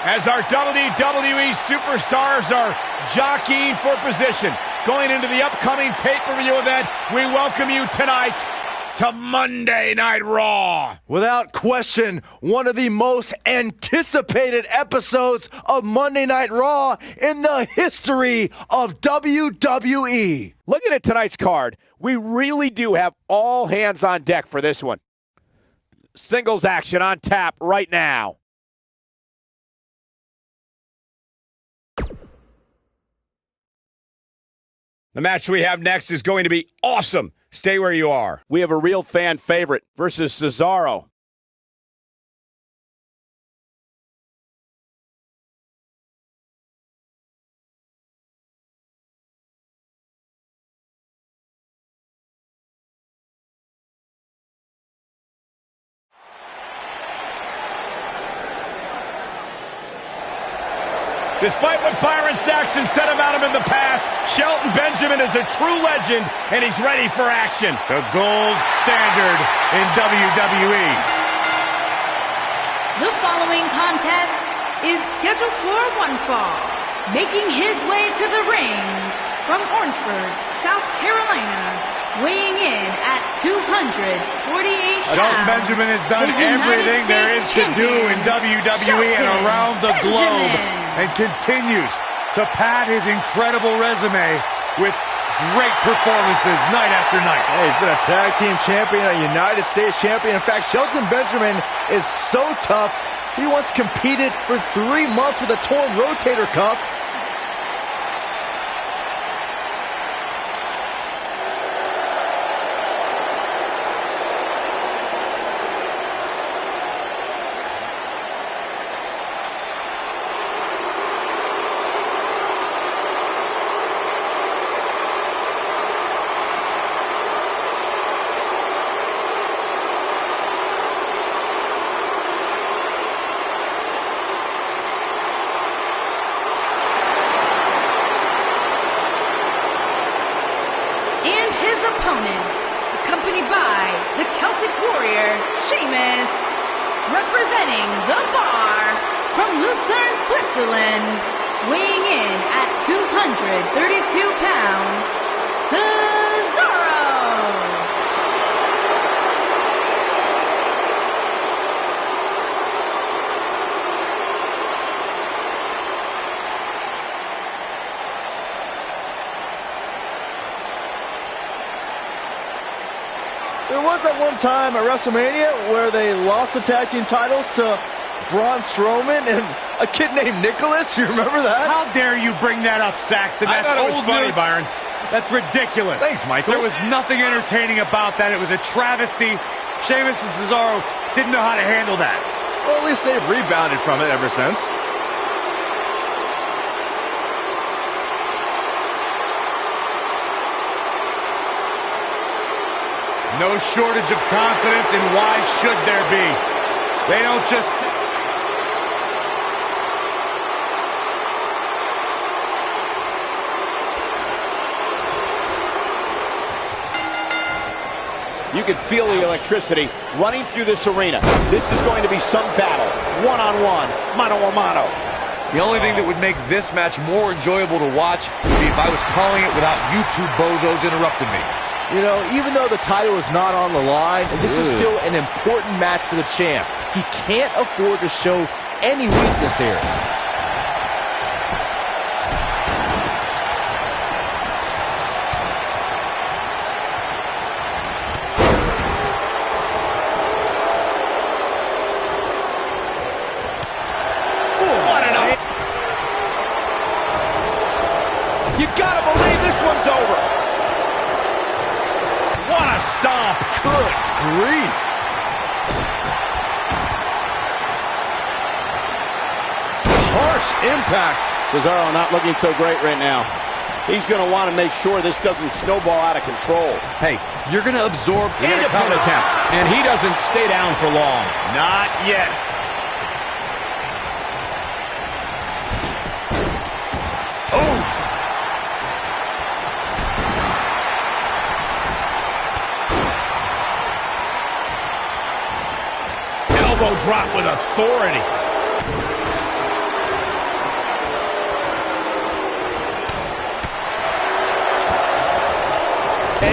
As our WWE superstars are jockeying for position, going into the upcoming pay-per-view event, we welcome you tonight to Monday Night Raw. Without question, one of the most anticipated episodes of Monday Night Raw in the history of WWE. Looking at tonight's card, we really do have all hands on deck for this one. Singles action on tap right now. The match we have next is going to be awesome. Stay where you are. We have a real fan favorite versus Cesaro. Despite what Byron Saxton said about him in the past, Shelton Benjamin is a true legend, and he's ready for action. The gold standard in WWE. The following contest is scheduled for one fall. Making his way to the ring from Orangeburg, South Carolina, weighing in at 248 pounds. Shelton Benjamin has done everything there is to do in WWE and around the globe, and continues to pad his incredible resume with great performances night after night. Hey, he's been a tag team champion, a United States champion. In fact, Shelton Benjamin is so tough, he once competed for 3 months with a torn rotator cuff. Accompanied by the Celtic Warrior, Sheamus, representing the Bar from Lucerne, Switzerland, weighing in at 232 pounds, Cesaro. There was that one time at WrestleMania where they lost the tag team titles to Braun Strowman and a kid named Nicholas. You remember that? How dare you bring that up, Saxton? That's I thought it was funny, Byron. That's ridiculous. Thanks, Michael. There was nothing entertaining about that. It was a travesty. Sheamus and Cesaro didn't know how to handle that. Well, at least they've rebounded from it ever since. No shortage of confidence, and why should there be? They don't just... You can feel the electricity running through this arena. This is going to be some battle. One-on-one, mano-a-mano. The only thing that would make this match more enjoyable to watch would be if I was calling it without you two bozos interrupting me. You know, even though the title is not on the line, this is still an important match for the champ. He can't afford to show any weakness here. You gotta believe this one's over. What a stomp. Good grief. Harsh impact. Cesaro not looking so great right now. He's going to want to make sure this doesn't snowball out of control. Hey, you're going to absorb And a pin attempt. And he doesn't stay down for long. Not yet. Oof. Elbow drop with authority.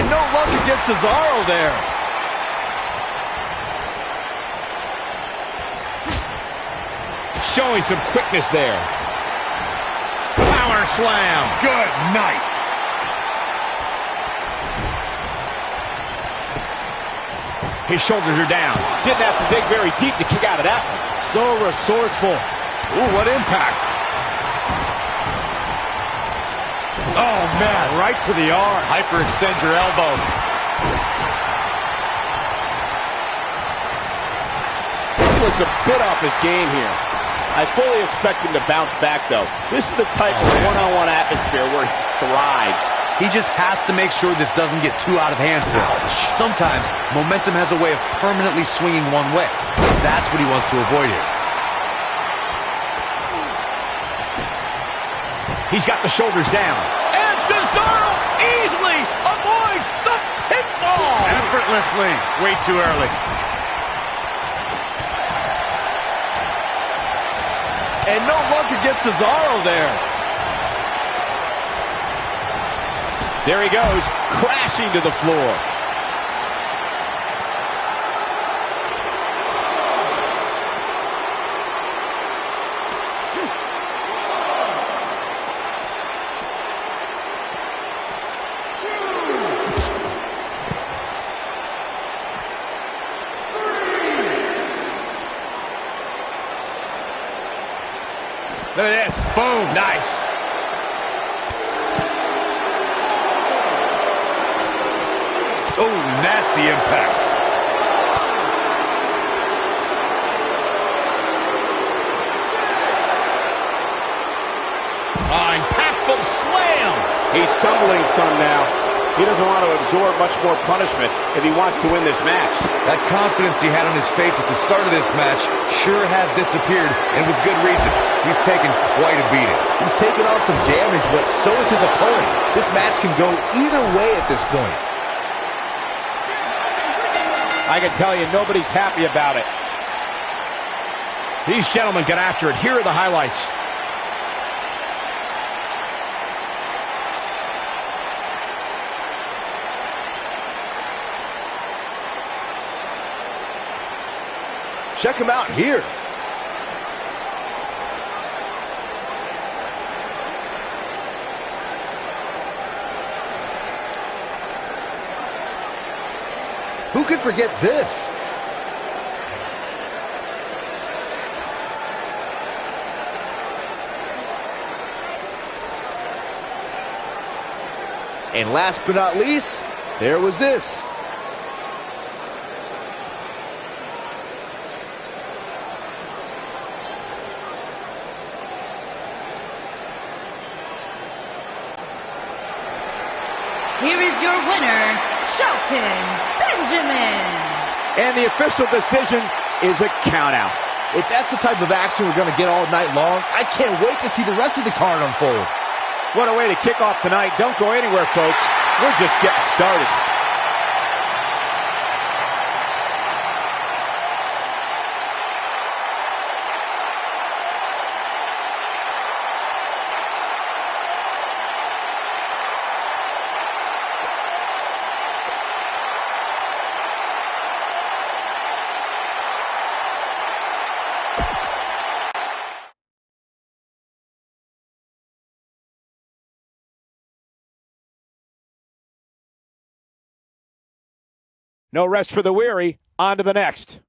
And no luck against Cesaro there. Showing some quickness there. Power slam. Good night. His shoulders are down. Didn't have to dig very deep to kick out of that one. So resourceful. Ooh, what impact. Oh, man, right to the arm. Hyperextend your elbow. He looks a bit off his game here. I fully expect him to bounce back, though. This is the type of one-on-one atmosphere where he thrives. He just has to make sure this doesn't get too out of hand for him. Sometimes, momentum has a way of permanently swinging one way. That's what he wants to avoid here. He's got the shoulders down. And Cesaro easily avoids the pinfall. Effortlessly. Way too early. And no luck against Cesaro there. There he goes, crashing to the floor. Look at this. Boom. Nice. Oh, nasty impact. Impactful slam. He's stumbling some now. He doesn't want to absorb much more punishment if he wants to win this match. That confidence he had on his face at the start of this match sure has disappeared, and with good reason. He's taken quite a beating. He's taken on some damage, but so is his opponent. This match can go either way at this point. I can tell you, nobody's happy about it. These gentlemen get after it. Here are the highlights. Check him out here. Who could forget this? And last but not least, there was this. Here is your winner, Shelton Benjamin. And the official decision is a countout. If that's the type of action we're going to get all night long, I can't wait to see the rest of the card unfold. What a way to kick off tonight. Don't go anywhere, folks. We're just getting started. No rest for the weary. On to the next.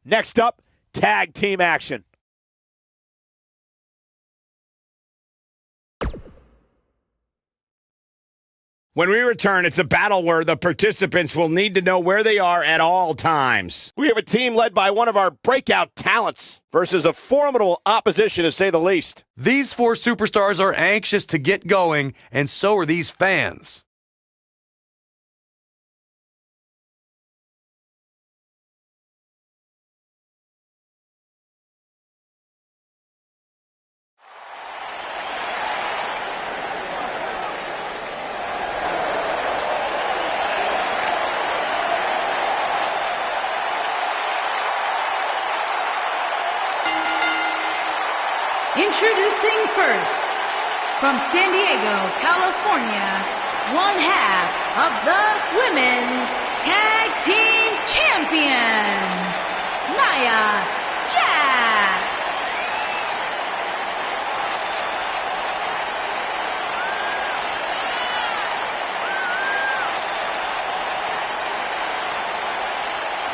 Next up, tag team action. When we return, it's a battle where the participants will need to know where they are at all times. We have a team led by one of our breakout talents versus a formidable opposition, to say the least. These four superstars are anxious to get going, and so are these fans. Introducing first, from San Diego, California, one half of the Women's Tag Team Champions, Nia Jax.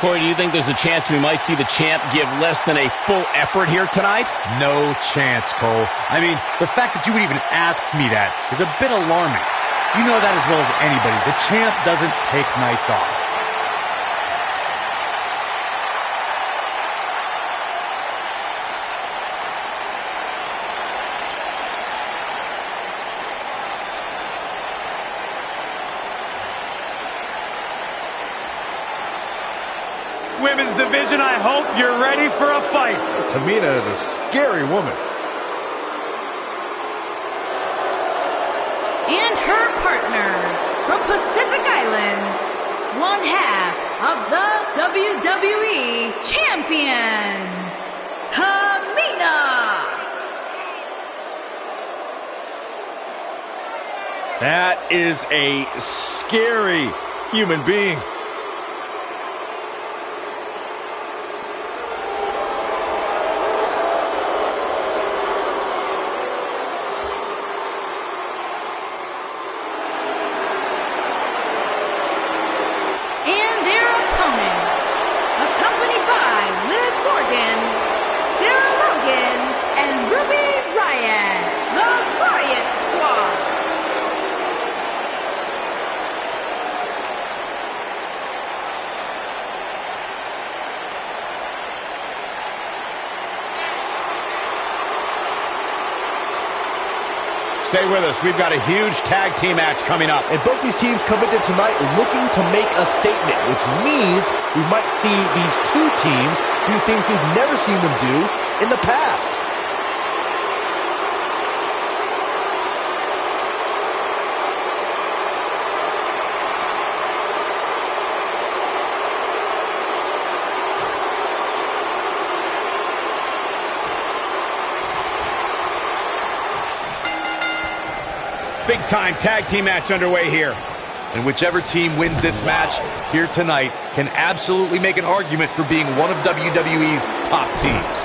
Corey, do you think there's a chance we might see the champ give less than a full effort here tonight? No chance, Cole. I mean, the fact that you would even ask me that is a bit alarming. You know that as well as anybody. The champ doesn't take nights off. Women's division, I hope you're ready for a fight. Tamina is a scary woman. And her partner from Pacific Islands, one half of the WWE Champions, Tamina. That is a scary human being. Stay with us. We've got a huge tag team match coming up. And both these teams come into tonight looking to make a statement, which means we might see these two teams do things we've never seen them do in the past. Big-time tag team match underway here. And whichever team wins this match here tonight can absolutely make an argument for being one of WWE's top teams.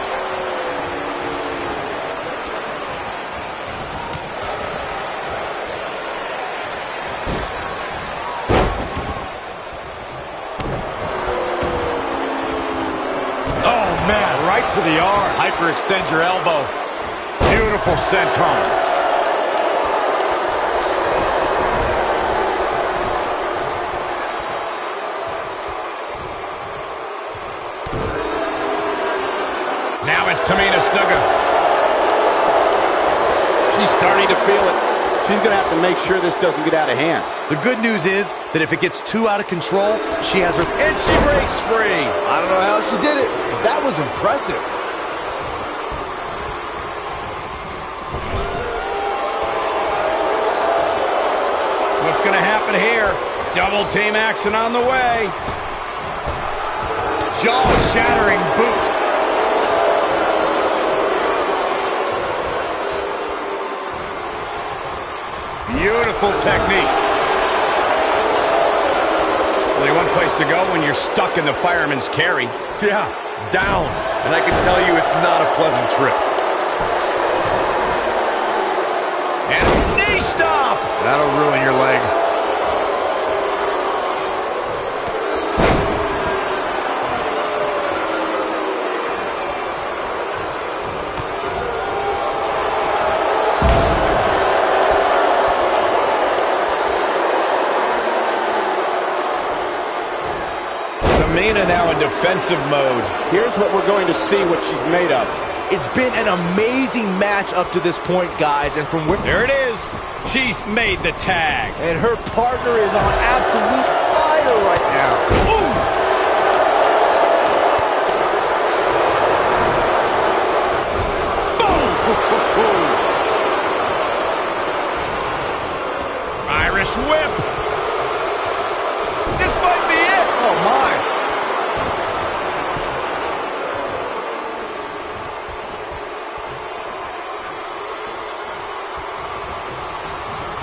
Oh, man, right to the arm. Hyperextend your elbow. Beautiful senton. Now it's Tamina Snuka. She's starting to feel it. She's going to have to make sure this doesn't get out of hand. The good news is that if it gets too out of control, she has her... And she breaks free. I don't know how she did it, but that was impressive. What's going to happen here? Double team action on the way. Jaw-shattering boot. Beautiful technique. Only one place to go when you're stuck in the fireman's carry. Yeah, down. And I can tell you it's not a pleasant trip. And a knee stop. That'll ruin your leg. Tamina now in defensive mode. Here's what we're going to see what she's made of. It's been an amazing match up to this point, guys, and from where... There it is. She's made the tag. And her partner is on absolute fire right now. Ooh! Boom! Irish whip. This might be it. Oh, my.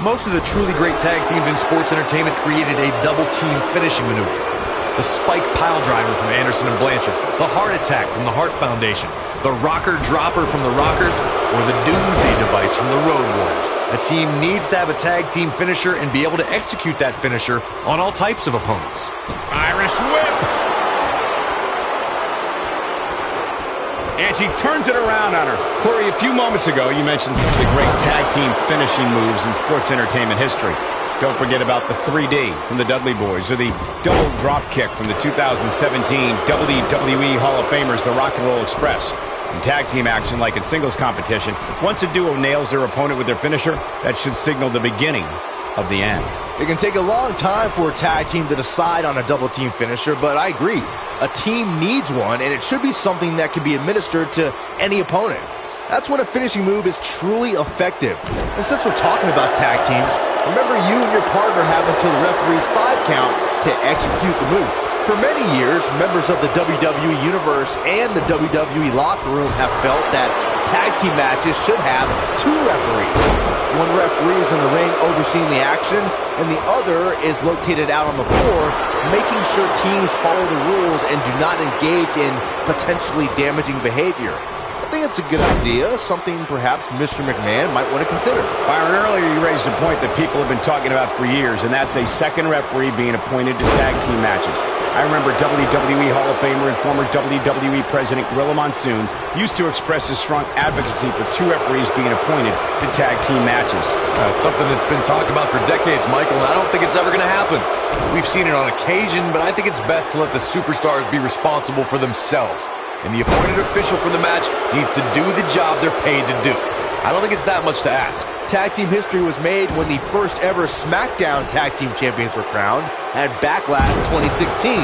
Most of the truly great tag teams in sports entertainment created a double-team finishing maneuver. The spike pile driver from Anderson and Blanchard, the heart attack from the Hart Foundation, the rocker dropper from the Rockers, or the doomsday device from the Road Warriors. A team needs to have a tag team finisher and be able to execute that finisher on all types of opponents. Irish whip. And she turns it around on her. Corey, a few moments ago, you mentioned some of the great tag team finishing moves in sports entertainment history. Don't forget about the 3D from the Dudley Boys, or the double drop kick from the 2017 WWE Hall of Famers, the Rock and Roll Express. In tag team action, like in singles competition, once a duo nails their opponent with their finisher, that should signal the beginning of the end. It can take a long time for a tag team to decide on a double team finisher, but I agree. A team needs one, and it should be something that can be administered to any opponent. That's when a finishing move is truly effective. And since we're talking about tag teams, remember you and your partner have until the referee's 5 count to execute the move. For many years, members of the WWE Universe and the WWE locker room have felt that tag team matches should have 2 referees. One referee is in the ring overseeing the action, and the other is located out on the floor, making sure teams follow the rules and do not engage in potentially damaging behavior. I think it's a good idea, something perhaps Mr. McMahon might want to consider. Byron, earlier you raised a point that people have been talking about for years, and that's a second referee being appointed to tag team matches. I remember WWE Hall of Famer and former WWE President Gorilla Monsoon used to express his strong advocacy for 2 referees being appointed to tag team matches. It's something that's been talked about for decades, Michael, and I don't think it's ever going to happen. We've seen it on occasion, but I think it's best to let the superstars be responsible for themselves. And the appointed official for the match needs to do the job they're paid to do. I don't think it's that much to ask. Tag team history was made when the first ever SmackDown Tag Team Champions were crowned at Backlash 2016.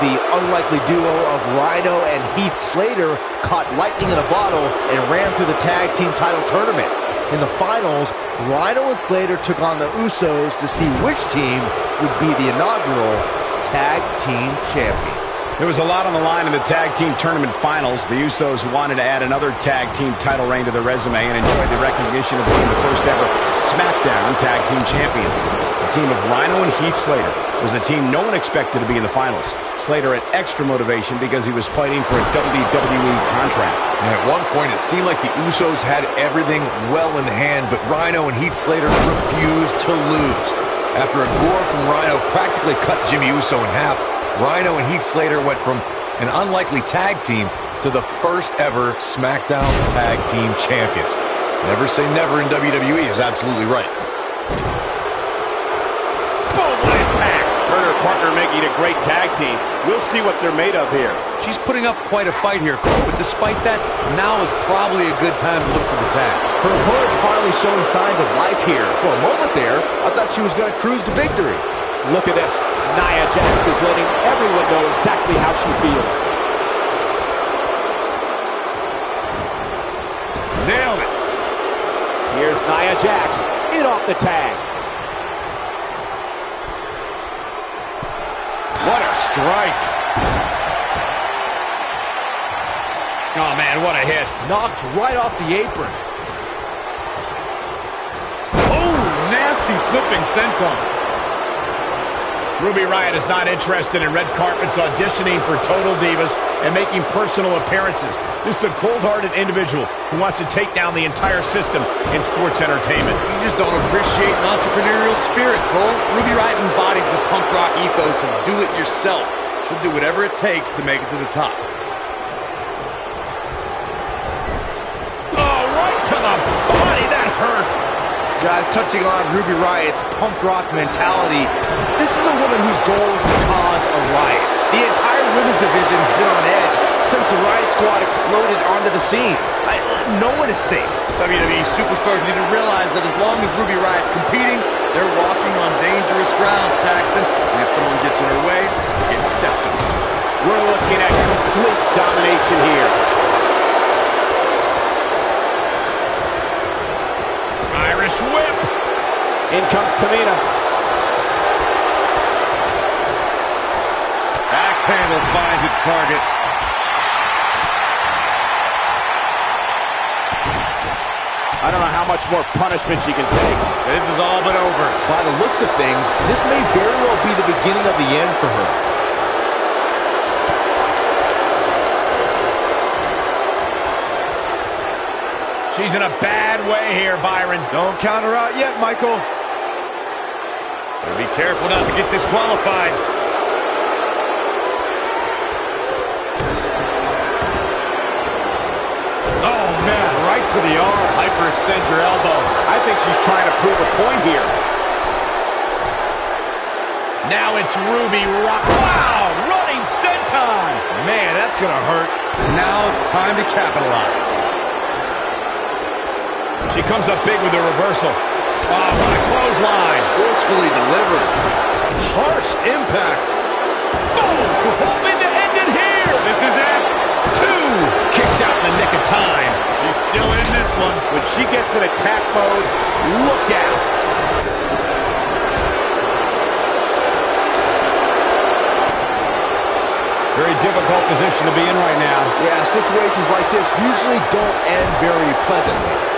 The unlikely duo of Rhino and Heath Slater caught lightning in a bottle and ran through the tag team title tournament. In the finals, Rhino and Slater took on the Usos to see which team would be the inaugural Tag Team Champions. There was a lot on the line in the tag team tournament finals. The Usos wanted to add another tag team title reign to their resume and enjoyed the recognition of being the first ever SmackDown Tag Team Champions. The team of Rhino and Heath Slater was the team no one expected to be in the finals. Slater had extra motivation because he was fighting for a WWE contract. And at one point, it seemed like the Usos had everything well in hand, but Rhino and Heath Slater refused to lose. After a gore from Rhino practically cut Jimmy Uso in half, Rhino and Heath Slater went from an unlikely tag team to the first ever SmackDown Tag Team Champions. Never say never in WWE is absolutely right. Boom, what impact! Her and her partner making a great tag team. We'll see what they're made of here. She's putting up quite a fight here, Cole, but despite that, now is probably a good time to look for the tag. Her opponent's finally showing signs of life here. For a moment there, I thought she was going to cruise to victory. Look at this. Nia Jax is letting everyone know exactly how she feels. Nailed it. Here's Nia Jax in off the tag. What a strike. Oh, man, what a hit. Knocked right off the apron. Oh, nasty flipping senton. Ruby Riott is not interested in red carpets, auditioning for Total Divas, and making personal appearances. This is a cold-hearted individual who wants to take down the entire system in sports entertainment. You just don't appreciate an entrepreneurial spirit, Cole. Ruby Riott embodies the punk rock ethos of do it yourself. She'll do whatever it takes to make it to the top. Oh, right to the body. That hurt. Guys, touching on Ruby Riott's punk rock mentality, this is a woman whose goal is to cause a riot. The entire women's division has been on edge since the Riot Squad exploded onto the scene. No one is safe. WWE superstars need to realize that as long as Ruby Riott's competing, they're walking on dangerous ground, Saxton. And if someone gets in her way, they're getting stepped on. We're looking at complete domination here. Irish whip. In comes Tamina. Axe handle finds its target. I don't know how much more punishment she can take. This is all but over. By the looks of things, this may very well be the beginning of the end for her. She's in a bad way here, Byron. Don't count her out yet, Michael. Better be careful not to get disqualified. Oh, man, right to the arm. Hyperextend your elbow. I think she's trying to prove a point here. Now it's Ruby Rock. Wow, running senton. Man, that's going to hurt. Now it's time to capitalize. She comes up big with a reversal. Oh, what a clothesline. Forcefully delivered. Harsh impact. Boom! Hoping to end it here. This is it. 2. Kicks out in the nick of time. She's still in this one. When she gets in attack mode, look out. Very difficult position to be in right now. Yeah, situations like this usually don't end very pleasantly.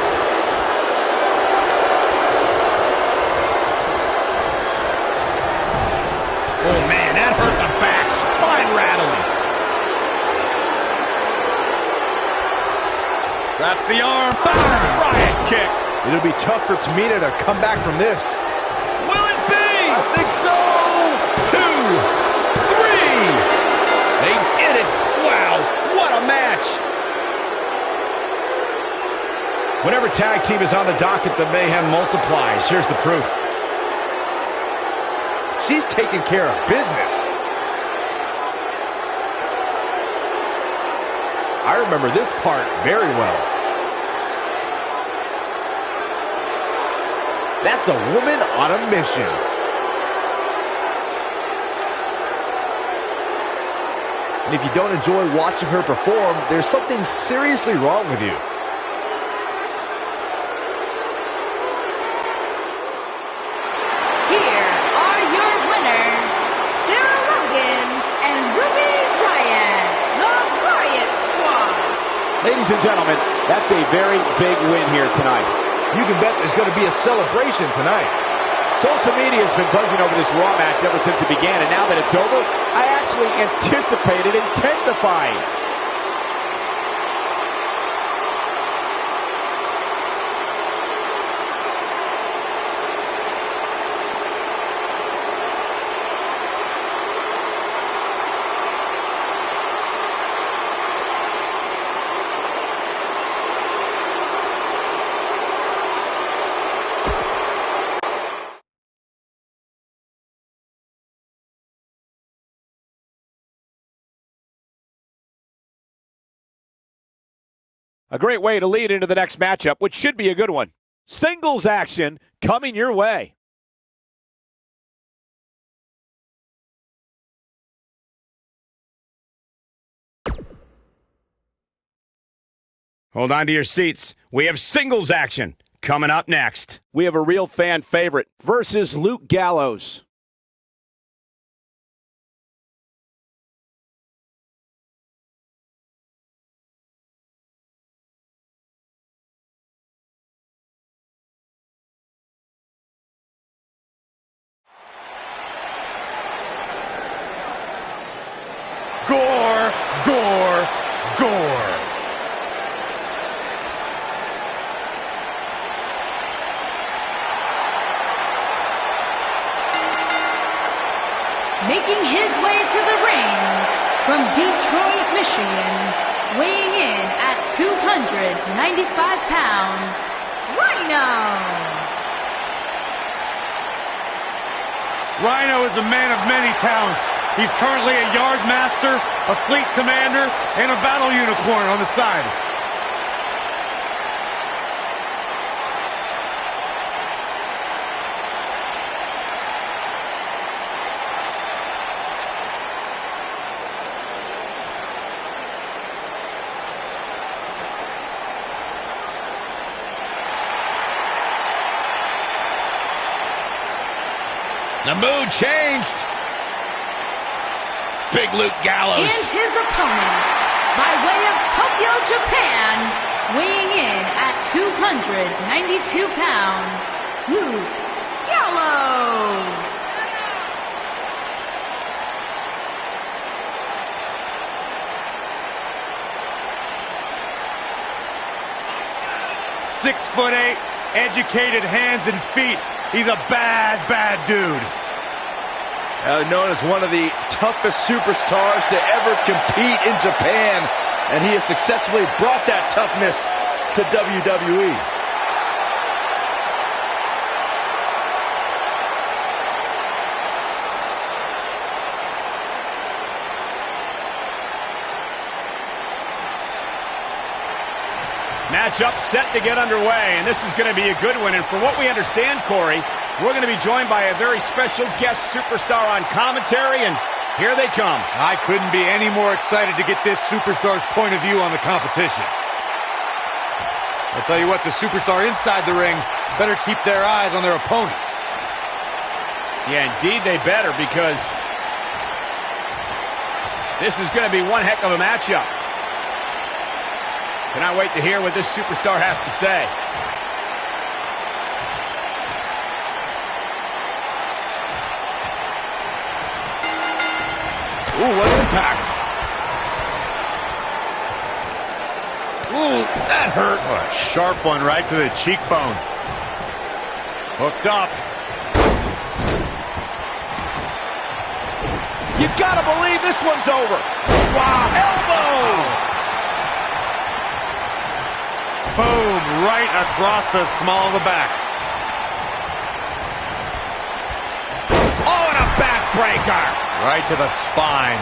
Oh, man, that hurt the back. Spine rattling. That's the arm. Riot kick. It'll be tough for Tamina to come back from this. Will it be? I think so. 2, 3. They did it. Wow, what a match. Whenever tag team is on the docket, the mayhem multiplies. Here's the proof. She's taking care of business. I remember this part very well. That's a woman on a mission. And if you don't enjoy watching her perform, there's something seriously wrong with you. Ladies and gentlemen, that's a very big win here tonight. You can bet there's going to be a celebration tonight. Social media has been buzzing over this Raw match ever since it began, and now that it's over, I actually anticipate it intensifying. A great way to lead into the next matchup, which should be a good one. Singles action coming your way. Hold on to your seats. We have singles action coming up next. We have a real fan favorite versus Luke Gallows. Gore, gore, gore. Making his way to the ring from Detroit, Michigan, weighing in at 295 pounds, Rhino. Rhino is a man of many talents. He's currently a yard master, a fleet commander, and a battle unicorn on the side. The mood changed. Big Luke Gallows. And his opponent, by way of Tokyo, Japan, weighing in at 292 pounds, Luke Gallows. 6'8", educated hands and feet. He's a bad, bad dude. Known as one of the toughest superstars to ever compete in Japan, and he has successfully brought that toughness to WWE. Matchup set to get underway, and this is going to be a good one. And from what we understand, Corey, we're going to be joined by a very special guest superstar on commentary, and here they come. I couldn't be any more excited to get this superstar's point of view on the competition. I'll tell you what, the superstar inside the ring better keep their eyes on their opponent. Yeah, indeed they better, because this is going to be one heck of a matchup. Cannot wait to hear what this superstar has to say. Ooh, what impact. Ooh, that hurt. Oh, a sharp one right to the cheekbone. Hooked up. You gotta believe this one's over. Wow, elbow! Boom, right across the small of the back. Oh, and a backbreaker. Right to the spine.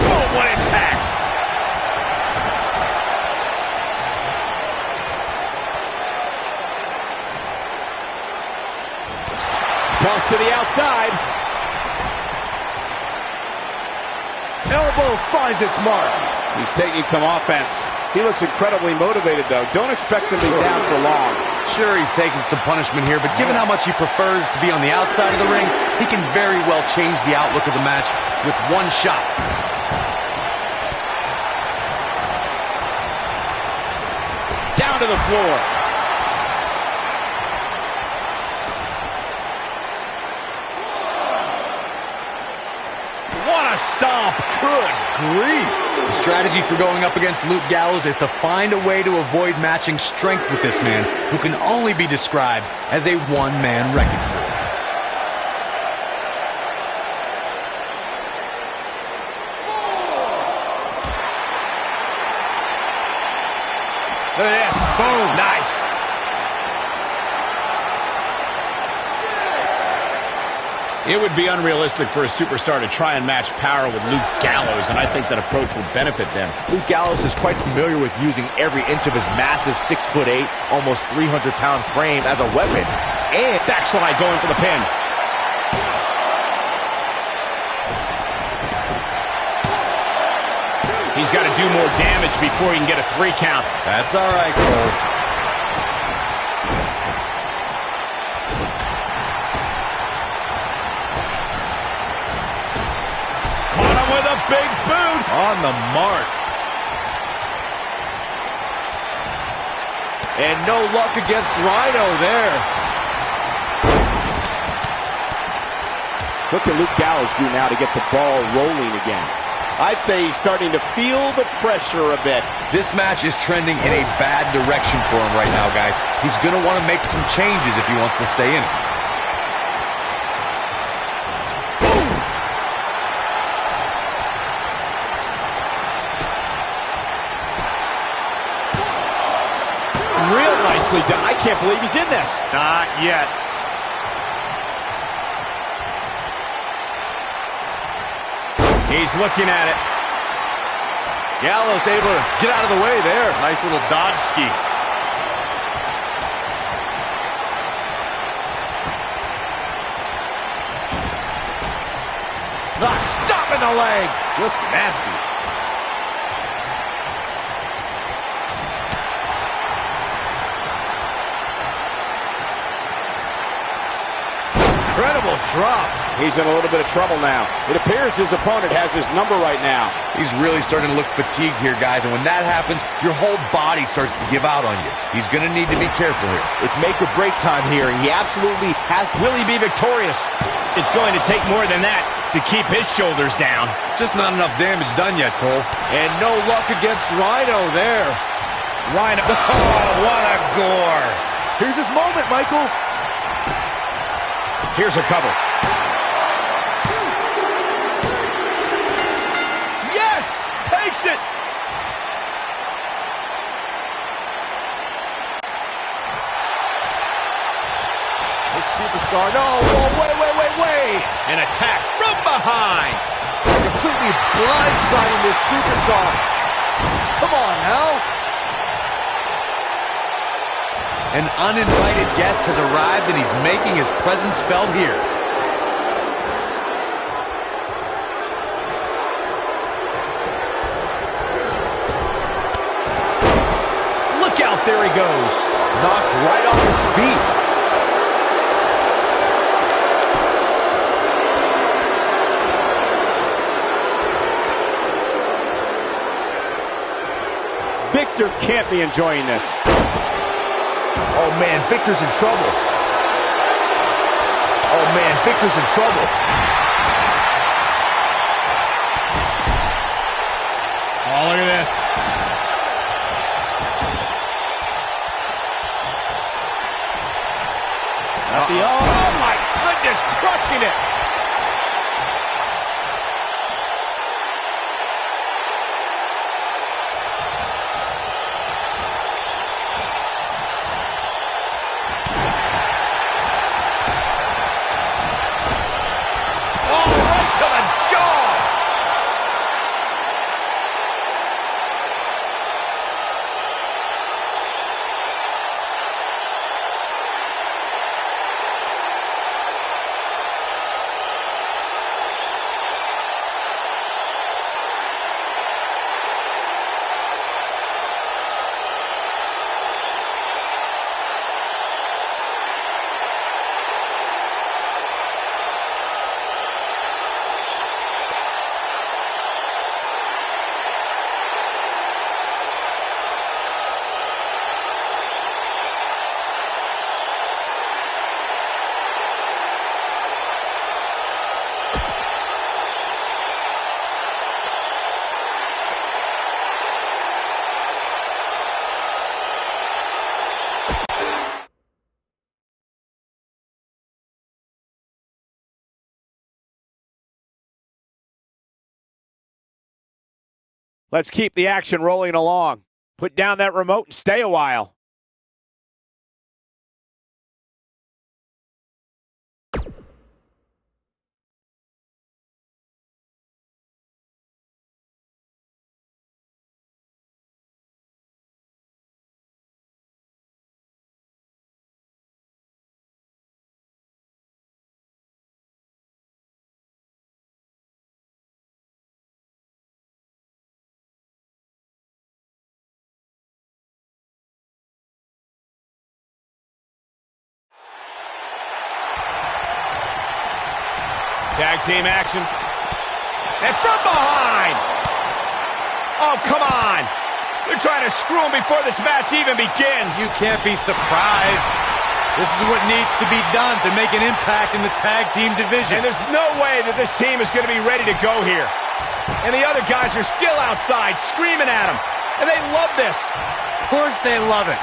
Oh, what impact. Toss to the outside. Elbow finds its mark. He's taking some offense. He looks incredibly motivated, though. Don't expect him to be down for long. Sure, he's taking some punishment here, but given how much he prefers to be on the outside of the ring, he can very well change the outlook of the match with one shot. Down to the floor. What a stomp. Good grief. The strategy for going up against Luke Gallows is to find a way to avoid matching strength with this man, who can only be described as a one-man wrecking crew. Look at this. Boom. Nice. It would be unrealistic for a superstar to try and match power with Luke Gallows, and I think that approach would benefit them. Luke Gallows is quite familiar with using every inch of his massive 6'8", almost 300-pound frame as a weapon. And backslide going for the pin. He's got to do more damage before he can get a 3 count. That's all right, Cole. With a big boot. On the mark. And no luck against Rhino there. What can Luke Gallows do now to get the ball rolling again? I'd say he's starting to feel the pressure a bit. This match is trending in a bad direction for him right now, guys. He's going to want to make some changes if he wants to stay in it. Real nicely done. I can't believe he's in this. Not yet. He's looking at it. Gallows able to get out of the way there. Nice little dodge ski. Stop in the leg. Just nasty. incredible drop. He's in a little bit of trouble now. It appears his opponent has his number right now. He's really starting to look fatigued here, guys, and when that happens, your whole body starts to give out on you. He's going to need to be careful here. It's make or break time here, and he absolutely has. Will he be victorious? It's going to take more than that to keep his shoulders down. Just not enough damage done yet, Cole. And no luck against Rhino there. Rhino. Oh, what a gore. Here's his moment, Michael. Here's a cover. Yes! Takes it! This superstar, no, whoa, wait. An attack from behind. Completely blindsiding this superstar. Come on now. An uninvited guest has arrived, and he's making his presence felt here. Look out, there he goes. Knocked right off his feet. Victor can't be enjoying this. Oh, man, Victor's in trouble. Oh, man, Victor's in trouble. Oh, look at this. Oh, my goodness, crushing it. Let's keep the action rolling along. Put down that remote and stay a while. Tag team action. And from behind. Oh, come on. They're trying to screw him before this match even begins. You can't be surprised. This is what needs to be done to make an impact in the tag team division. And there's no way that this team is going to be ready to go here. And the other guys are still outside screaming at him. And they love this. Of course they love it.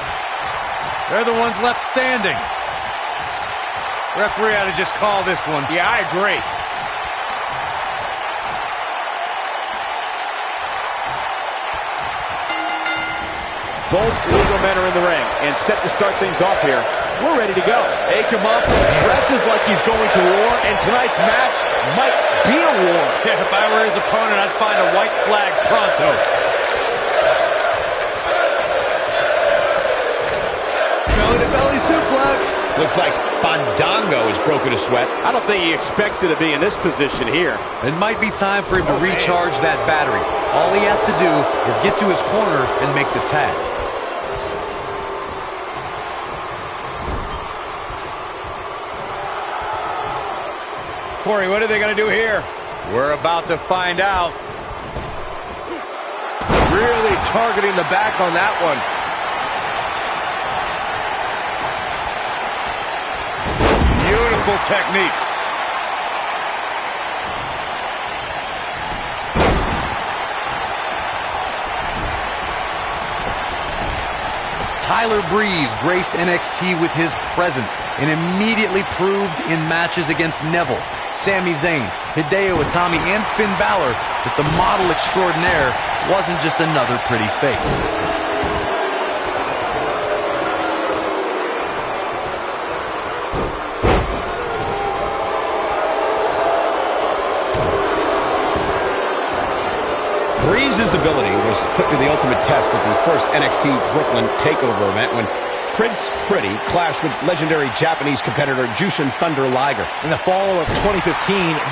They're the ones left standing. Referee ought to just call this one. Yeah, I agree. Both legal men are in the ring and set to start things off here. We're ready to go. Akimov dresses like he's going to war, and tonight's match might be a war. Yeah, if I were his opponent, I'd find a white flag pronto. Belly-to-belly suplex. Looks like Fandango has broken a sweat. I don't think he expected to be in this position here. It might be time for him to recharge that battery. All he has to do is get to his corner and make the tag. Corey, what are they going to do here? We're about to find out. Really targeting the back on that one. Beautiful technique. Tyler Breeze graced NXT with his presence and immediately proved in matches against Neville, Sami Zayn, Hideo Itami, and Finn Balor that the model extraordinaire wasn't just another pretty face. Breeze's ability was put to the ultimate test at the first NXT Brooklyn TakeOver event when Prince Pretty clashed with legendary Japanese competitor Jushin Thunder Liger. In the fall of 2015,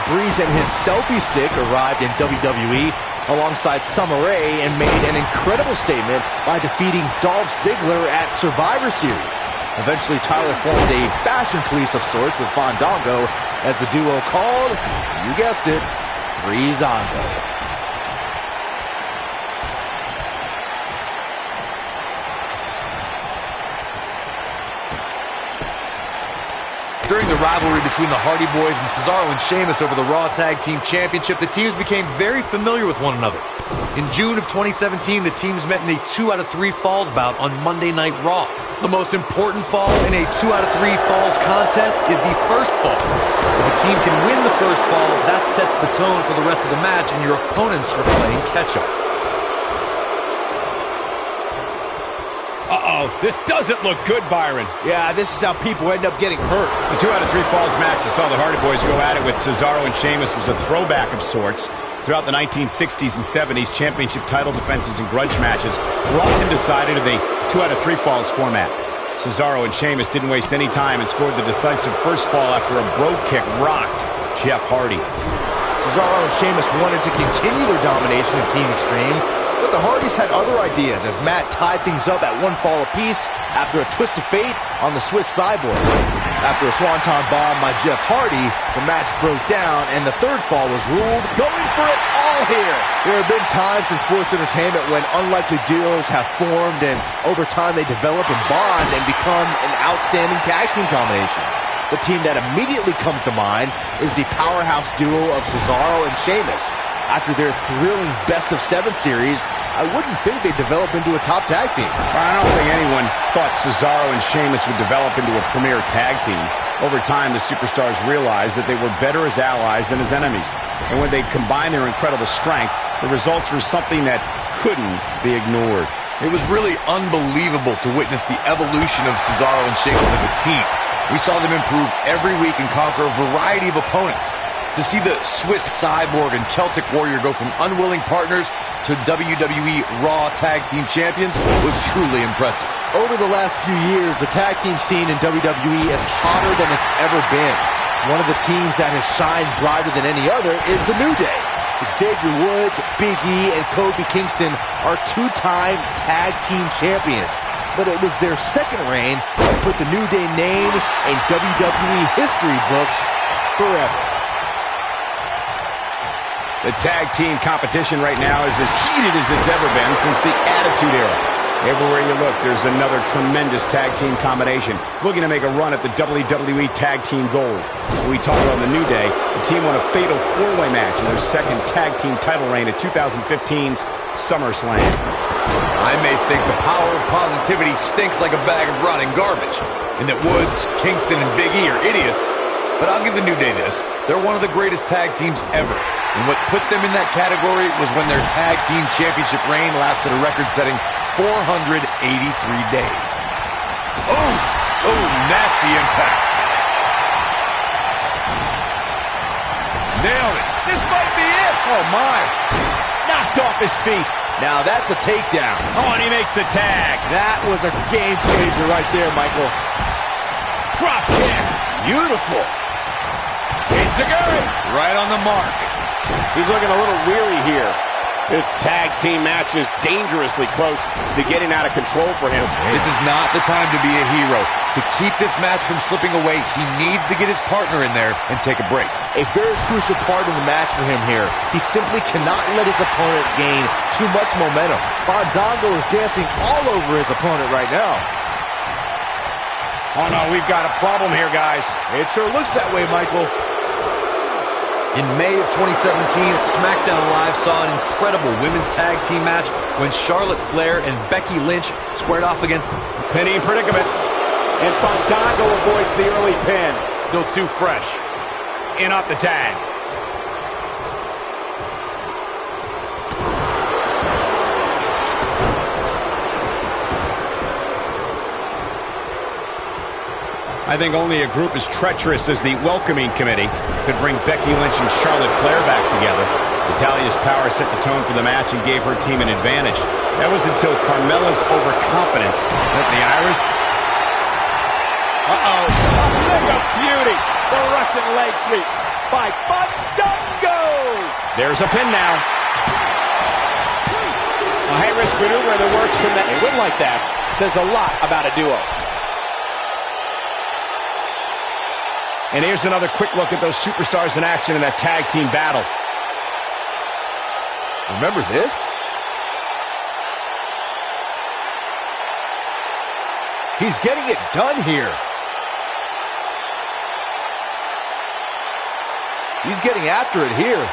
Breeze and his selfie stick arrived in WWE alongside Summer Rae and made an incredible statement by defeating Dolph Ziggler at Survivor Series. Eventually, Tyler formed a fashion police of sorts with Fandango as the duo called, you guessed it, Breezango. During the rivalry between the Hardy Boys and Cesaro and Sheamus over the Raw Tag Team Championship, the teams became very familiar with one another. In June of 2017, the teams met in a 2 out of 3 falls bout on Monday Night Raw. The most important fall in a 2 out of 3 falls contest is the first fall. If a team can win the first fall, that sets the tone for the rest of the match, and your opponents are playing catch-up. Uh-oh, this doesn't look good, Byron. Yeah, this is how people end up getting hurt. The 2 out of 3 falls match that saw the Hardy Boys go at it with Cesaro and Sheamus was a throwback of sorts. Throughout the 1960s and 70s, championship title defenses and grudge matches were often decided in a 2 out of 3 falls format. Cesaro and Sheamus didn't waste any time and scored the decisive first fall after a brogue kick rocked Jeff Hardy. Cesaro and Sheamus wanted to continue their domination of Team Extreme, but the Hardys had other ideas as Matt tied things up at 1 fall apiece after a twist of fate on the Swiss Cyborg. After a swanton bomb by Jeff Hardy, the match broke down and the 3rd fall was ruled going for it all here. There have been times in sports entertainment when unlikely duos have formed and over time they develop and bond and become an outstanding tag team combination. The team that immediately comes to mind is the powerhouse duo of Cesaro and Sheamus. After their thrilling best-of-7 series, I wouldn't think they'd develop into a top tag team. I don't think anyone thought Cesaro and Sheamus would develop into a premier tag team. Over time, the superstars realized that they were better as allies than as enemies. And when they combined their incredible strength, the results were something that couldn't be ignored. It was really unbelievable to witness the evolution of Cesaro and Sheamus as a team. We saw them improve every week and conquer a variety of opponents. To see the Swiss Cyborg and Celtic Warrior go from unwilling partners to WWE Raw Tag Team Champions was truly impressive. Over the last few years, the tag team scene in WWE is hotter than it's ever been. One of the teams that has shined brighter than any other is the New Day. Xavier Woods, Big E, and Kofi Kingston are 2-time tag team champions. But it was their second reign that put the New Day name in WWE history books forever. The tag team competition right now is as heated as it's ever been since the Attitude Era. Everywhere you look, there's another tremendous tag team combination looking to make a run at the WWE Tag Team Gold. When we talk about the New Day, the team won a fatal 4-way match in their second tag team title reign at 2015's SummerSlam. I may think the power of positivity stinks like a bag of rotting garbage, and that Woods, Kingston, and Big E are idiots, but I'll give the New Day this. They're one of the greatest tag teams ever. And what put them in that category was when their tag team championship reign lasted a record-setting 483 days. Oh, nasty impact. Nailed it. This might be it. Oh, my. Knocked off his feet. Now that's a takedown. Oh, and he makes the tag. That was a game changer right there, Michael. Drop kick. Beautiful. Enziguri right on the mark. He's looking a little weary here. This tag team match is dangerously close to getting out of control for him. This is not the time to be a hero. To keep this match from slipping away, he needs to get his partner in there and take a break. A very crucial part in the match for him here. He simply cannot let his opponent gain too much momentum. Fandango is dancing all over his opponent right now. Oh no, we've got a problem here, guys. It sure looks that way, Michael. In May of 2017, SmackDown Live saw an incredible women's tag team match when Charlotte Flair and Becky Lynch squared off against Penny in predicament. And Fandango avoids the early pin. Still too fresh. In off the tag. I think only a group as treacherous as the Welcoming Committee could bring Becky Lynch and Charlotte Flair back together. Natalia's power set the tone for the match and gave her team an advantage. That was until Carmella's overconfidence let the Irish... Uh-oh. Look at beauty. The Russian leg sweep by Fandango. There's a pin now. A high-risk maneuver in the works from that. A win like that says a lot about a duo. And here's another quick look at those superstars in action in that tag team battle. Remember this? He's getting it done here. He's getting after it here.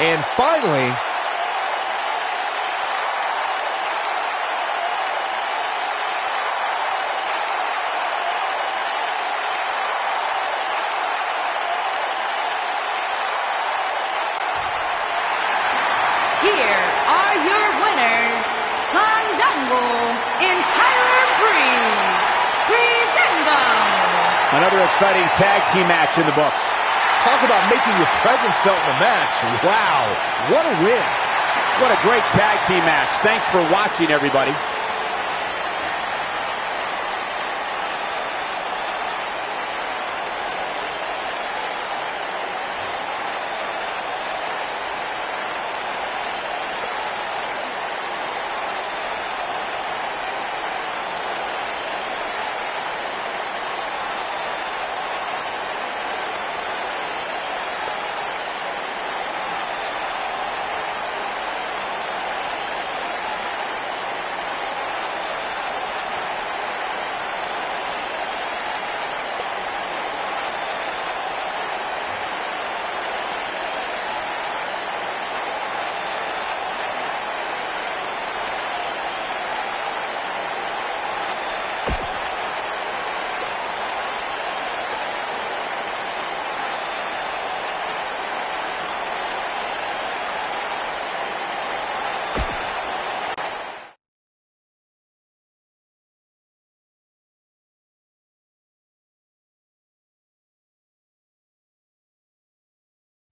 And finally, Here are your winners, Fandango and Tyler Breeze. Breezango. Another exciting tag team match in the books. talk about making your presence felt in the match. Wow, what a win. What a great tag team match. Thanks for watching, everybody.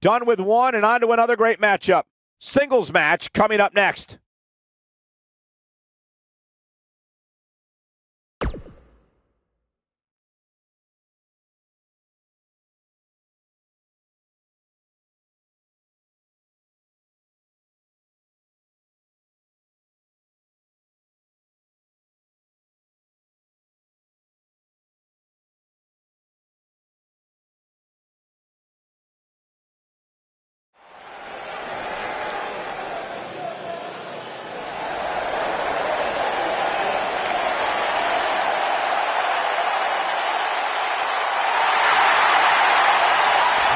Done with one and on to another great matchup. Singles match coming up next.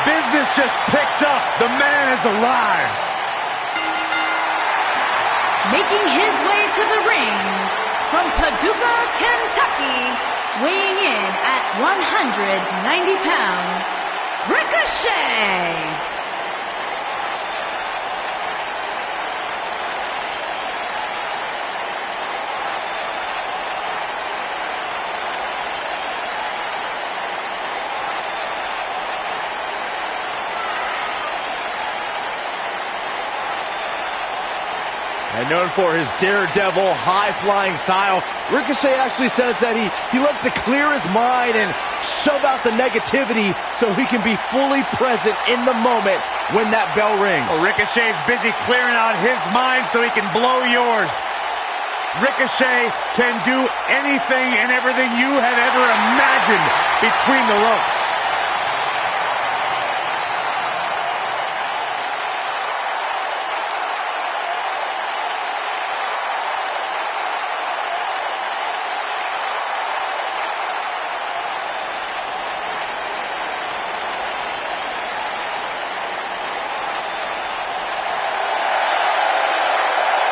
Business just picked up. The man is alive. Making his way to the ring from Paducah, Kentucky, weighing in at 190 pounds, Ricochet. And known for his daredevil, high-flying style, Ricochet actually says that he loves to clear his mind and shove out the negativity so he can be fully present in the moment when that bell rings. Well, Ricochet's busy clearing out his mind so he can blow yours. Ricochet can do anything and everything you have ever imagined between the ropes.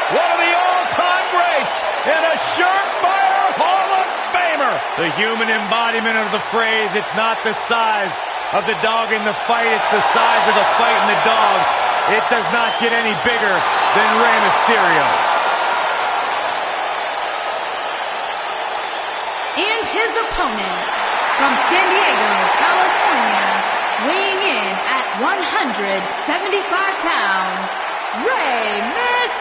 One of the all-time greats and a surefire Hall of Famer. The human embodiment of the phrase, it's not the size of the dog in the fight, it's the size of the fight in the dog. It does not get any bigger than Rey Mysterio. And his opponent, from San Diego, California, weighing in at 175 pounds, Rey Mysterio.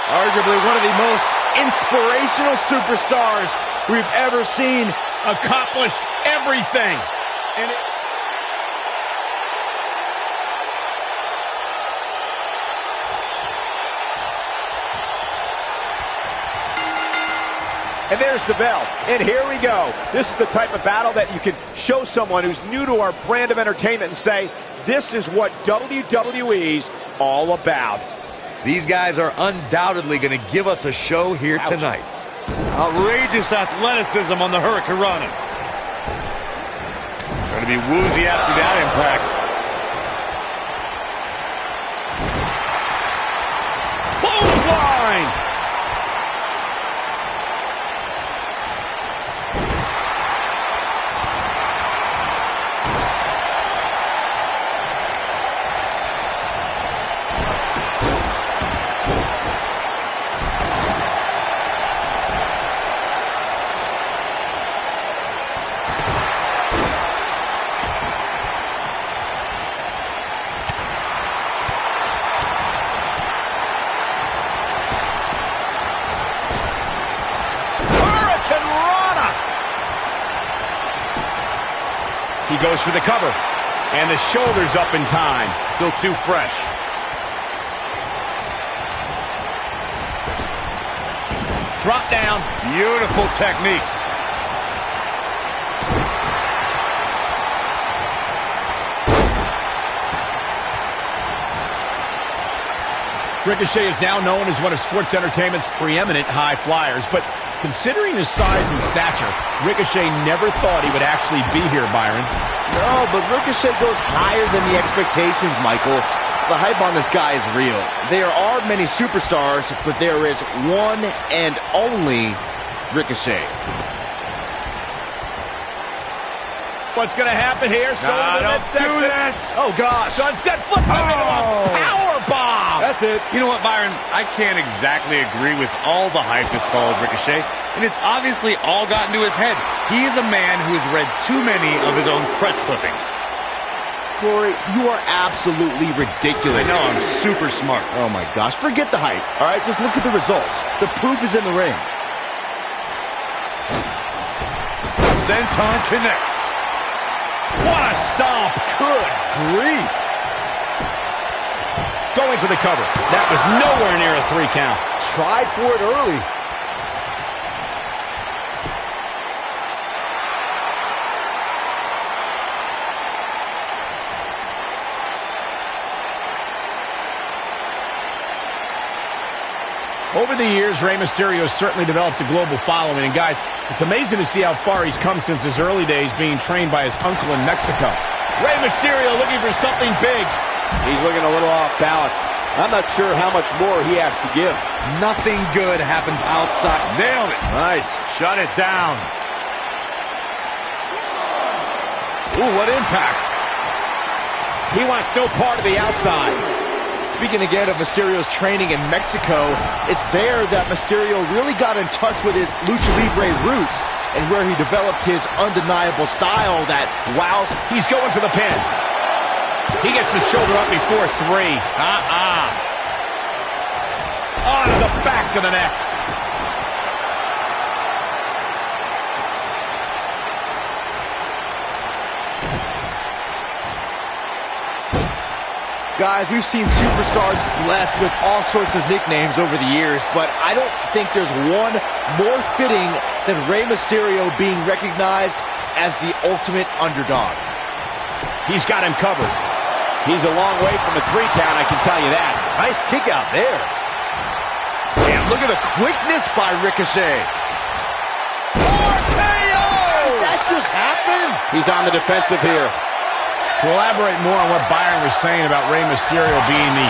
Arguably one of the most inspirational superstars we've ever seen. Accomplished everything. And there's the bell. And here we go. This is the type of battle that you can show someone who's new to our brand of entertainment and say, this is what WWE's all about. These guys are undoubtedly going to give us a show here tonight. Outrageous athleticism on the Hurricanrana. Going to be woozy after that impact. Clothesline! He goes for the cover. And the shoulder's up in time. Still too fresh. Drop down. Beautiful technique. Ricochet is now known as one of sports entertainment's preeminent high flyers, but considering his size and stature, Ricochet never thought he would actually be here, Byron. No, but Ricochet goes higher than the expectations, Michael. The hype on this guy is real. There are many superstars, but there is one and only Ricochet. What's going to happen here? Don't do this. Oh, gosh. Sunset flip into a power bomb. That's it. You know what, Byron? I can't exactly agree with all the hype that's followed Ricochet, and it's obviously all gotten to his head. He is a man who has read too many of his own press clippings. Corey, you are absolutely ridiculous. I know, I'm super smart. Oh, my gosh. Forget the hype, all right? Just look at the results. The proof is in the ring. Senton connects. What a stomp. Good grief. Going for the cover. That was nowhere near a 3 count. Tried for it early. Over the years, Rey Mysterio has certainly developed a global following. And guys, it's amazing to see how far he's come since his early days being trained by his uncle in Mexico. Rey Mysterio looking for something big. He's looking a little off balance. I'm not sure how much more he has to give. Nothing good happens outside. Nailed it. Nice. Shut it down. Ooh, what impact. He wants no part of the outside. Speaking again of Mysterio's training in Mexico, it's there that Mysterio really got in touch with his Lucha Libre roots and where he developed his undeniable style that wows. He's going for the pin. He gets the shoulder up before 3. Onto the back of the neck. Guys, we've seen superstars blessed with all sorts of nicknames over the years, but I don't think there's one more fitting than Rey Mysterio being recognized as the ultimate underdog. He's got him covered. He's a long way from a 3 count, I can tell you that. Nice kick out there. And look at the quickness by Ricochet. RKO! That just happened. He's on the defensive here. To elaborate more on what Byron was saying about Rey Mysterio being the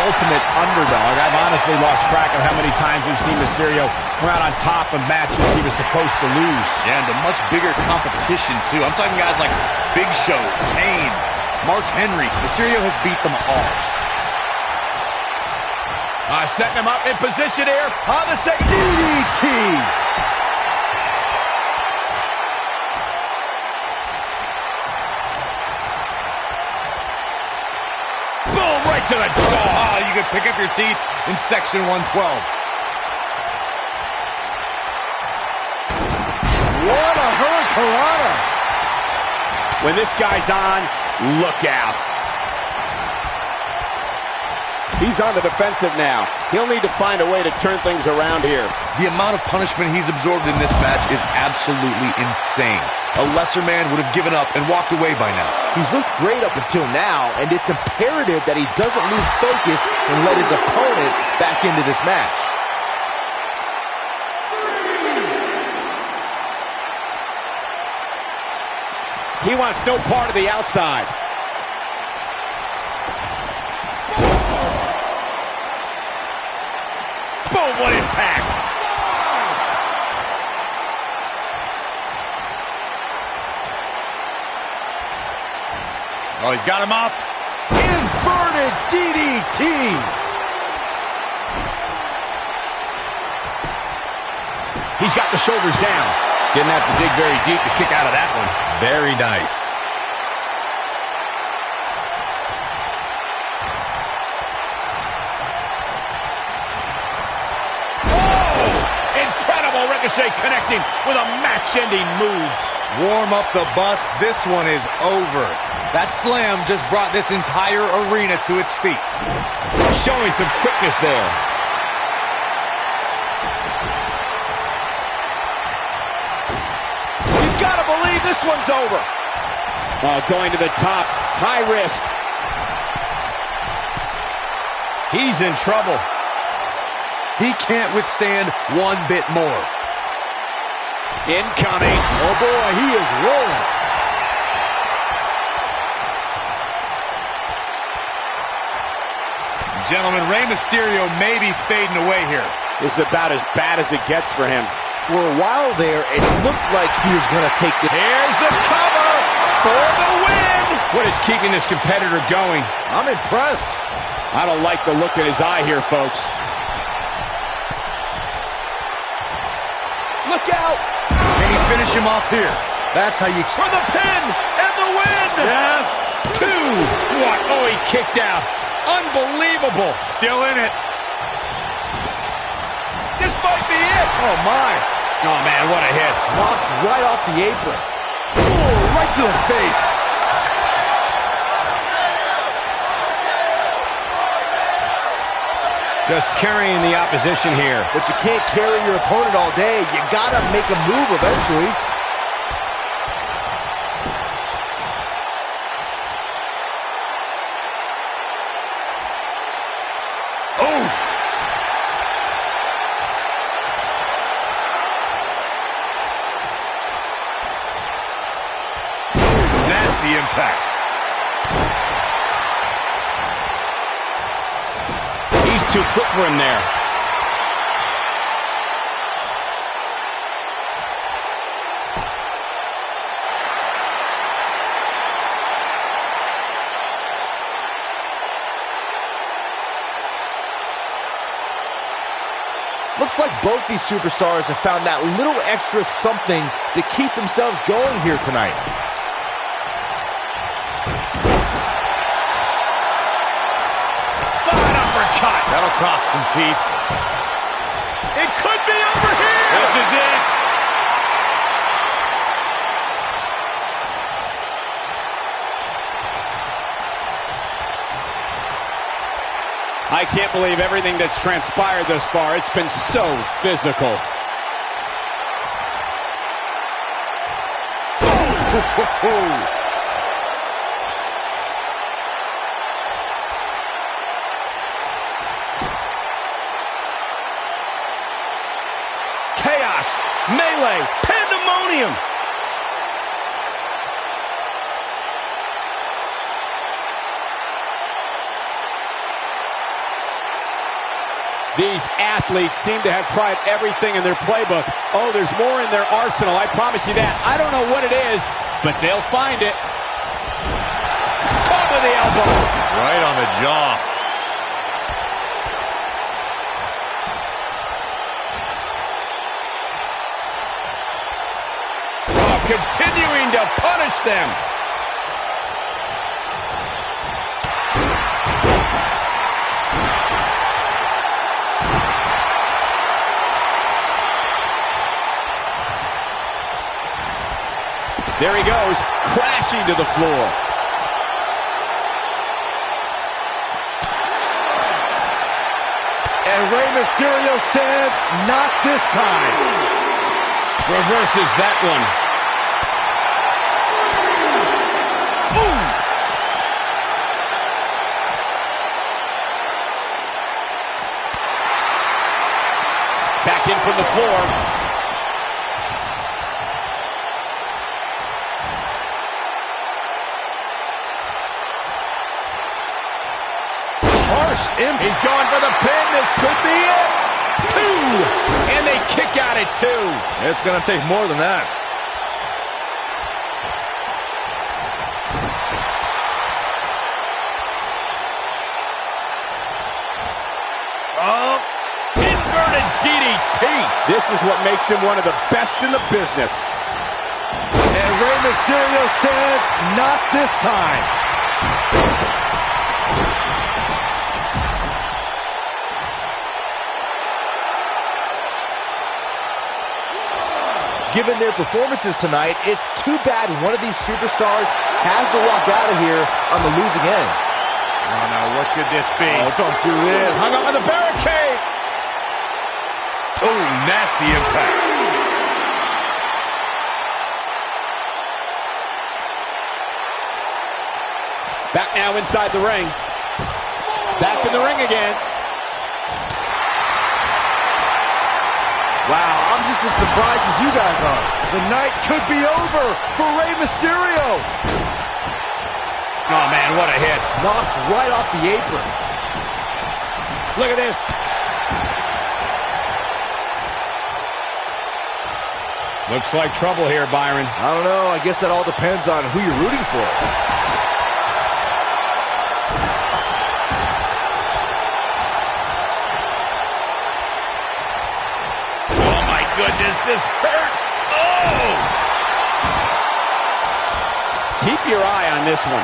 ultimate underdog, I've honestly lost track of how many times we've seen Mysterio come out on top of matches he was supposed to lose. Yeah, and to much bigger competition, too. I'm talking guys like Big Show, Kane, Mark Henry. Mysterio has beat them all. Setting him up in position here on the second DDT. right to the jaw. Oh, you could pick up your teeth in section 112. What a hurricanrana. When this guy's on, look out. He's on the defensive now. He'll need to find a way to turn things around here. The amount of punishment he's absorbed in this match is absolutely insane. A lesser man would have given up and walked away by now. He's looked great up until now, and it's imperative that he doesn't lose focus and let his opponent back into this match. He wants no part of the outside. Boom, what impact. Oh, he's got him up. Inverted DDT. He's got the shoulders down. Didn't have to dig very deep to kick out of that one. Very nice. Oh! Incredible Ricochet connecting with a match-ending move. Warm up the bus. This one is over. That slam just brought this entire arena to its feet. Showing some quickness there. You've got to believe this one's over. Going to the top. High risk. He's in trouble. He can't withstand one bit more. Incoming. Oh boy, he is rolling. Gentlemen, Rey Mysterio may be fading away here. This is about as bad as it gets for him. For a while there, it looked like he was going to take the... Here's the cover for the win. What is keeping this competitor going? I'm impressed. I don't like the look in his eye here, folks. Look out. Can he finish him off here? That's how you... For the pin and the win. Yes. 2. What? Oh, he kicked out. Unbelievable. Still in it. This might be it. Oh, my. Oh, man, what a hit. Knocked right off the apron. Oh, right to the face. Just carrying the opposition here. But you can't carry your opponent all day. You got to make a move eventually. Nasty impact. He's too quick for him there. looks like both these superstars have found that little extra something to keep themselves going here tonight. Uppercut. That'll cost some teeth. It could be over here. This is it. I can't believe everything that's transpired thus far. It's been so physical. Chaos, melee, pandemonium. These athletes seem to have tried everything in their playbook. Oh, there's more in their arsenal, I promise you that. I don't know what it is, but they'll find it. Caught with the elbow. Right on the jaw. Oh, continuing to punish them. There he goes, crashing to the floor. And Rey Mysterio says, not this time. Reverses that one. Ooh. Back in from the floor. He's going for the pin. This could be it. 2. And they kick out at 2. It's going to take more than that. Oh, inverted DDT. This is what makes him one of the best in the business. And Rey Mysterio says, not this time. Given their performances tonight, it's too bad one of these superstars has to walk out of here on the losing end. Oh, no, what could this be? Oh, don't do this. Hung up on the barricade. Oh, nasty impact. Back now inside the ring. Back in the ring again. Wow, I'm just as surprised as you guys are. The night could be over for Rey Mysterio. Oh, man, what a hit. Knocked right off the apron. Look at this. Looks like trouble here, Byron. I don't know. I guess that all depends on who you're rooting for. Goodness, this hurts. Oh! Keep your eye on this one.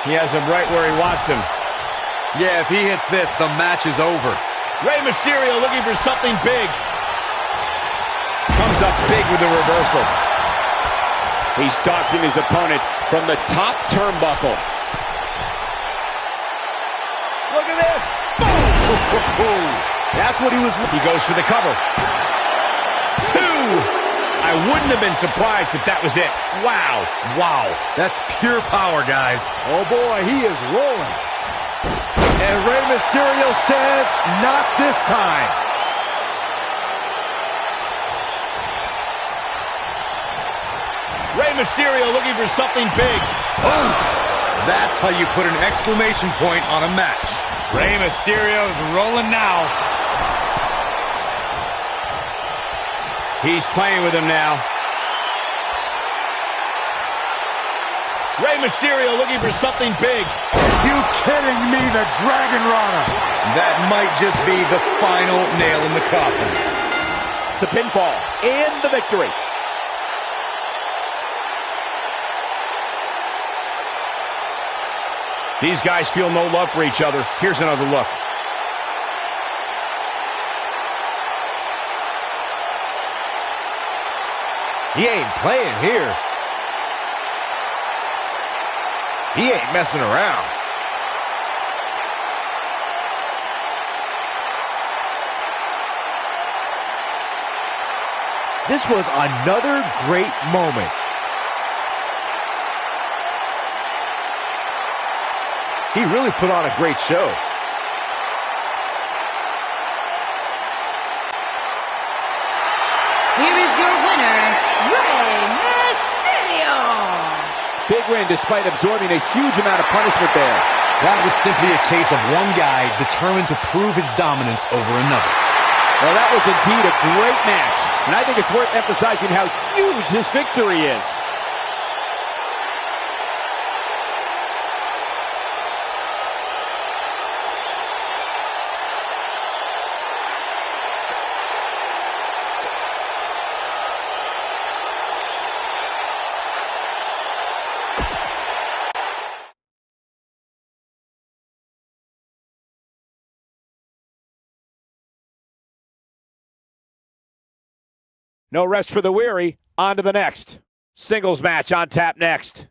He has him right where he wants him. Yeah, if he hits this, the match is over. Rey Mysterio looking for something big. Comes up big with the reversal. He's stalking his opponent from the top turnbuckle. Look at this. That's what he was. He goes for the cover. 2. I wouldn't have been surprised if that was it. Wow. Wow. That's pure power, guys. Oh, boy, he is rolling. And Rey Mysterio says, not this time. Rey Mysterio looking for something big. Oh, that's how you put an exclamation point on a match. Rey Mysterio's rolling now. He's playing with him now. Rey Mysterio looking for something big. Are you kidding me? The Dragon Rana. That might just be the final nail in the coffin. The pinfall and the victory. These guys feel no love for each other. Here's another look. He ain't playing here. He ain't messing around. This was another great moment. He really put on a great show. Here is your winner, Rey Mysterio. Big win despite absorbing a huge amount of punishment there. That was simply a case of one guy determined to prove his dominance over another. Well, that was indeed a great match, and I think it's worth emphasizing how huge this victory is. No rest for the weary. On to the next. Singles match on tap next.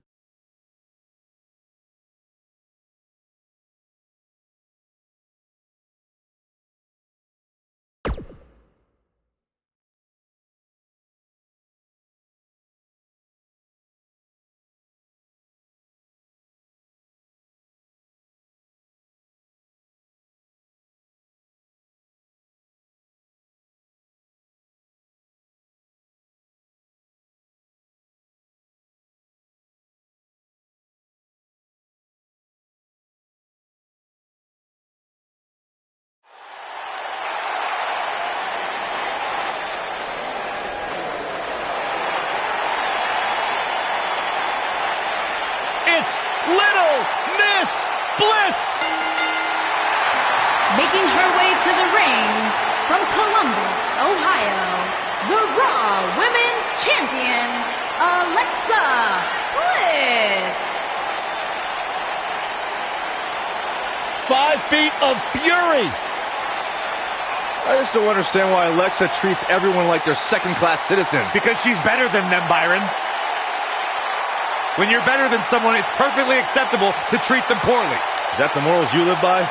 It's Little Miss Bliss! Making her way to the ring from Columbus, Ohio, the Raw Women's Champion, Alexa Bliss. 5 feet of fury. I just don't understand why Alexa treats everyone like they're second-class citizens. Because she's better than them, Byron. When you're better than someone, it's perfectly acceptable to treat them poorly. Is that the morals you live by?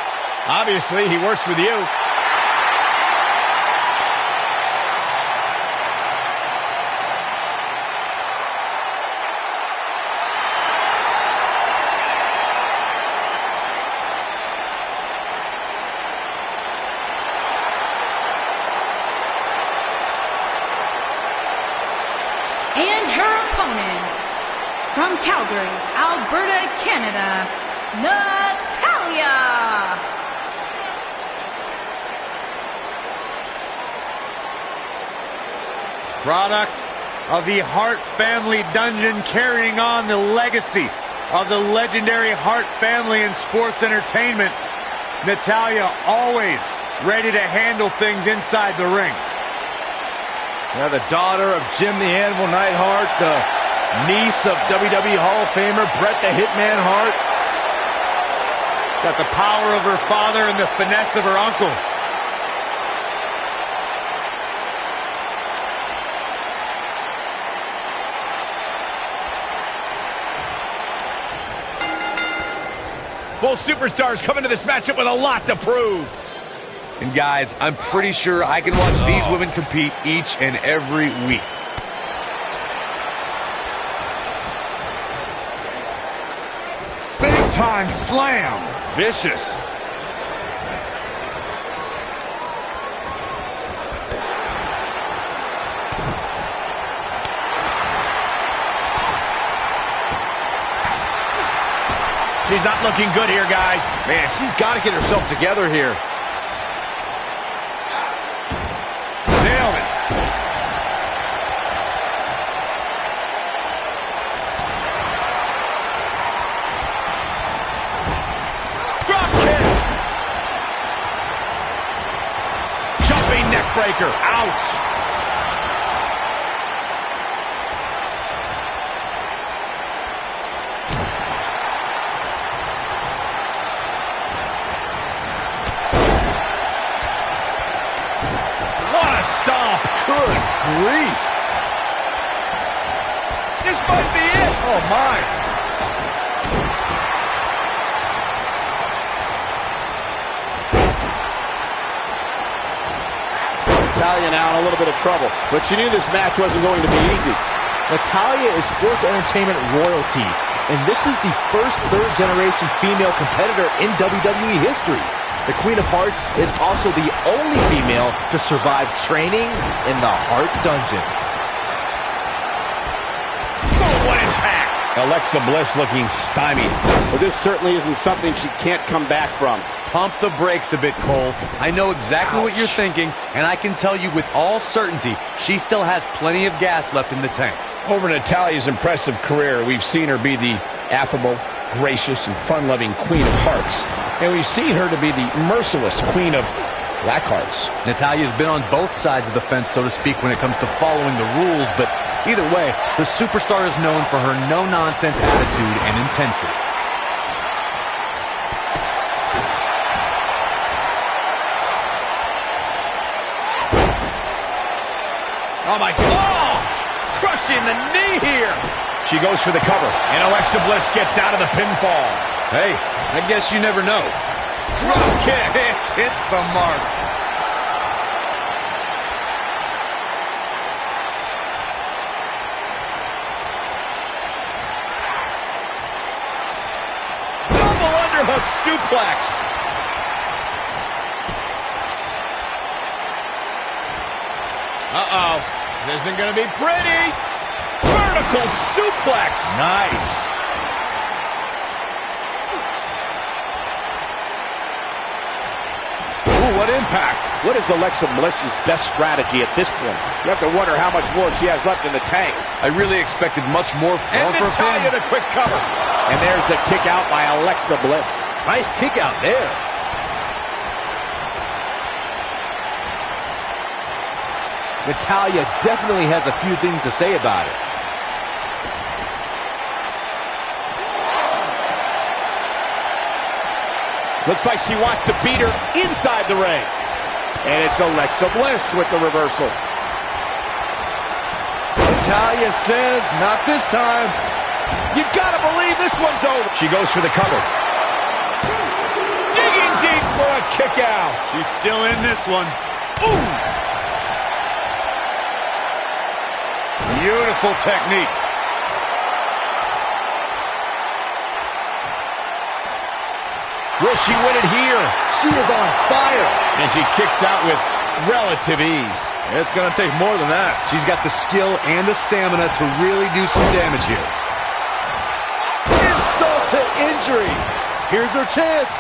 Obviously, he works with you. And her opponent, from Calgary, Alberta, Canada, Natalya. Product of the Hart family dungeon, carrying on the legacy of the legendary Hart family in sports entertainment. Natalya always ready to handle things inside the ring. Yeah, the daughter of Jim the Animal Neidhart, the niece of WWE Hall of Famer Bret the Hitman Hart. Got the power of her father and the finesse of her uncle. Both superstars come into this matchup with a lot to prove. And guys, I'm pretty sure I can watch these women compete each and every week. Big time slam. Vicious. She's not looking good here, guys. Man, she's got to get herself together here. Nailed it. breaker. Ouch. Stomp. Good grief. This might be it. Oh, my. Natalya now in a little bit of trouble, but she knew this match wasn't going to be easy. Natalya is sports entertainment royalty, and this is the first third-generation female competitor in WWE history. The Queen of Hearts is also the only female to survive training in the Heart Dungeon. Oh, what impact! Alexa Bliss looking stymied. But this certainly isn't something she can't come back from. Pump the brakes a bit, Cole. I know exactly what you're thinking, and I can tell you with all certainty, she still has plenty of gas left in the tank. Over Natalya's impressive career, we've seen her be the affable, gracious, and fun-loving Queen of Hearts. And we've seen her to be the merciless Queen of Black Hearts. Natalya's been on both sides of the fence, so to speak, when it comes to following the rules, but either way, the superstar is known for her no-nonsense attitude and intensity. Oh, my God. Oh, crushing the knee here. She goes for the cover, and Alexa Bliss gets out of the pinfall. Hey, I guess you never know. Drop kick. Hits the mark. Double underhook suplex. Uh-oh. This isn't going to be pretty. Vertical suplex. Nice. Ooh, what impact. What is Alexa Bliss's best strategy at this point? You have to wonder how much more she has left in the tank. I really expected much more from And her. Natalya the quick cover. And there's the kick out by Alexa Bliss. Nice kick out there. Natalya definitely has a few things to say about it. Looks like she wants to beat her inside the ring. And it's Alexa Bliss with the reversal. Natalya says, not this time. You gotta believe this one's over. She goes for the cover. Digging deep for a kick out. She's still in this one. Ooh! Beautiful technique. Will she win it here? She is on fire. And she kicks out with relative ease. It's going to take more than that. She's got the skill and the stamina to really do some damage here. Insult to injury. Here's her chance.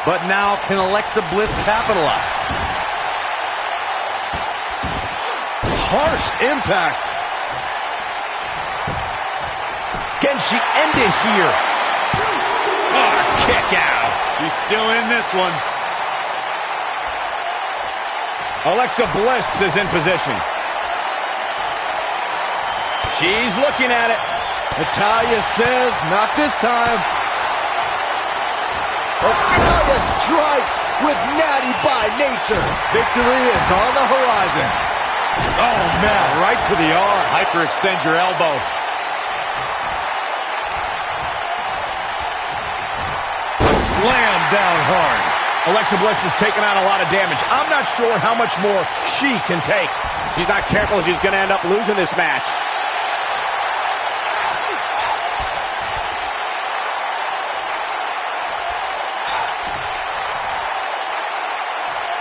But now, can Alexa Bliss capitalize? Harsh impact. Can she end it here? Oh, kick out. She's still in this one. Alexa Bliss is in position. She's looking at it. Natalya says, not this time. Natalya strikes with natty by nature. Victory is on the horizon. Oh, man, right to the arm. Hyperextend your elbow. Slam down hard. Alexa Bliss has taken out a lot of damage. I'm not sure how much more she can take. If she's not careful, she's going to end up losing this match.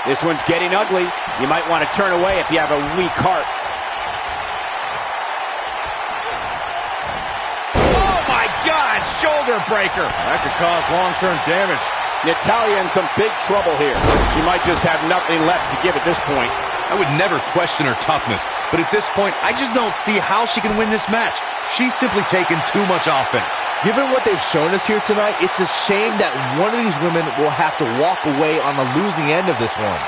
This one's getting ugly. You might want to turn away if you have a weak heart. Oh, my God! Shoulder breaker. That could cause long-term damage. Natalya in some big trouble here. She might just have nothing left to give at this point. I would never question her toughness, but at this point, I just don't see how she can win this match. She's simply taken too much offense. Given what they've shown us here tonight, it's a shame that one of these women will have to walk away on the losing end of this one.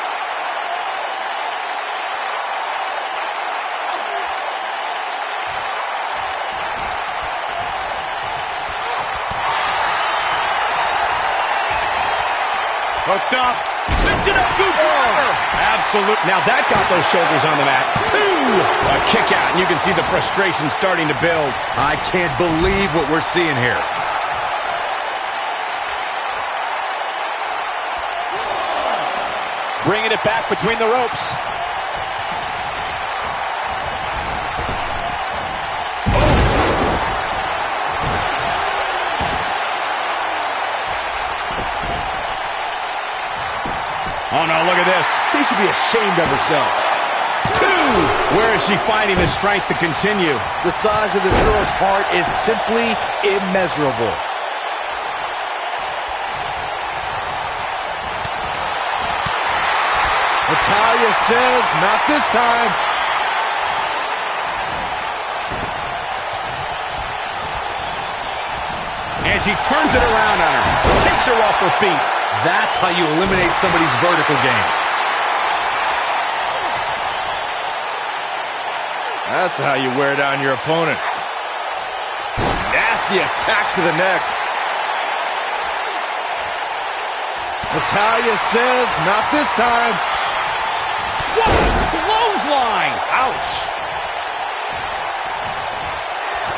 Hooked up. Absolute. Now that got those shoulders on the mat. 2. A kick out, and you can see the frustration starting to build. I can't believe what we're seeing here. Bringing it back between the ropes. Oh, no, look at this. She should be ashamed of herself. 2. Where is she finding the strength to continue? The size of this girl's heart is simply immeasurable. Natalya says, not this time. And she turns it around on her. Takes her off her feet. That's how you eliminate somebody's vertical game. That's how you wear down your opponent. Nasty attack to the neck. Natalya says, not this time. What a clothesline! Ouch!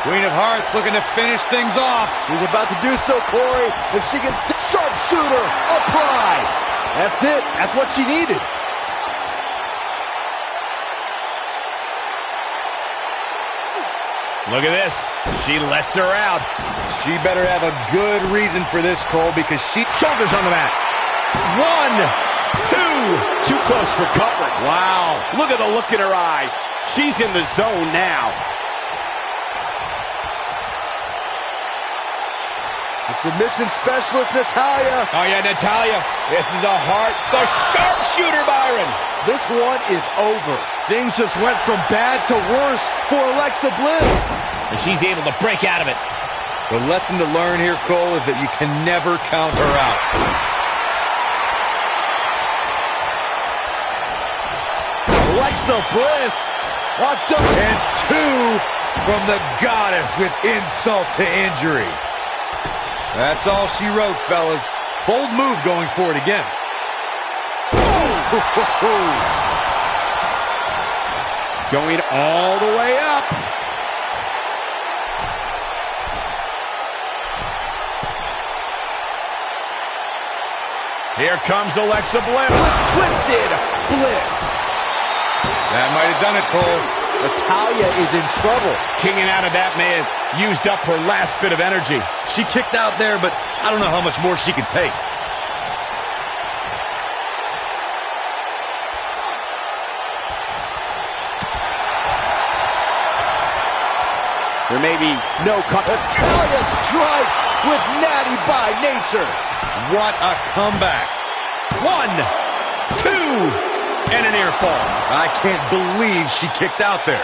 Queen of Hearts looking to finish things off. He's about to do so, Corey. If she can sharpshooter, apply. That's it. That's what she needed. Look at this. She lets her out. She better have a good reason for this, Cole, because Shoulders on the mat. 1, 2. Too close for comfort. Wow. Look at the look in her eyes. She's in the zone now. The submission specialist, Natalya. Oh, yeah, Natalya. This is a heart. The sharpshooter, Byron. This one is over. Things just went from bad to worse for Alexa Bliss. And she's able to break out of it. the lesson to learn here, Cole, is that you can never count her out. Alexa Bliss. And 2 from the goddess with insult to injury. That's all she wrote, fellas. Bold move going for it again. Going all the way up. Here comes Alexa Bliss. Twisted Bliss. That might have done it, Cole. Natalya is in trouble. Kicking out of that may have used up her last bit of energy. She kicked out there, but I don't know how much more she can take. There may be no Natalya strikes with natty by nature. What a comeback. 1, 2, and an ear fall. I can't believe she kicked out there.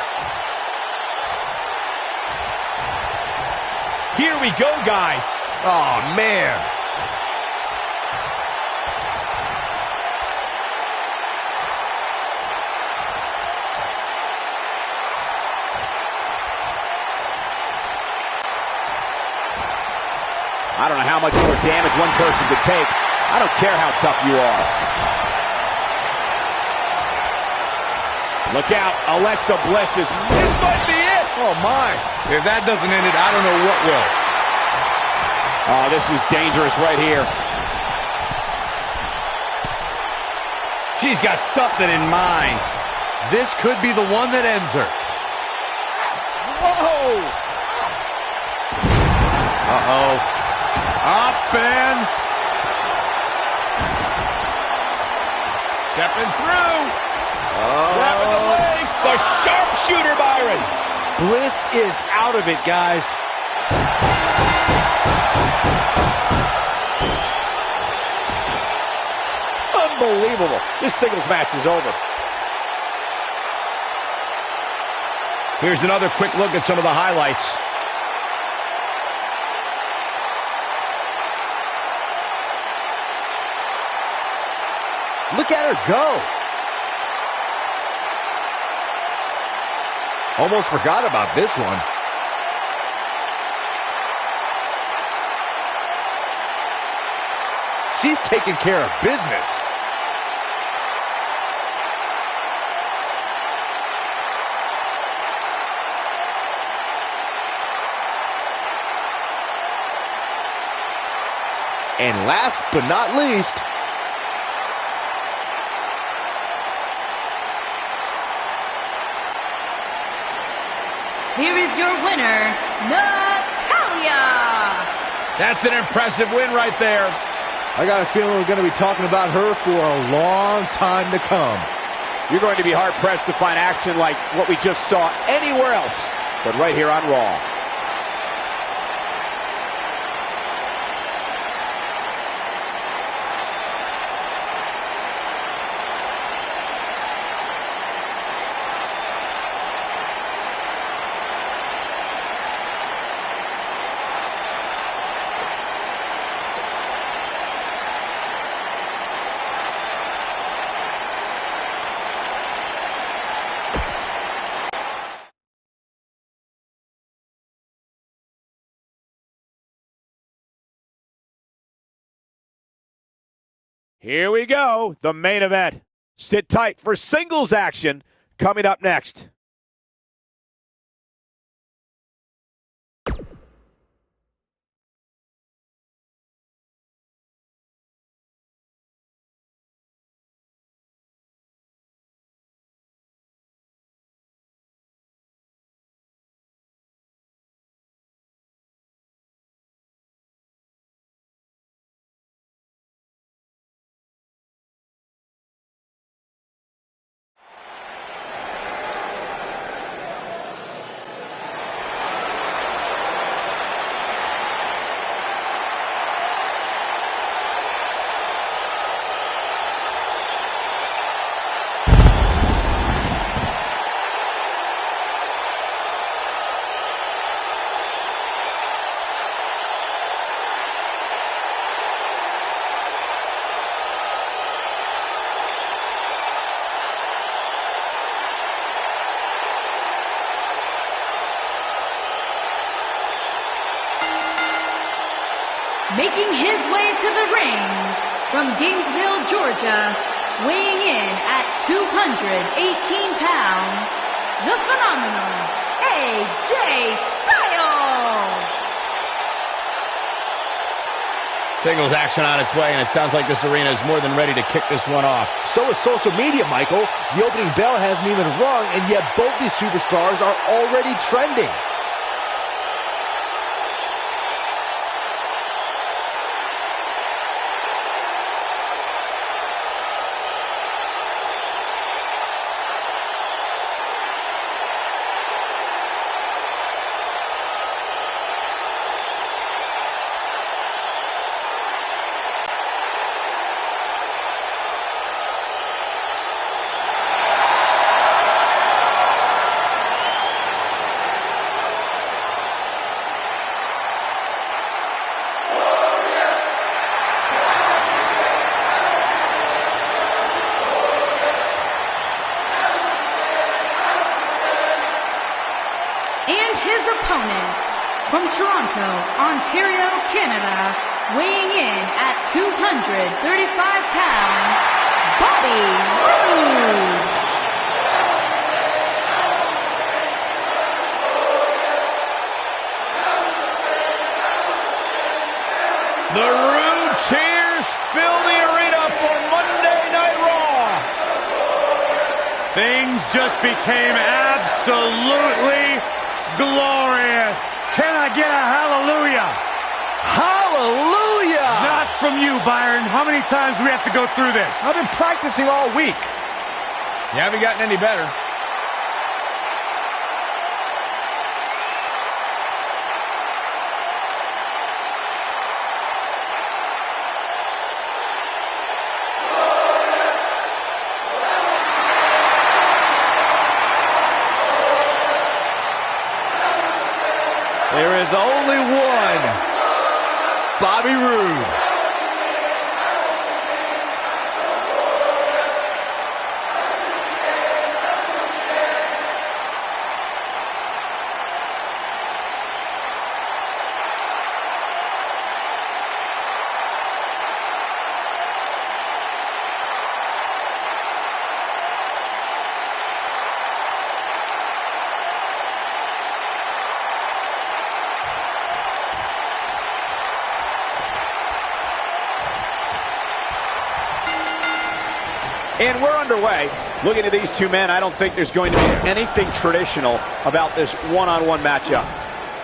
Here we go, guys. Oh, man. I don't know how much more damage one person could take. I don't care how tough you are. Look out, Alexa Bliss is... This might be it! Oh, my. If that doesn't end it, I don't know what will. Oh, this is dangerous right here. She's got something in mind. This could be the one that ends her. Whoa! Uh-oh. Up and... Stepping through. Grabbing the legs. The sharpshooter, Byron. Bliss is out of it, guys. Unbelievable. This singles match is over. Here's another quick look at some of the highlights. Look at her go. Almost forgot about this one. she's taking care of business. And last but not least, here is your winner, Natalya. That's an impressive win right there. I got a feeling we're going to be talking about her for a long time to come. You're going to be hard-pressed to find action like what we just saw anywhere else, but right here on Raw. Here we go, the main event. Sit tight for singles action coming up next. Making his way to the ring from Gainesville, Georgia, weighing in at 218 pounds, the phenomenal AJ Styles. Singles action on its way, and it sounds like this arena is more than ready to kick this one off. So is social media, Michael. The opening bell hasn't even rung, and yet both these superstars are already trending. His opponent from Toronto, Ontario, Canada, weighing in at 235 pounds, Bobby Roode. The Roode cheers fill the arena for Monday Night Raw. Things just became absolutely glorious. Can I get a hallelujah? Hallelujah! Not from you, Byron. How many times do we have to go through this? I've been practicing all week. You haven't gotten any better. There is only one Bobby Roode. And we're underway. Looking at these two men, I don't think there's going to be anything traditional about this one-on-one matchup.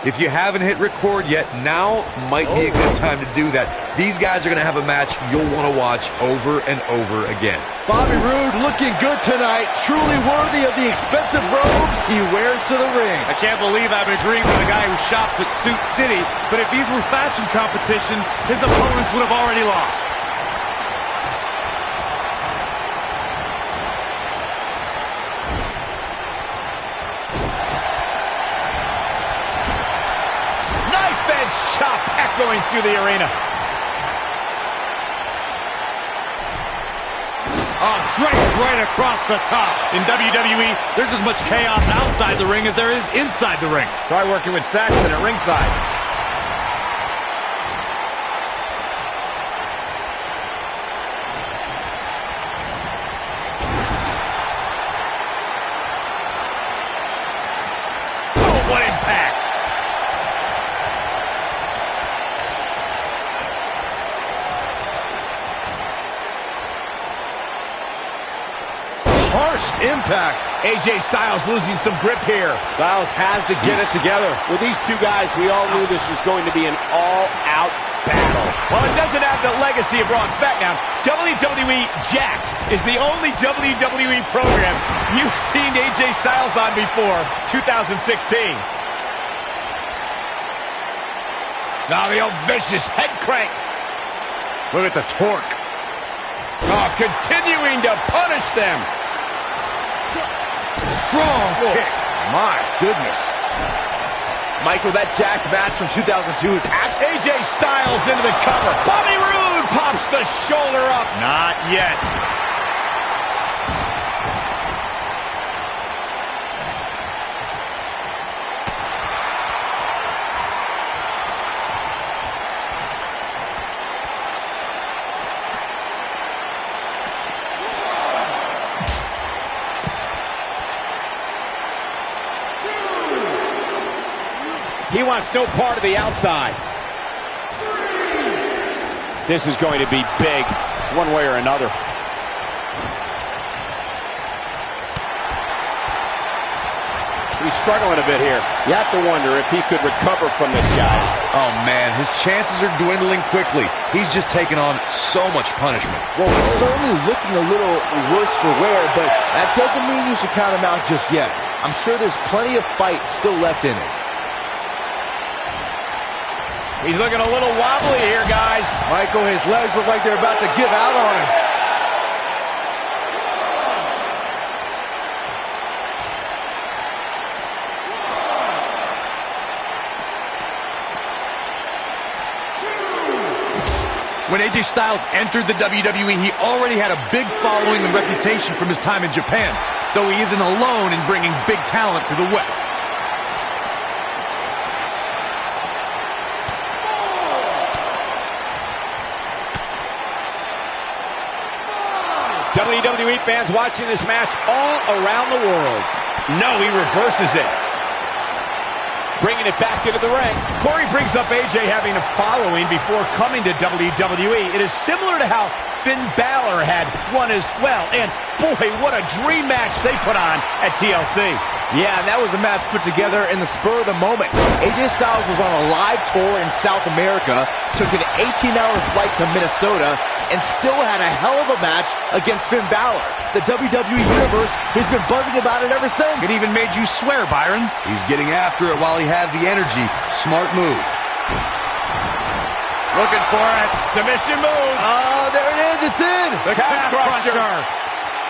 If you haven't hit record yet, now might be a good time to do that. These guys are going to have a match you'll want to watch over and over again. Bobby Roode looking good tonight. Truly worthy of the expensive robes he wears to the ring. I can't believe I've agreed with a guy who shops at Suit City, but if these were fashion competitions, his opponents would have already lost. Chop echoing through the arena. Oh, draped right across the top. In WWE, there's as much chaos outside the ring as there is inside the ring. Try working with Saxton at ringside. Oh, what impact! Harsh impact. AJ Styles losing some grip here. Styles has to get it together. With these two guys, we all knew this was going to be an all-out battle. While it doesn't have the legacy of Raw and SmackDown, WWE Jacked is the only WWE program you've seen AJ Styles on before 2016. Now the old vicious head crank. Look at the torque. Oh, continuing to punish them. Strong kick. My goodness. Michael, that jacked match from 2002 is actually AJ Styles into the cover. Bobby Roode pops the shoulder up. Not yet. He wants no part of the outside. This is going to be big, one way or another. He's struggling a bit here. You have to wonder if he could recover from this, guys. Oh, man, his chances are dwindling quickly. He's just taken on so much punishment. Well, he's certainly looking a little worse for wear, but that doesn't mean you should count him out just yet. I'm sure there's plenty of fight still left in it. He's looking a little wobbly here, guys. Michael, his legs look like they're about to give out on him. When AJ Styles entered the WWE, he already had a big following and reputation from his time in Japan, though he isn't alone in bringing big talent to the West. WWE fans watching this match all around the world. No, he reverses it. Bringing it back into the ring. Corey brings up AJ having a following before coming to WWE. It is similar to how Finn Balor had one as well. And boy, what a dream match they put on at TLC. Yeah, that was a match put together in the spur of the moment. AJ Styles was on a live tour in South America, took an 18-hour flight to Minnesota, and still had a hell of a match against Finn Balor. The WWE Universe has been buzzing about it ever since. It even made you swear, Byron. He's getting after it while he has the energy. Smart move. Looking for it. Submission move. Oh, there it is. It's in. The calf crusher.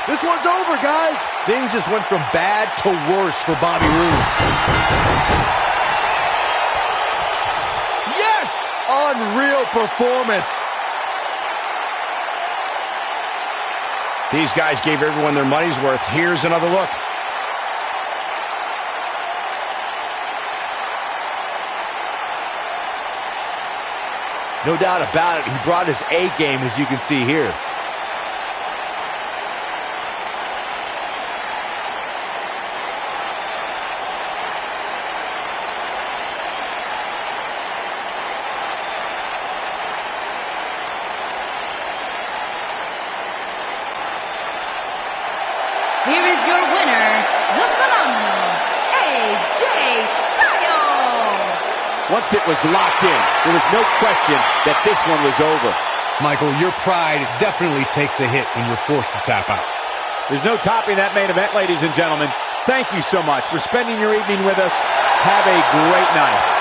This one's over, guys. Things just went from bad to worse for Bobby Roode. Yes! Unreal performance. These guys gave everyone their money's worth. Here's another look. No doubt about it. He brought his A game, as you can see here. Once it was locked in, there was no question that this one was over. Michael, your pride definitely takes a hit when you're forced to tap out. There's no topping that main event, ladies and gentlemen. Thank you so much for spending your evening with us. Have a great night.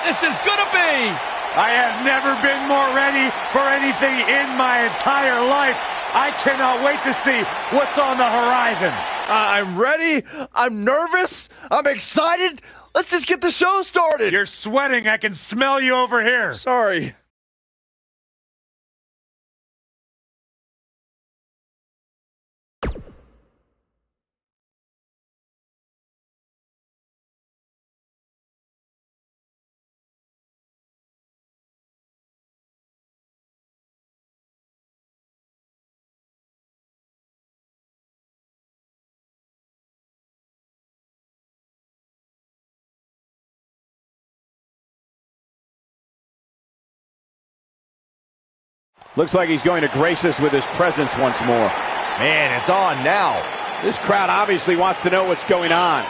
this is gonna be. I have never been more ready for anything in my entire life. I cannot wait to see what's on the horizon. I'm ready. I'm nervous. I'm excited. Let's just get the show started. You're sweating. I can smell you over here. Sorry. Looks like he's going to grace us with his presence once more. Man, it's on now. This crowd obviously wants to know what's going on.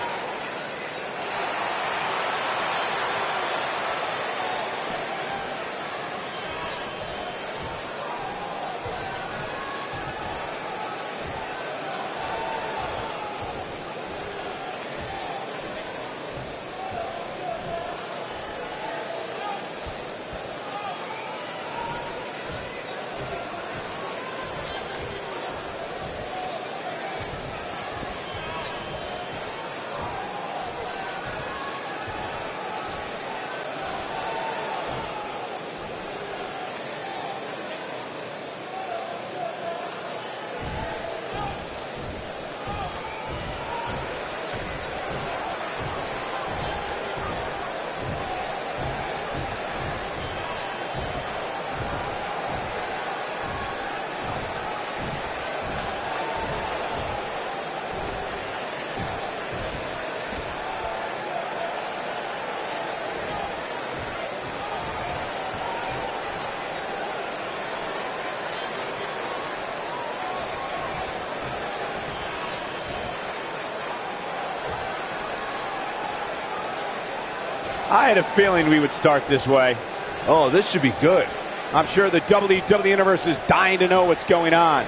I had a feeling we would start this way. Oh, this should be good. I'm sure the WWE Universe is dying to know what's going on.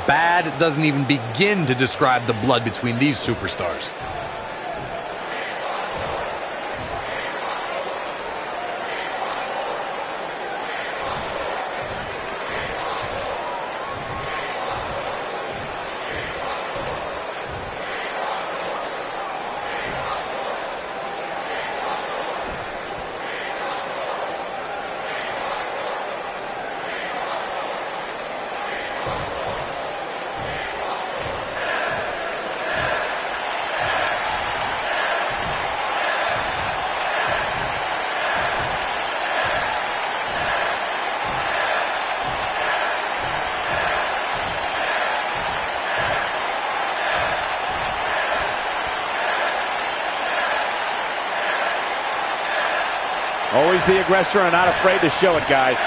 Bad doesn't even begin to describe the blood between these superstars. Always the aggressor and not afraid to show it, guys.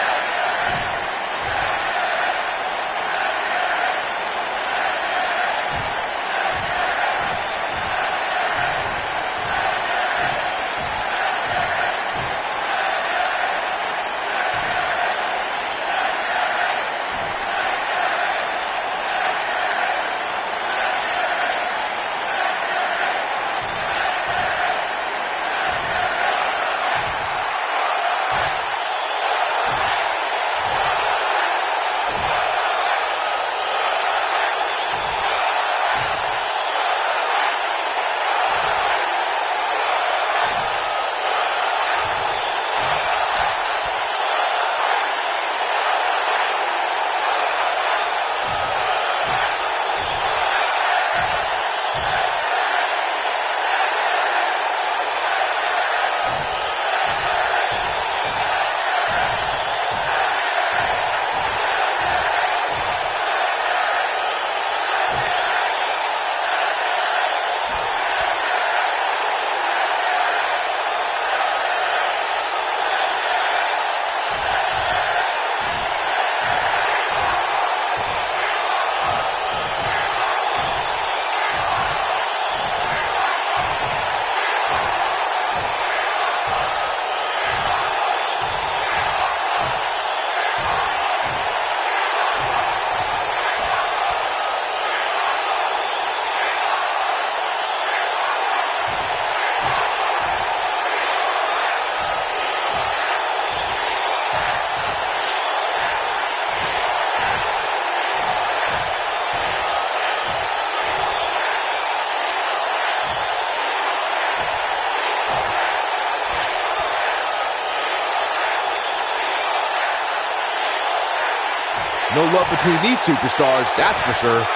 No love between these superstars, that's for sure.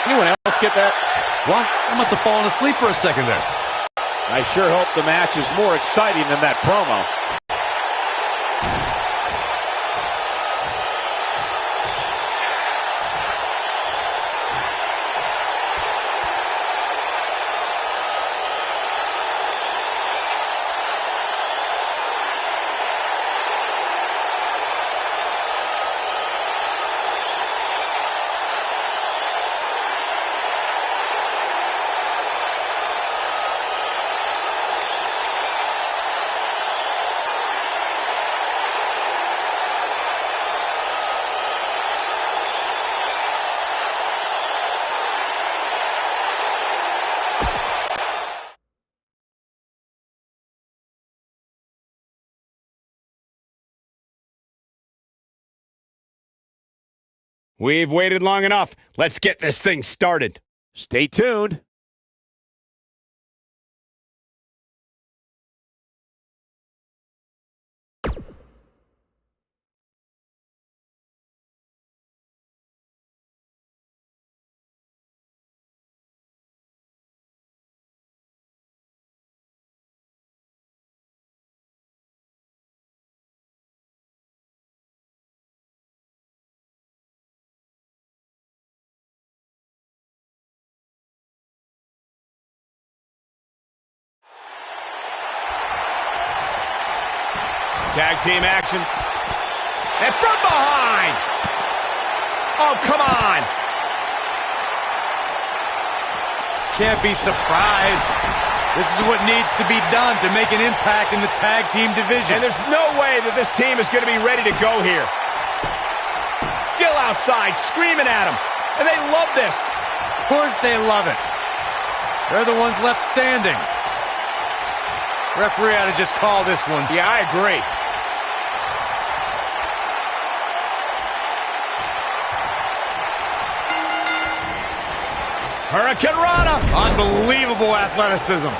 Anyone else get that? What? I must have fallen asleep for a second there. I sure hope the match is more exciting than that promo. We've waited long enough. Let's get this thing started. Stay tuned. Tag team action. And from behind. Oh, come on. Can't be surprised. This is what needs to be done to make an impact in the tag team division. And there's no way that this team is going to be ready to go here. Still outside, screaming at him. And they love this. Of course they love it. They're the ones left standing. Referee ought to just call this one. Yeah, I agree. Hurricane Rana. Unbelievable athleticism.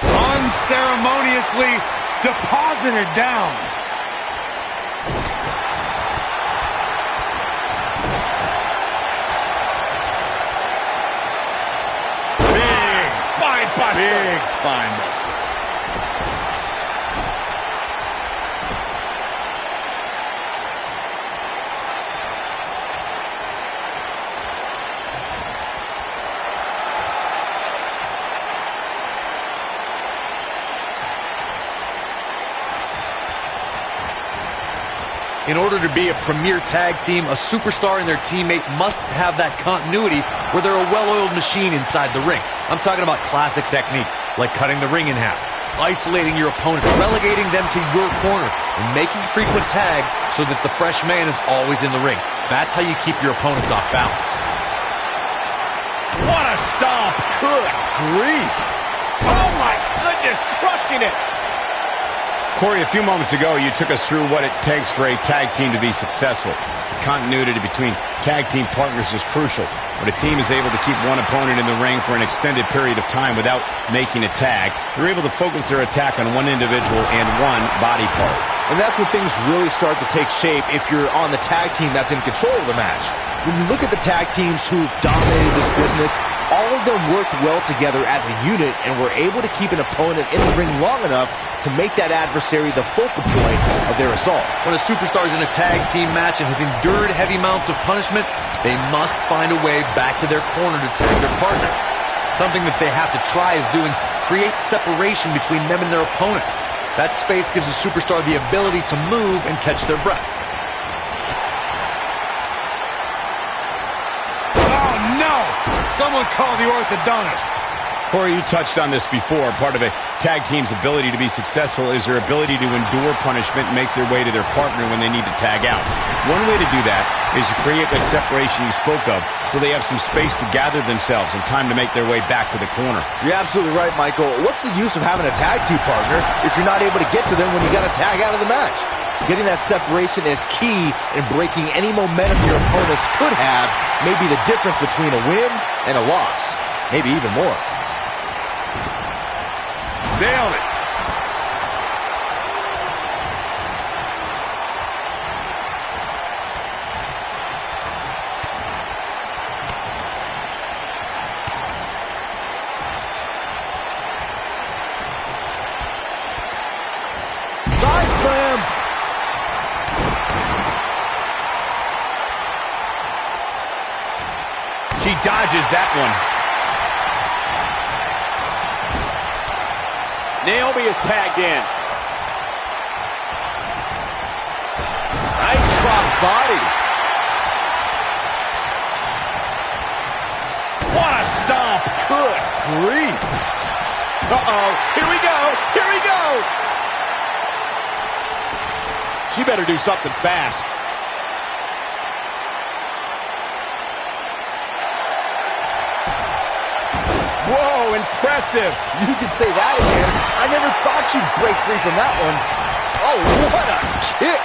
Unceremoniously deposited down. Big spine buster. Big spine buster. In order to be a premier tag team, a superstar and their teammate must have that continuity where they're a well-oiled machine inside the ring. I'm talking about classic techniques like cutting the ring in half, isolating your opponent, relegating them to your corner, and making frequent tags so that the fresh man is always in the ring. That's how you keep your opponents off balance. What a stomp. Good grief. Oh, my goodness, crushing it. Corey, a few moments ago, you took us through what it takes for a tag team to be successful. The continuity between tag team partners is crucial. When a team is able to keep one opponent in the ring for an extended period of time without making a tag, they're able to focus their attack on one individual and one body part. And that's when things really start to take shape if you're on the tag team that's in control of the match. When you look at the tag teams who've dominated this business, all of them worked well together as a unit and were able to keep an opponent in the ring long enough to make that adversary the focal point of their assault. When a superstar is in a tag team match and has endured heavy amounts of punishment, they must find a way back to their corner to tag their partner. Something that they have to try is doing creates separation between them and their opponent. That space gives a superstar the ability to move and catch their breath. Oh, no! Someone call the orthodontist. Corey, you touched on this before. Part of a tag team's ability to be successful is their ability to endure punishment and make their way to their partner when they need to tag out. One way to do that is to create that separation you spoke of so they have some space to gather themselves and time to make their way back to the corner. You're absolutely right, Michael. What's the use of having a tag team partner if you're not able to get to them when you got to tag out of the match? Getting that separation is key in breaking any momentum your opponents could have, maybe the difference between a win and a loss, maybe even more. Nailed it. Side slam. She dodges that one. Naomi is tagged in. Nice cross body. What a stomp. Good grief. Uh-oh. Here we go. Here we go. She better do something fast. Whoa, impressive. You could say that again. I never thought you'd break free from that one. Oh, what a kick.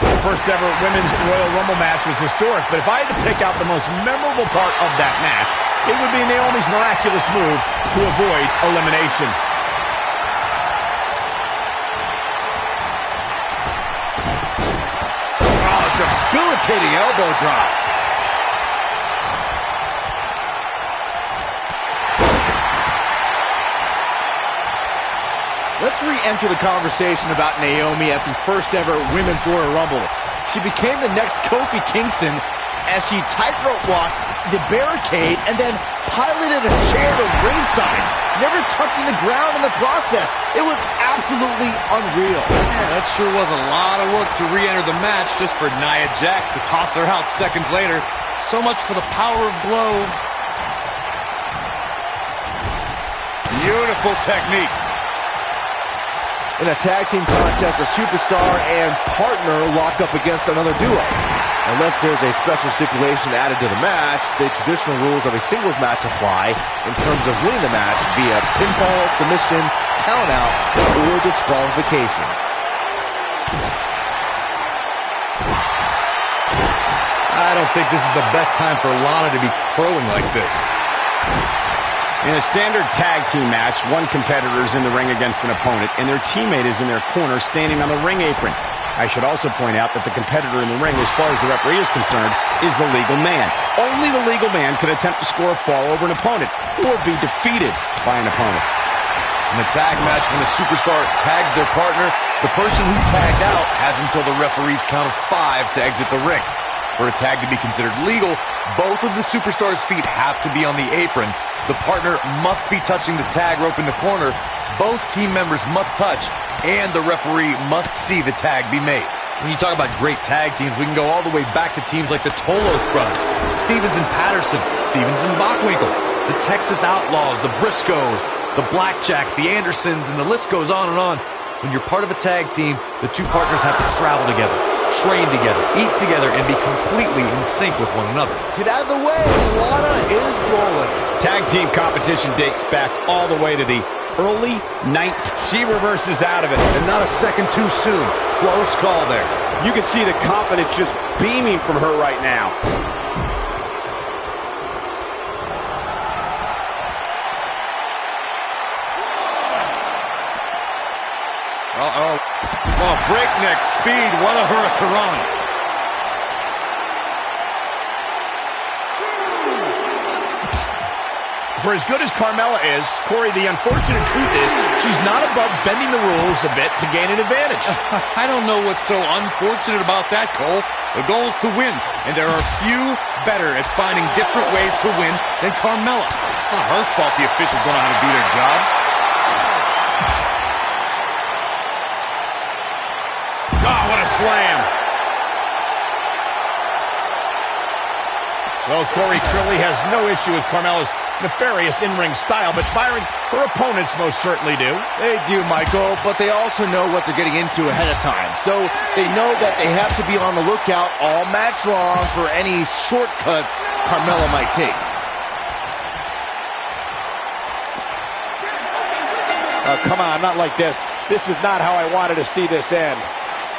The first ever Women's Royal Rumble match was historic, but if I had to pick out the most memorable part of that match, it would be Naomi's miraculous move to avoid elimination. Oh, debilitating elbow drop. Let's re-enter the conversation about Naomi at the first ever Women's Royal Rumble. She became the next Kofi Kingston as she tightrope walked the barricade and then piloted a chair to ringside, never touching the ground in the process. It was absolutely unreal. Man, that sure was a lot of work to re-enter the match just for Nia Jax to toss her out seconds later. So much for the power of glow. Beautiful technique. In a tag team contest, a superstar and partner lock up against another duo. Unless there's a special stipulation added to the match, the traditional rules of a singles match apply in terms of winning the match via pinfall, submission, countout, or disqualification. I don't think this is the best time for Lana to be crowing like this. In a standard tag team match, one competitor is in the ring against an opponent, and their teammate is in their corner standing on the ring apron. I should also point out that the competitor in the ring, as far as the referee is concerned, is the legal man. Only the legal man can attempt to score a fall over an opponent or be defeated by an opponent. In the tag match, when a superstar tags their partner, the person who tagged out has until the referee's count of 5 to exit the ring. For a tag to be considered legal, both of the superstars' feet have to be on the apron. The partner must be touching the tag rope in the corner. Both team members must touch, and the referee must see the tag be made. When you talk about great tag teams, we can go all the way back to teams like the Tolos brothers, Stevens and Patterson, Stevens and Bockwinkel, the Texas Outlaws, the Briscoes, the Blackjacks, the Andersons, and the list goes on and on. When you're part of a tag team, the two partners have to travel together, train together, eat together, and be completely in sync with one another. Get out of the way, Lana is rolling. Tag team competition dates back all the way to the early 90s. She reverses out of it. And not a second too soon. Close call there. You can see the confidence just beaming from her right now. Uh-oh. Oh, breakneck speed. What a hurricanrana. For as good as Carmella is, Corey, the unfortunate truth is she's not above bending the rules a bit to gain an advantage. I don't know what's so unfortunate about that, Cole. The goal is to win, and there are few better at finding different ways to win than Carmella. It's not her fault the officials don't know how to do their jobs. Oh, what a slam. Well, Corey clearly has no issue with Carmella's nefarious in-ring style, but Byron, her opponents most certainly do. They do, Michael, but they also know what they're getting into ahead of time. So they know that they have to be on the lookout all match long for any shortcuts Carmella might take. Oh, come on, not like this. This is not how I wanted to see this end.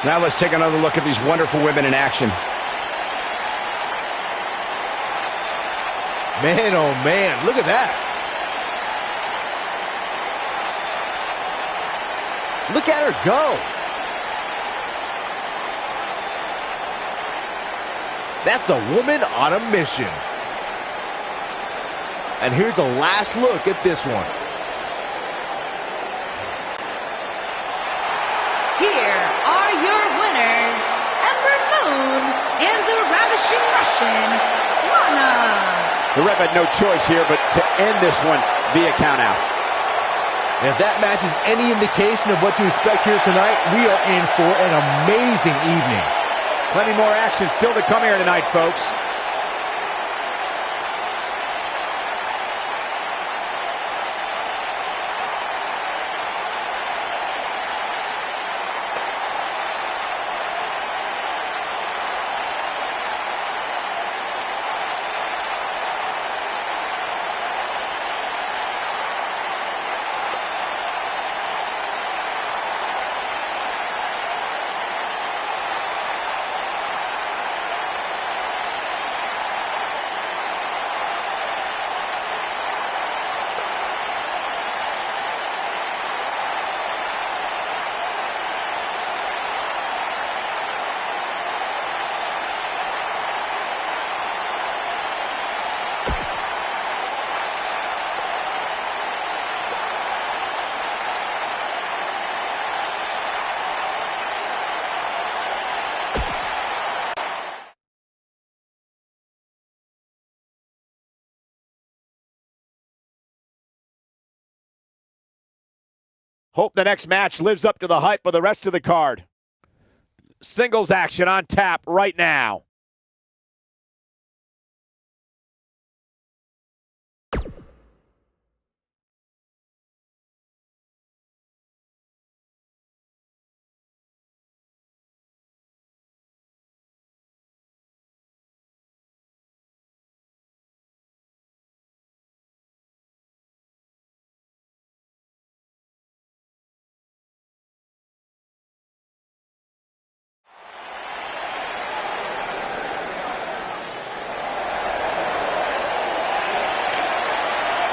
Now let's take another look at these wonderful women in action. Man, oh man, look at that. Look at her go. That's a woman on a mission. And here's a last look at this one. Here are your winners, Ember Moon and the Ravishing Russian, Lana. The ref had no choice here but to end this one via countout. And if that match is any indication of what to expect here tonight, we are in for an amazing evening. Plenty more action still to come here tonight, folks. Hope the next match lives up to the hype of the rest of the card. Singles action on tap right now.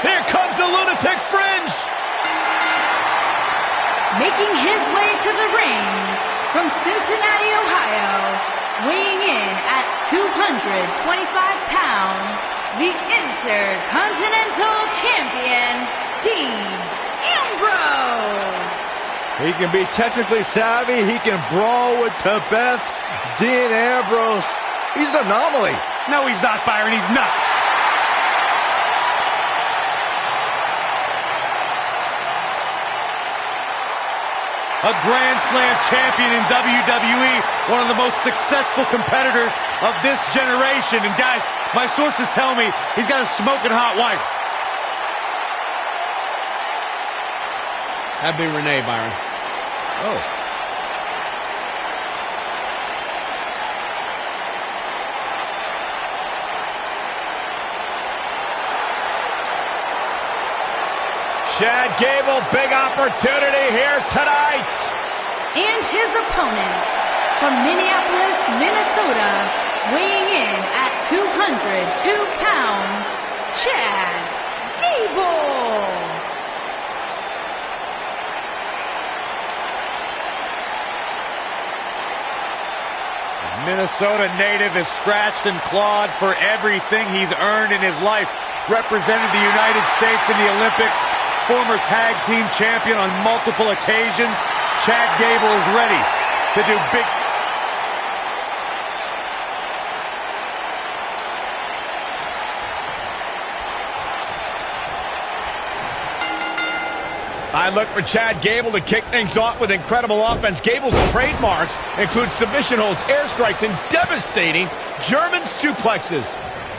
Here comes the Lunatic Fringe! Making his way to the ring from Cincinnati, Ohio, weighing in at 225 pounds, the Intercontinental Champion, Dean Ambrose. He can be technically savvy. He can brawl with the best. Dean Ambrose, he's an anomaly. No, he's not, Byron. He's nuts. A Grand Slam champion in WWE, one of the most successful competitors of this generation. And guys, my sources tell me he's got a smoking hot wife. That'd be Renee, Byron. Oh. Chad Gable, big opportunity here tonight. And his opponent from Minneapolis, Minnesota, weighing in at 202 pounds, Chad Gable. Minnesota native is scratched and clawed for everything he's earned in his life. Represented the United States in the Olympics. Former tag team champion on multiple occasions. Chad Gable is ready to do big. I look for Chad Gable to kick things off with incredible offense. Gable's trademarks include submission holds, airstrikes, and devastating German suplexes.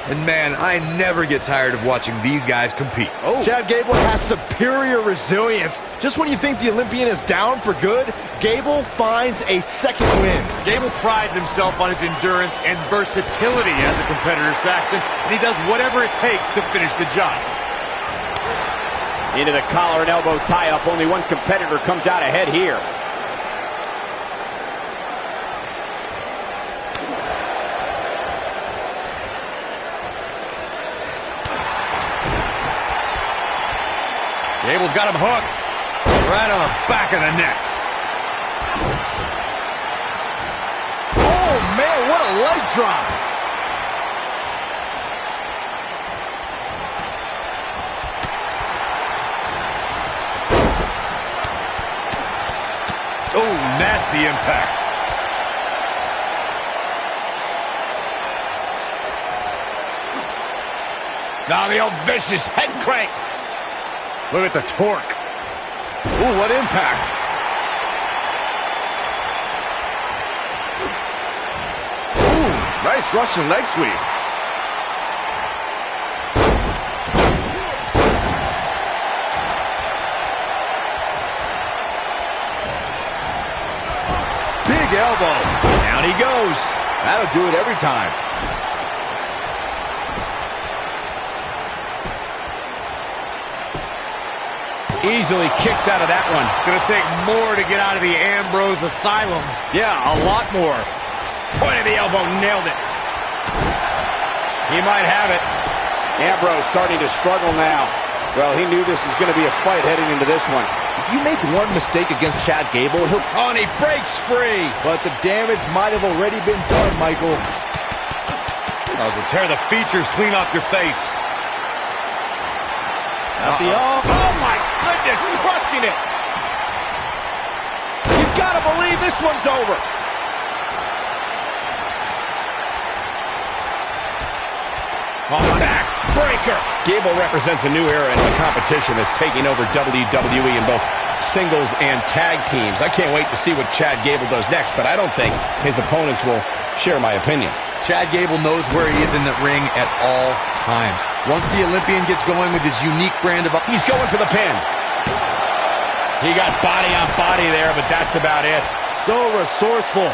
And man, I never get tired of watching these guys compete. Oh. Chad Gable has superior resilience. Just when you think the Olympian is down for good, Gable finds a second win. Gable prides himself on his endurance and versatility as a competitor, Saxton, and he does whatever it takes to finish the job. Into the collar and elbow tie-up. Only one competitor comes out ahead here. Gable's got him hooked. Right on the back of the neck. Oh, man, what a leg drop. Oh, nasty impact. Now the old vicious head crank. Look at the torque. Ooh, what impact. Ooh, nice Russian leg sweep. Big elbow. Down he goes. That'll do it every time. Easily kicks out of that one. Gonna take more to get out of the Ambrose Asylum. Yeah, a lot more. Point of the elbow, nailed it. He might have it. Ambrose starting to struggle now. Well, he knew this was going to be a fight heading into this one. If you make one mistake against Chad Gable, he'll... Oh, and he breaks free. But the damage might have already been done, Michael. Those will tear the features clean off your face. Oh, my goodness, crushing it. You gotta believe this one's over. Oh, back breaker. Gable represents a new era in the competition that's taking over WWE in both singles and tag teams. I can't wait to see what Chad Gable does next, but I don't think his opponents will share my opinion. Chad Gable knows where he is in the ring at all times. Once the Olympian gets going with his unique brand of... He's going for the pin. He got body on body there, but that's about it. So resourceful.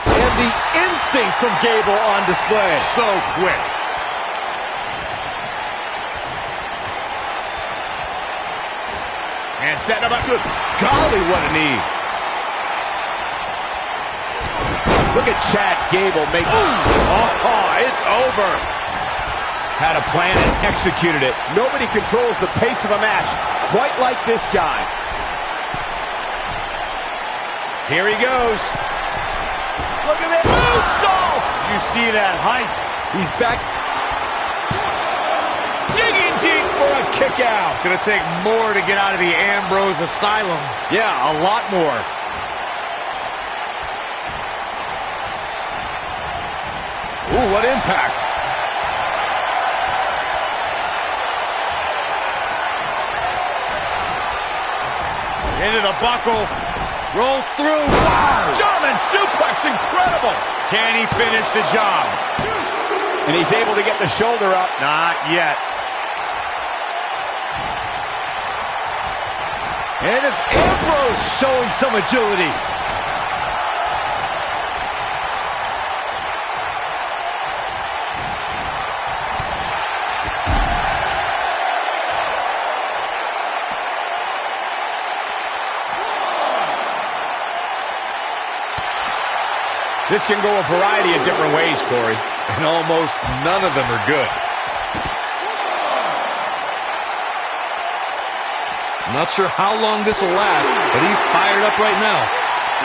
And the instinct from Gable on display. So quick. And setting him up good. Golly, what a knee. Look at Chad Gable make... Oh, it's over. Had a plan and executed it. Nobody controls the pace of a match quite like this guy. Here he goes. Look at that moonsault. You see that height. He's back. Digging deep for a kick out. Gonna take more to get out of the Ambrose Asylum. Yeah, a lot more. Ooh, what impact. Into the buckle. Rolls through. Wow. German suplex, incredible. Can he finish the job? And he's able to get the shoulder up. Not yet. And it's Ambrose showing some agility. This can go a variety of different ways, Corey. And almost none of them are good. Not sure how long this will last, but he's fired up right now.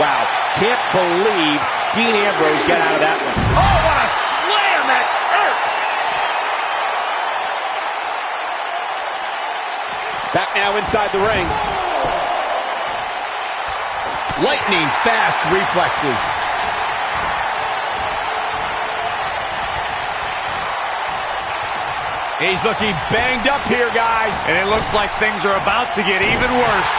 Wow, can't believe Dean Ambrose got out of that one. Oh, what a slam that hurt! Back now inside the ring. Lightning fast reflexes. He's looking banged up here, guys. And it looks like things are about to get even worse.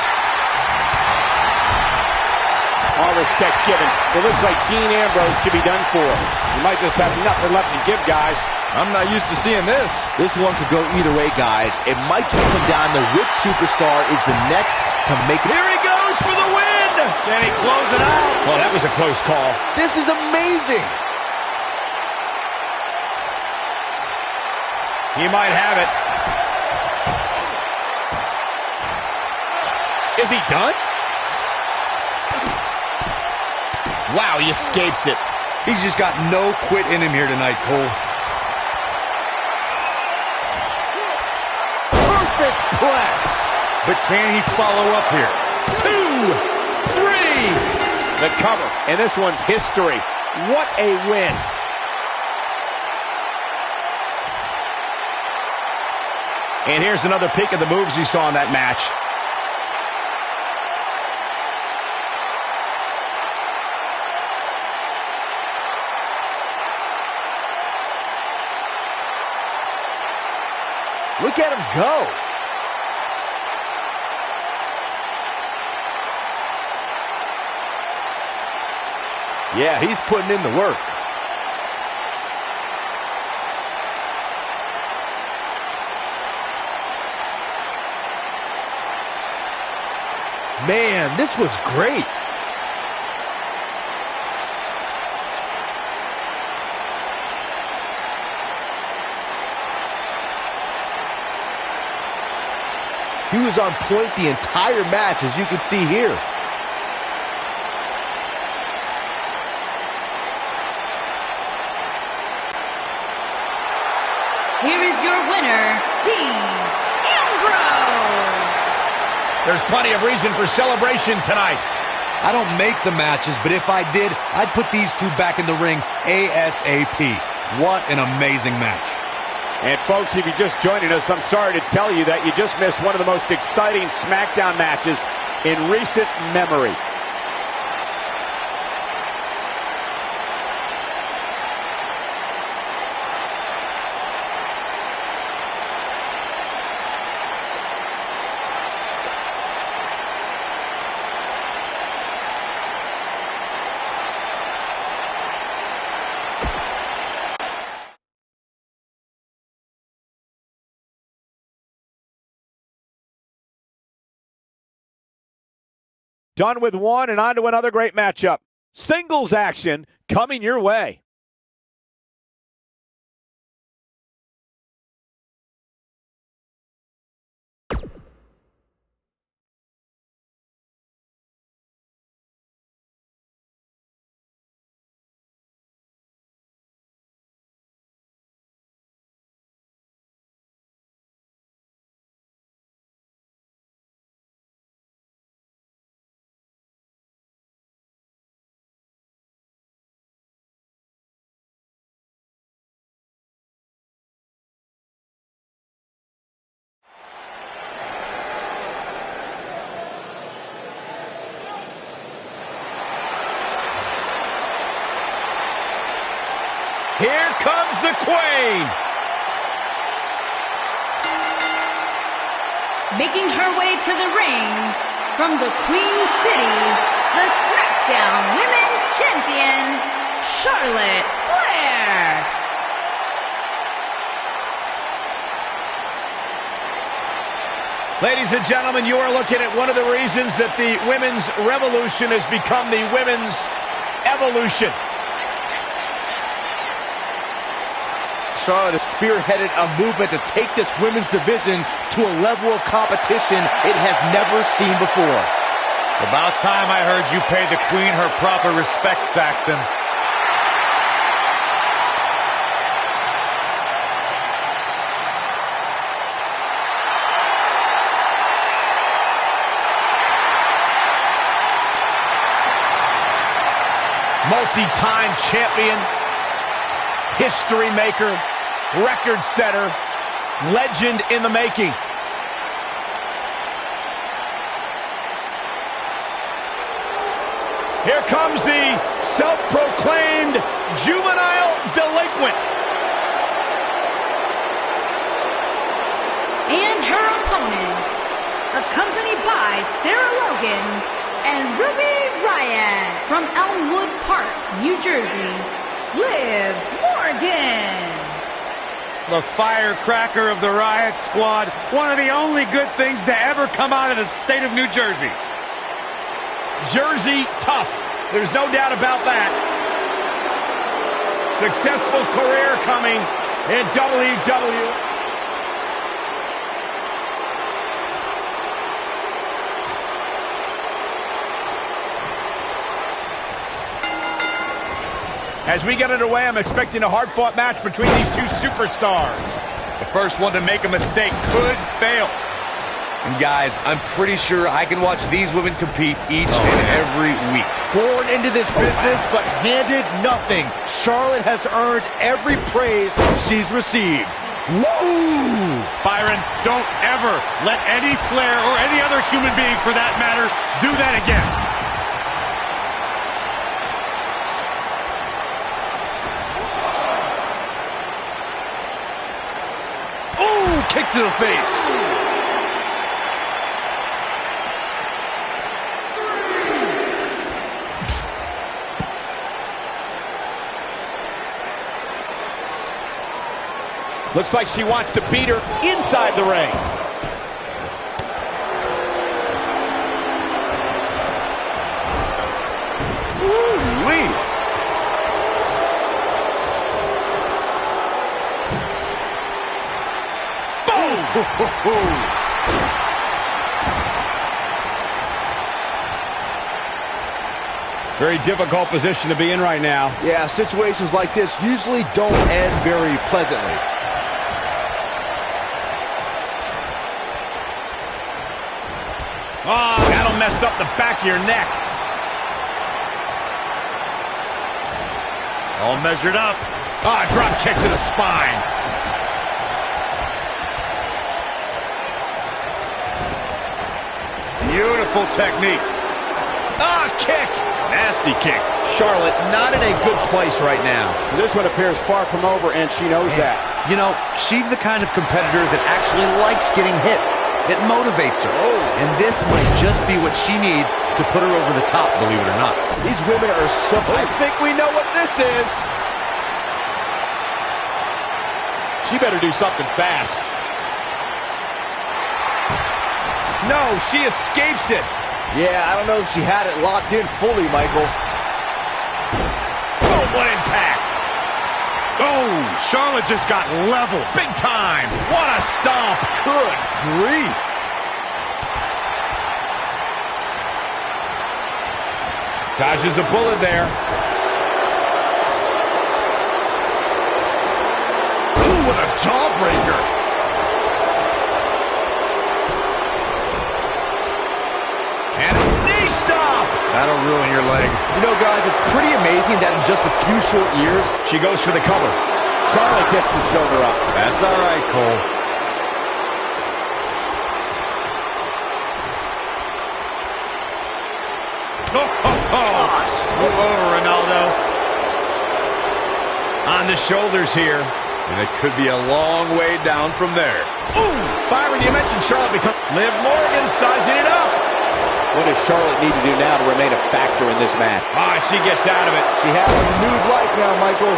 All respect given. It looks like Dean Ambrose can be done for. You might just have nothing left to give, guys. I'm not used to seeing this. This one could go either way, guys. It might just come down to which superstar is the next to make it. Here he goes for the win! Can he close it out? Well, that was a close call. This is amazing. He might have it. Is he done? Wow, he escapes it. He's just got no quit in him here tonight, Cole. Perfect plex. But can he follow up here? 2, 3. The cover, and this one's history. What a win. And here's another peek at the moves he saw in that match. Look at him go. Yeah, he's putting in the work. Man, this was great. He was on point the entire match, as you can see here. Here is your winner, Dean Ambrose. There's plenty of reason for celebration tonight. I don't make the matches, but if I did, I'd put these two back in the ring ASAP. What an amazing match. And folks, if you're just joining us, I'm sorry to tell you that you just missed one of the most exciting SmackDown matches in recent memory. Done with one and on to another great matchup. Singles action coming your way. Here comes the Queen. Making her way to the ring from the Queen City, the SmackDown Women's Champion, Charlotte Flair. Ladies and gentlemen, you are looking at one of the reasons that the women's revolution has become the women's evolution. Charlotte has spearheaded a movement to take this women's division to a level of competition it has never seen before. About time I heard you pay the Queen her proper respect, Saxton. Multi-time champion, history maker, record setter, legend in the making. Here comes the self-proclaimed juvenile delinquent. And her opponent, accompanied by Sarah Logan and Ruby Riot. From Elmwood Park, New Jersey, Liv Morgan. The firecracker of the Riot Squad. One of the only good things to ever come out of the state of New Jersey. Jersey tough. There's no doubt about that. Successful career coming in WWE. As we get underway, I'm expecting a hard-fought match between these two superstars. The first one to make a mistake could fail. And guys, I'm pretty sure I can watch these women compete each and every week. Born into this business, but handed nothing. Charlotte has earned every praise she's received. Woo! Byron, don't ever let any Flair or any other human being, for that matter, do that again. Oh, kick to the face. Looks like she wants to beat her inside the ring. Ooh-wee. Boom! Very difficult position to be in right now. Yeah, situations like this usually don't end very pleasantly. Oh, that'll mess up the back of your neck. All measured up. Ah, drop kick to the spine. Beautiful technique. Ah, kick. Nasty kick. Charlotte not in a good place right now. This one appears far from over, and she knows that. You know, she's the kind of competitor that actually likes getting hit. It motivates her. And this might just be what she needs to put her over the top, believe it or not. These women are so... I think we know what this is. She better do something fast. No, she escapes it. Yeah, I don't know if she had it locked in fully, Michael. Oh, what impact. Oh, Charlotte just got leveled. Big time. What a stomp. Good grief. Dodges a bullet there. Ooh, what a jawbreaker. And a knee stomp. That'll ruin your leg. You know, guys, it's pretty amazing that in just a few short years, She goes for the cover. Charlotte gets the shoulder up. That's all right, Cole. Gosh. Move over, Ronaldo. On the shoulders here. And it could be a long way down from there. Ooh, Byron, you mentioned Charlotte become... Liv Morgan sizing it up. What does Charlotte need to do now to remain a factor in this match? Ah, she gets out of it. She has renewed life now, Michael.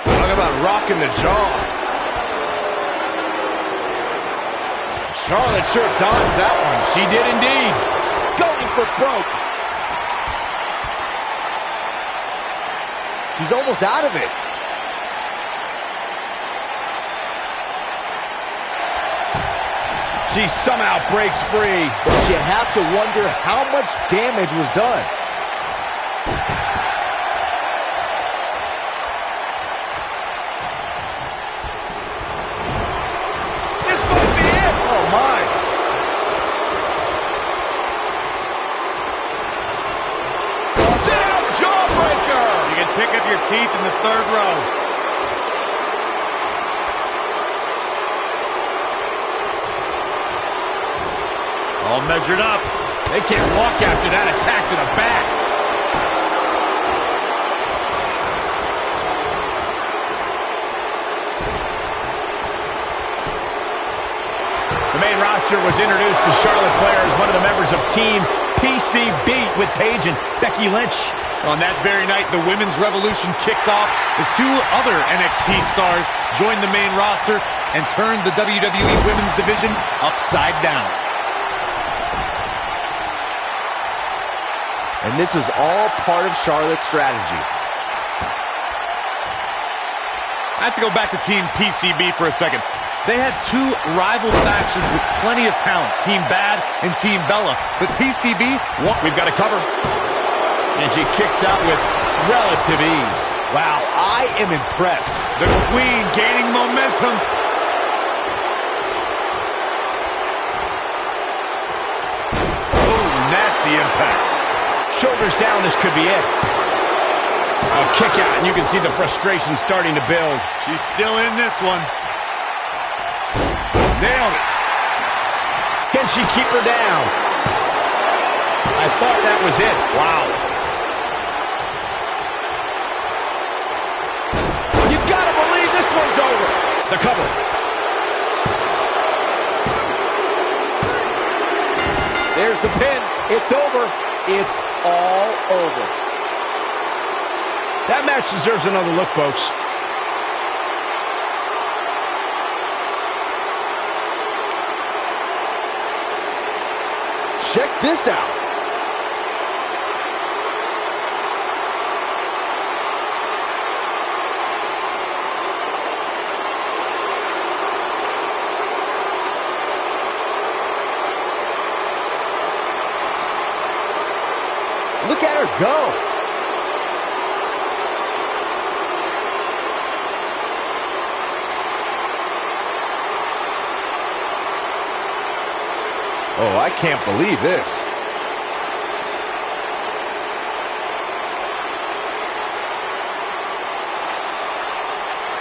Talk about rocking the jaw. Charlotte sure dodged that one. She did indeed. Going for broke. She's almost out of it. She somehow breaks free. But you have to wonder how much damage was done. This might be it. Oh, my. Sit-out jawbreaker. You can pick up your teeth in the third row. All measured up. They can't walk after that attack to the back. The main roster was introduced to Charlotte Flair as one of the members of Team PCB with Paige and Becky Lynch. On that very night, the Women's Revolution kicked off as two other NXT stars joined the main roster and turned the WWE Women's Division upside down. And this is all part of Charlotte's strategy. I have to go back to Team PCB for a second. They had two rival factions with plenty of talent, Team Bad and Team Bella. But PCB, we've got a cover. And she kicks out with relative ease. Wow, I am impressed. The Queen gaining momentum. Oh, nasty impact. Shoulders down, this could be it. A kick out, and you can see the frustration starting to build. She's still in this one. Nailed it. Can she keep her down? I thought that was it. Wow. You gotta believe this one's over. The cover. There's the pin. It's over. It's all over. That match deserves another look, folks. Check this out. Look at her go. Oh, I can't believe this.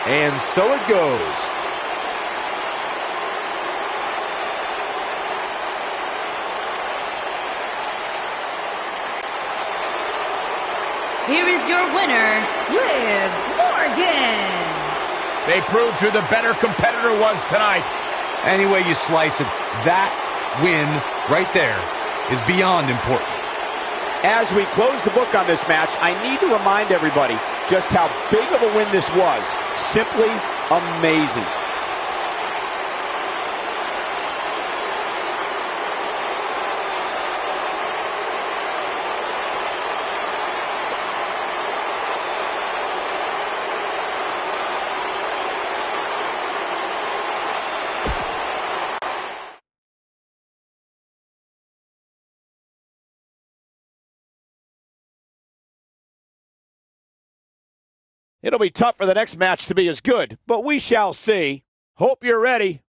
And so it goes. Here is your winner, Liv Morgan. They proved who the better competitor was tonight. Any way you slice it, that win right there is beyond important. As we close the book on this match, I need to remind everybody just how big of a win this was. Simply amazing. It'll be tough for the next match to be as good, but we shall see. Hope you're ready.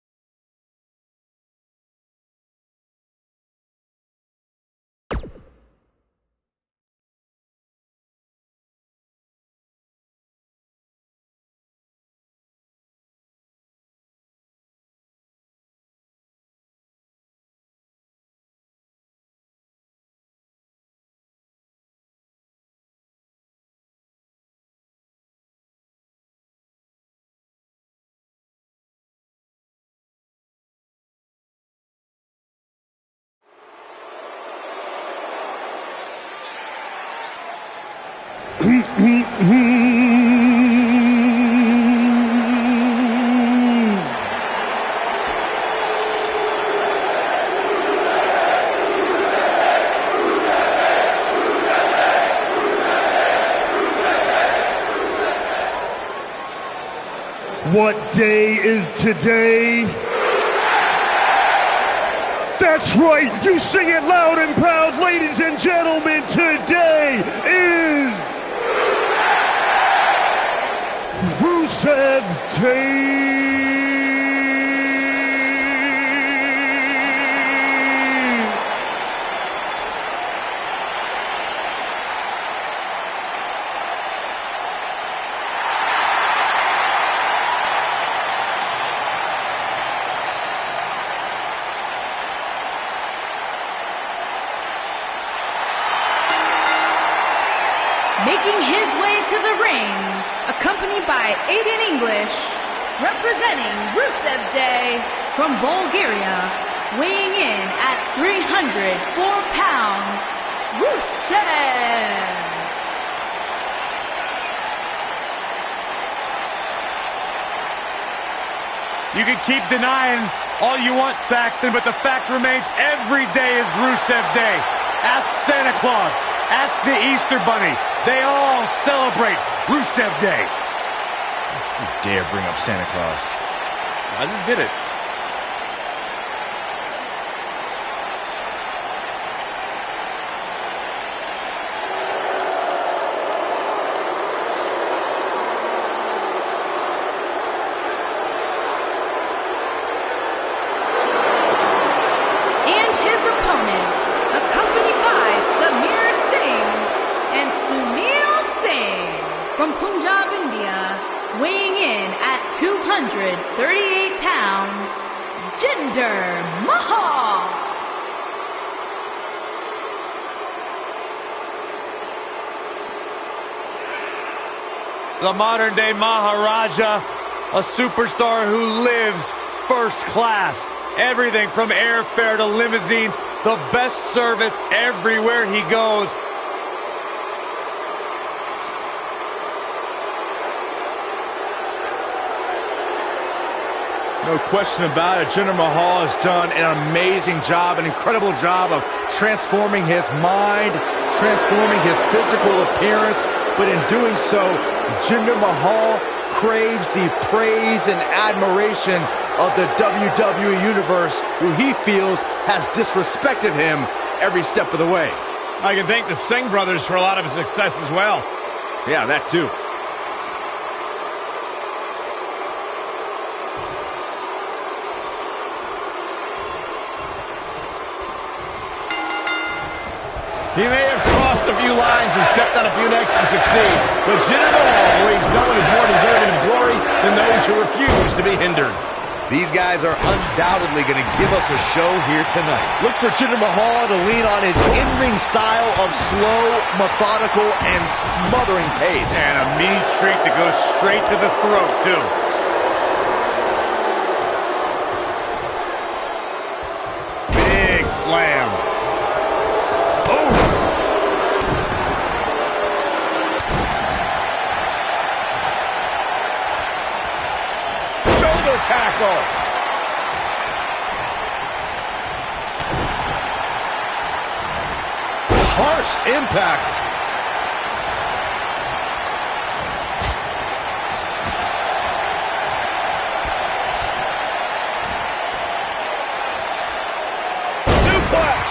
What day is today? That's right, you sing it loud and proud, ladies and gentlemen. Today is Rusev Day. ring, accompanied by Aiden English, representing Rusev Day from Bulgaria, weighing in at 304 pounds, Rusev. You can keep denying all you want, Saxton, but the fact remains every day is Rusev Day. Ask Santa Claus. Ask the Easter Bunny. They all celebrate Rusev Day. You dare bring up Santa Claus. I just did it. From Punjab, India, weighing in at 238 pounds, Jinder Mahal. The modern-day Maharaja, a superstar who lives first class. Everything from airfare to limousines, the best service everywhere he goes. No question about it. Jinder Mahal has done an amazing job, an incredible job of transforming his mind, transforming his physical appearance. But in doing so, Jinder Mahal craves the praise and admiration of the WWE Universe, who he feels has disrespected him every step of the way. I can thank the Singh brothers for a lot of his success as well. Yeah, that too. He may have crossed a few lines and stepped on a few necks to succeed, but Jinder Mahal believes no one is more deserving of glory than those who refuse to be hindered. These guys are undoubtedly going to give us a show here tonight. Look for Jinder Mahal to lean on his in-ring style of slow, methodical, and smothering pace. And a mean streak that goes straight to the throat, too. Big slam. Tackle. Harsh impact. Suplex.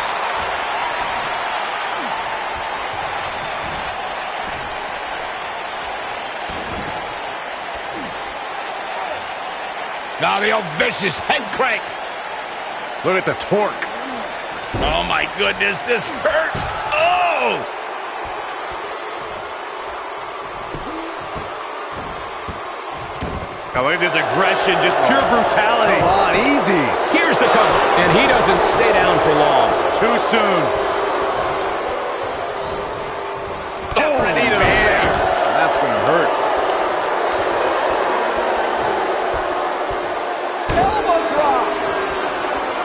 Now the old vicious head crank. Look at the torque. Oh my goodness, this hurts. Oh! Now look at this aggression, just pure brutality. Come on, easy. Here's the cover, and he doesn't stay down for long. Too soon. Oh, knee to the face. That's going to hurt.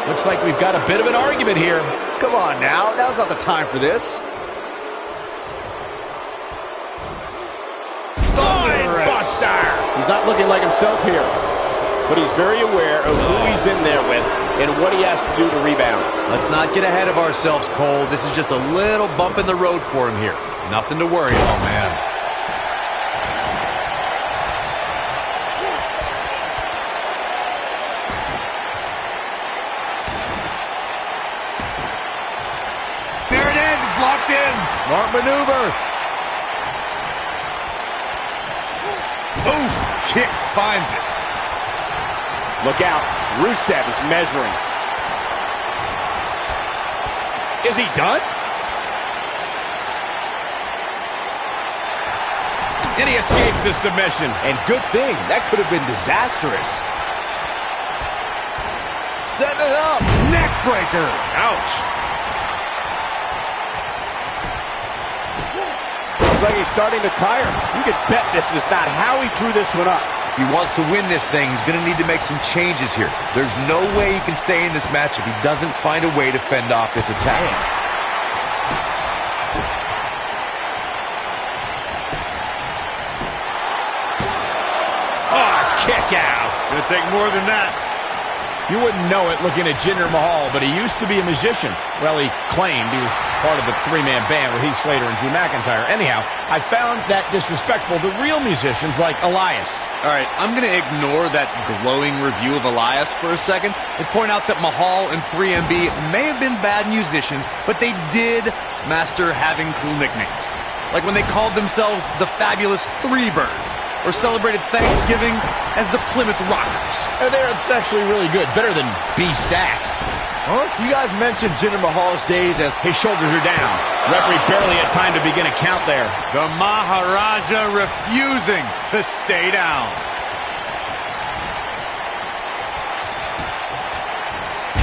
Looks like we've got a bit of an argument here. Come on now, now's not the time for this. Buster. He's not looking like himself here, but he's very aware of who he's in there with and what he has to do to rebound. Let's not get ahead of ourselves, Cole. This is just a little bump in the road for him here. Nothing to worry about, man. Locked in. Smart maneuver. Oof, kick finds it. Look out. Rusev is measuring. Is he done? And he escapes the submission. And good thing. That could have been disastrous. Set it up. Neck breaker. Ouch. Seems like he's starting to tire. You can bet this is not how he drew this one up. If he wants to win this thing, he's going to need to make some changes here. There's no way he can stay in this match if he doesn't find a way to fend off this attack. Oh, kick out. Gonna take more than that. You wouldn't know it looking at Jinder Mahal, but he used to be a magician. Well, he claimed he was part of the three-man band with Heath Slater and Drew McIntyre. Anyhow, I found that disrespectful to real musicians like Elias. All right, I'm going to ignore that glowing review of Elias for a second and point out that Mahal and 3MB may have been bad musicians, but they did master having cool nicknames. Like when they called themselves the Fabulous Three Birds, or celebrated Thanksgiving as the Plymouth Rockers. It's actually really good. Better than B-Sax. Huh? You guys mentioned Jinder Mahal's days as his shoulders are down. Referee barely had time to begin a count there. The Maharaja refusing to stay down.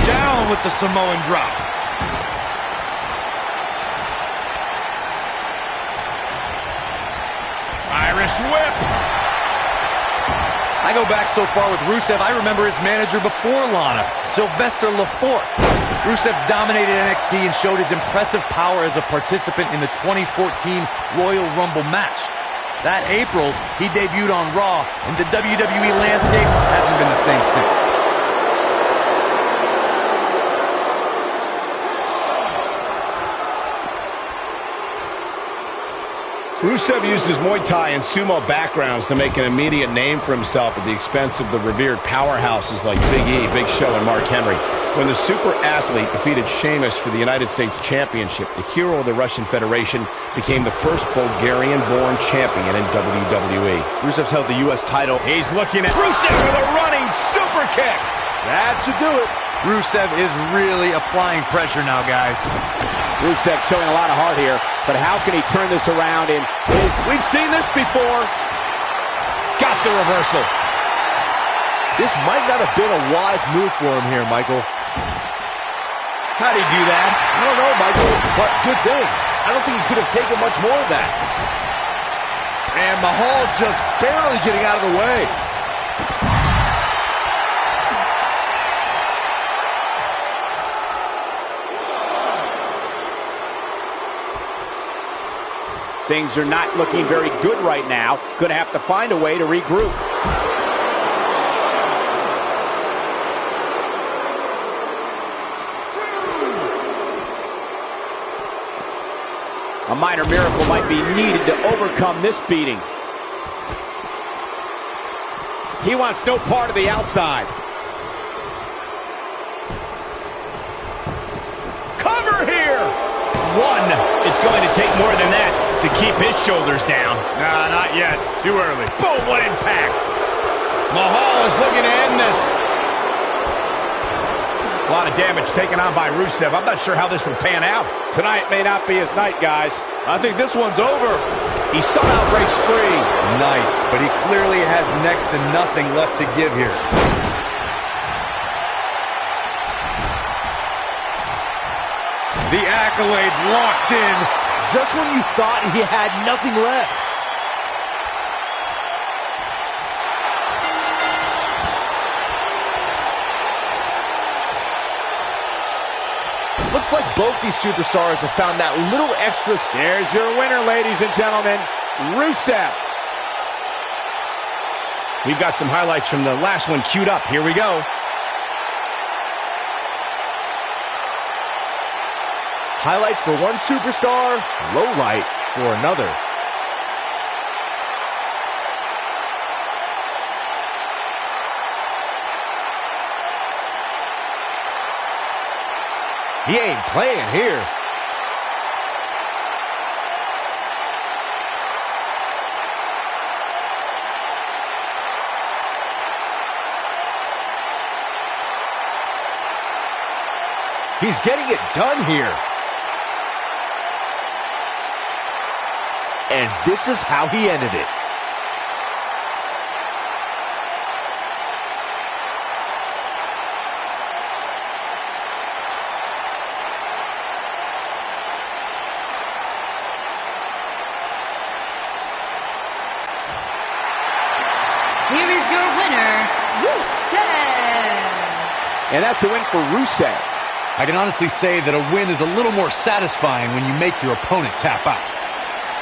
Down with the Samoan drop. Irish whip. I go back so far with Rusev, I remember his manager before Lana, Sylvester Lafort. Rusev dominated NXT and showed his impressive power as a participant in the 2014 Royal Rumble match. That April, he debuted on Raw, and the WWE landscape hasn't been the same since. Rusev used his Muay Thai and sumo backgrounds to make an immediate name for himself at the expense of the revered powerhouses like Big E, Big Show, and Mark Henry. When the super athlete defeated Sheamus for the United States Championship, the hero of the Russian Federation became the first Bulgarian-born champion in WWE. Rusev's held the U.S. title. He's looking at Rusev with a running super kick. That should do it. Rusev is really applying pressure now, guys. Rusev showing a lot of heart here, but how can he turn this around? We've seen this before. Got the reversal. This might not have been a wise move for him here, Michael. How'd he do that? I don't know, Michael, but good thing. I don't think he could have taken much more of that. And Mahal just barely getting out of the way. Things are not looking very good right now. Going to have to find a way to regroup. A minor miracle might be needed to overcome this beating. He wants no part of the outside. Cover here! One. It's going to take more than that to keep his shoulders down. Nah, not yet. Too early. Boom, what impact. Mahal is looking to end this. A lot of damage taken on by Rusev. I'm not sure how this will pan out. Tonight may not be his night, guys. I think this one's over. He somehow breaks free. Nice, but he clearly has next to nothing left to give here. The accolades locked in. Just when you thought he had nothing left. Looks like both these superstars have found that little extra. There's your winner, ladies and gentlemen, Rusev. We've got some highlights from the last one queued up. Here we go. Highlight for one superstar, low light for another. He ain't playing here. He's getting it done here. And this is how he ended it. And that's a win for Rusev. I can honestly say that a win is a little more satisfying when you make your opponent tap out.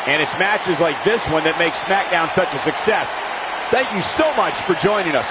And it's matches like this one that make SmackDown such a success. Thank you so much for joining us.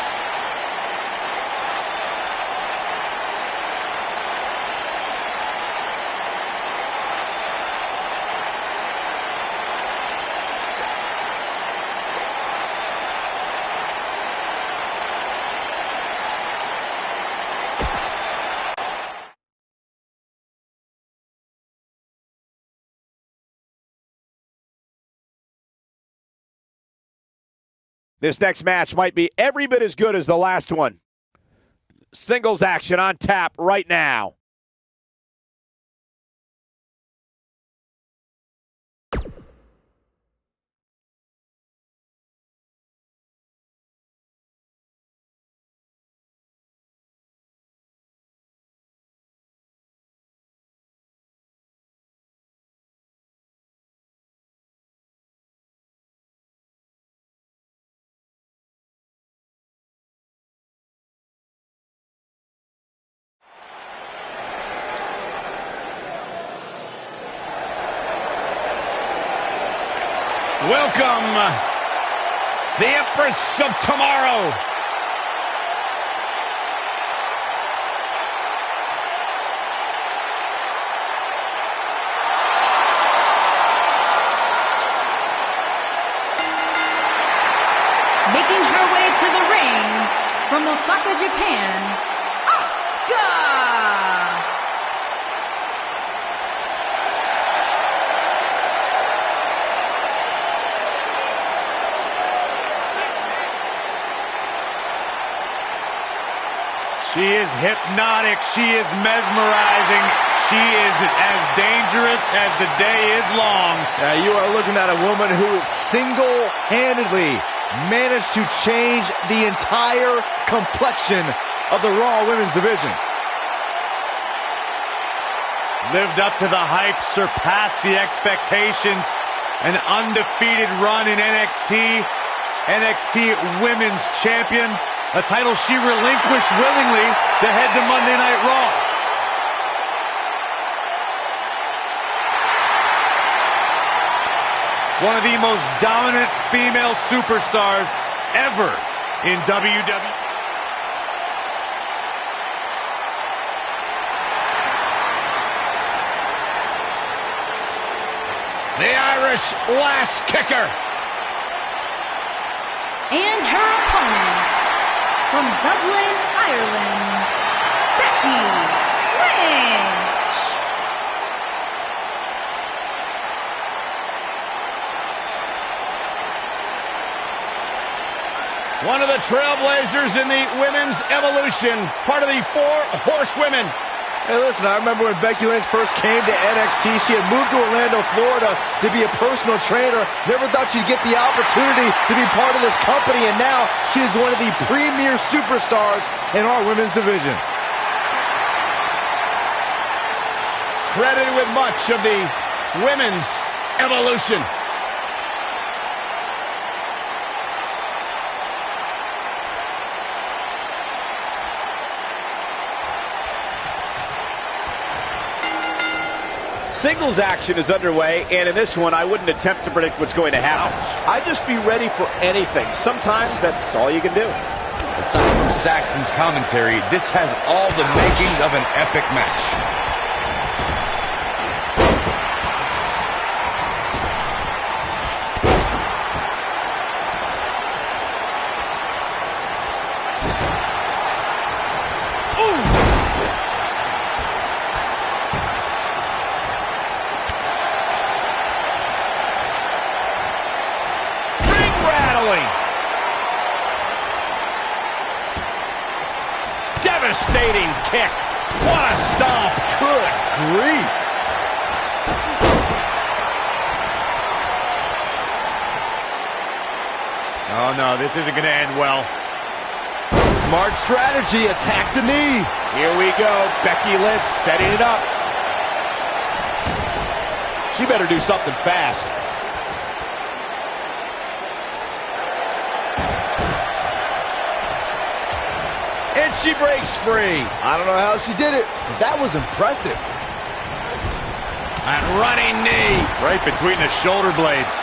This next match might be every bit as good as the last one. Singles action on tap right now. Welcome, the Empress of Tomorrow. Making her way to the ring from Osaka, Japan, Asuka! She is hypnotic. She is mesmerizing. She is as dangerous as the day is long. You are looking at a woman who single-handedly managed to change the entire complexion of the Raw Women's Division. Lived up to the hype, surpassed the expectations. An undefeated run in NXT. NXT Women's Champion. A title she relinquished willingly to head to Monday Night Raw. One of the most dominant female superstars ever in WWE. The Irish Lass Kicker. And her opponent, from Dublin, Ireland, Becky Lynch. One of the trailblazers in the women's evolution, part of the 4 horsewomen. Hey, listen, I remember when Becky Lynch first came to NXT, she had moved to Orlando, Florida to be a personal trainer. Never thought she'd get the opportunity to be part of this company, and now she is one of the premier superstars in our women's division. Credited with much of the women's evolution. Singles action is underway, and in this one, I wouldn't attempt to predict what's going to happen. I'd just be ready for anything. Sometimes that's all you can do. Aside from Saxton's commentary, this has all the makings of an epic match. Devastating kick. What a stomp. Good grief. Oh no, this isn't going to end well. Smart strategy, attack the knee. Here we go, Becky Lynch setting it up. She better do something fast. and she breaks free. I don't know how she did it, but that was impressive. And running knee. Right between the shoulder blades.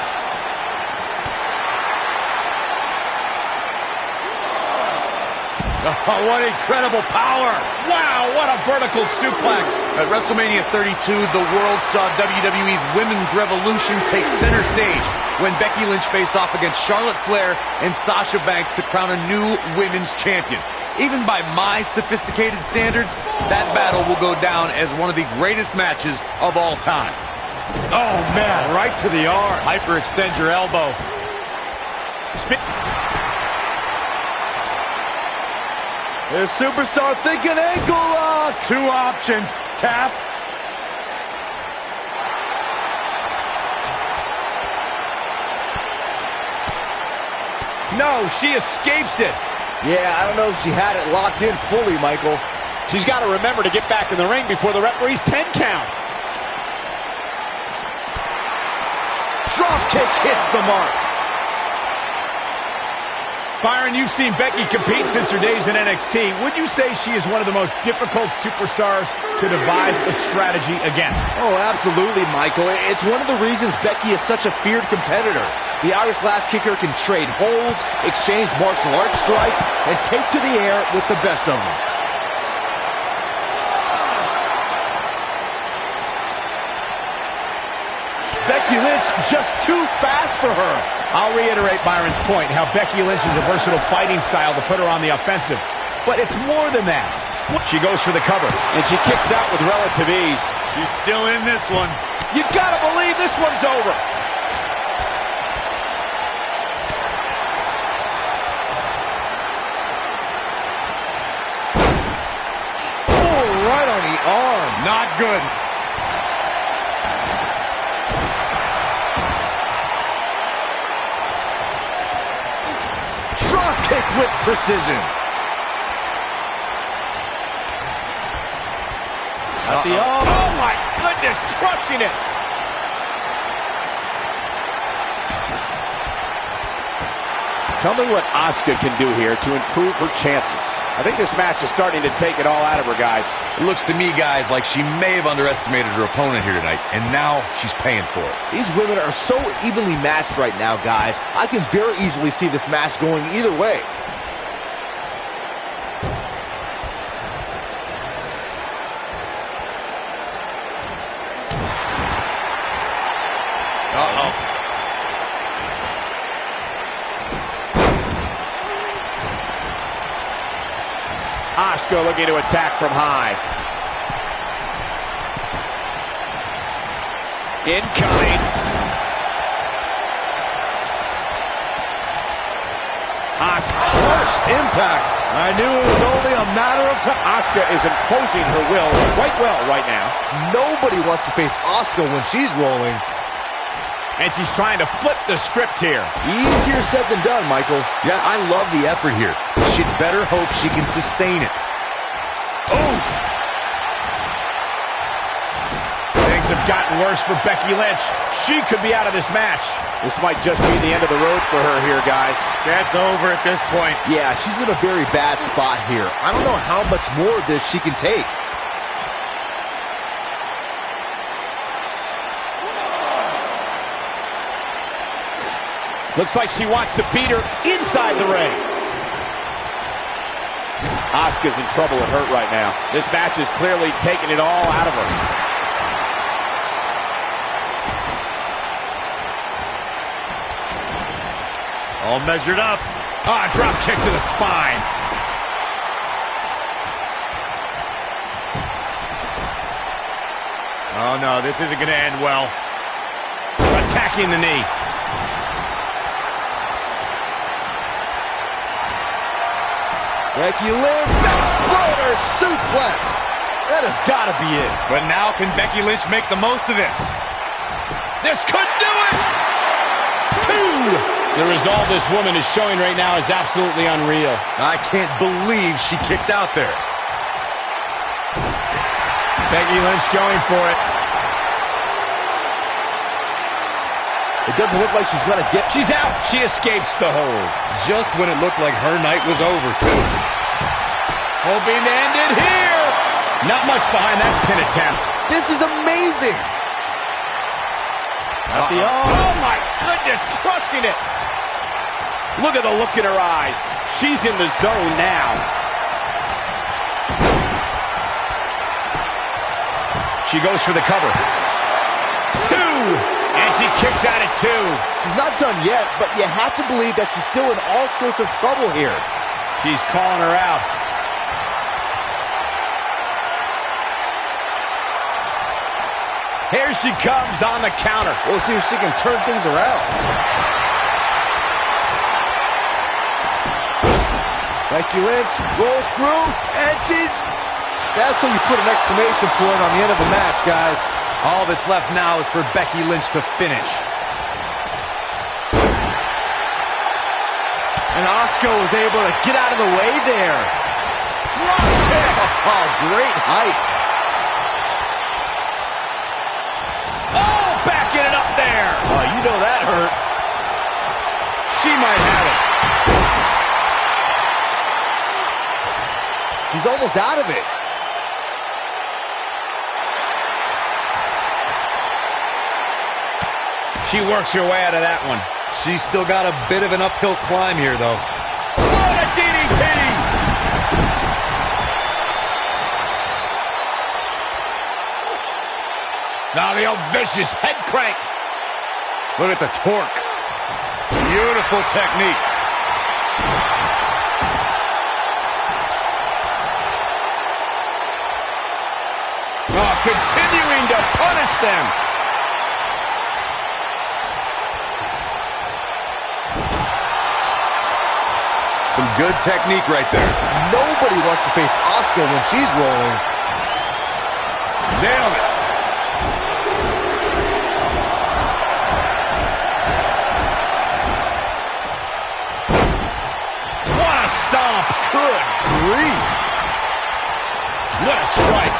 Oh, what incredible power. Wow, what a vertical suplex. At WrestleMania 32, the world saw WWE's Women's Revolution take center stage when Becky Lynch faced off against Charlotte Flair and Sasha Banks to crown a new women's champion. Even by my sophisticated standards, that battle will go down as one of the greatest matches of all time. Oh, man, right to the arm. Hyperextend your elbow. The superstar thinking ankle lock. 2 options. Tap. No, she escapes it. Yeah, I don't know if she had it locked in fully, Michael. She's got to remember to get back in the ring before the referee's 10 count. Drop kick hits the mark. Byron, you've seen Becky compete since her days in NXT. Would you say she is one of the most difficult superstars to devise a strategy against? Oh, absolutely, Michael. It's one of the reasons Becky is such a feared competitor. The Irish Lash Kicker can trade holds, exchange martial arts strikes, and take to the air with the best of them. Becky Lynch just too fast for her. I'll reiterate Byron's point, how Becky Lynch is a versatile fighting style to put her on the offensive. But it's more than that. She goes for the cover. And she kicks out with relative ease. She's still in this one. You gotta believe this one's over. Oh, right on the arm. Not good. Drop kick with precision. At the arm. Oh, my goodness, crushing it. Tell me what Asuka can do here to improve her chances. I think this match is starting to take it all out of her, guys. It looks to me, guys, like she may have underestimated her opponent here tonight, and now she's paying for it. These women are so evenly matched right now, guys. I can very easily see this match going either way. Uh-oh. Asuka looking to attack from high. Incoming. Asuka. Harsh impact. I knew it was only a matter of time. Asuka is imposing her will quite well right now. Nobody wants to face Asuka when she's rolling. And she's trying to flip the script here. Easier said than done, Michael. Yeah, I love the effort here. She'd better hope she can sustain it. Oof. Things have gotten worse for Becky Lynch. She could be out of this match. This might just be the end of the road for her here, guys. That's over at this point. Yeah, she's in a very bad spot here. I don't know how much more of this she can take. Looks like she wants to beat her inside the ring. Asuka's in trouble and hurt right now. This match is clearly taking it all out of her. All measured up. Ah, drop kick to the spine. Oh, no, this isn't going to end well. Attacking the knee. Becky Lynch, exploder suplex. That has got to be it. But now can Becky Lynch make the most of this? This could do it! 2! The resolve this woman is showing right now is absolutely unreal. I can't believe she kicked out there. Becky Lynch going for it. It doesn't look like she's going to get... She's out. She escapes the hold. Just when it looked like her night was over, too. Hoping to end it here. Not much behind that pin attempt. This is amazing. Oh, my goodness, crushing it. Look at the look in her eyes. She's in the zone now. She goes for the cover. 2, and she kicks out at 2. She's not done yet, but you have to believe that she's still in all sorts of trouble here. She's calling her out. Here she comes on the counter. We'll see if she can turn things around. Becky Lynch rolls through, and that's when you put an exclamation point on the end of a match, guys. All that's left now is for Becky Lynch to finish. And Asuka was able to get out of the way there. Drop kick! Oh, great height. Oh, backing it up there. Oh, you know that hurt. She might have it. She's almost out of it. She works her way out of that one. She's still got a bit of an uphill climb here, though. What a DDT! Now the old vicious head crank. Look at the torque. Beautiful technique. Oh, continuing to punish them. Some good technique right there. Nobody wants to face Asuka when she's rolling. Nailed it. What a stomp. Good grief. What a strike.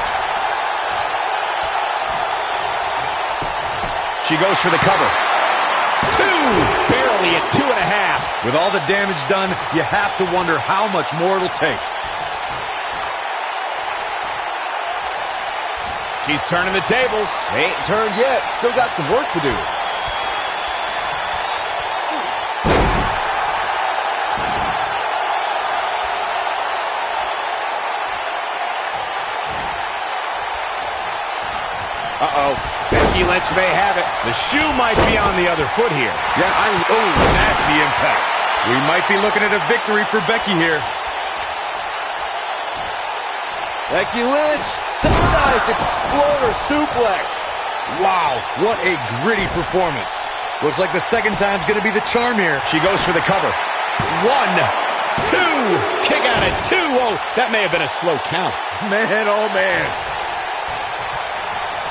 She goes for the cover. 2, barely at 2.5. With all the damage done, you have to wonder how much more it'll take. She's turning the tables. They ain't turned yet. Still got some work to do. Uh-oh. Becky Lynch may have it. The shoe might be on the other foot here. Yeah, nasty impact. We might be looking at a victory for Becky here. Becky Lynch, some nice exploder suplex. Wow, what a gritty performance. Looks like the second time's going to be the charm here. She goes for the cover. 1, 2, kick out at 2. Oh, that may have been a slow count. Man, oh man.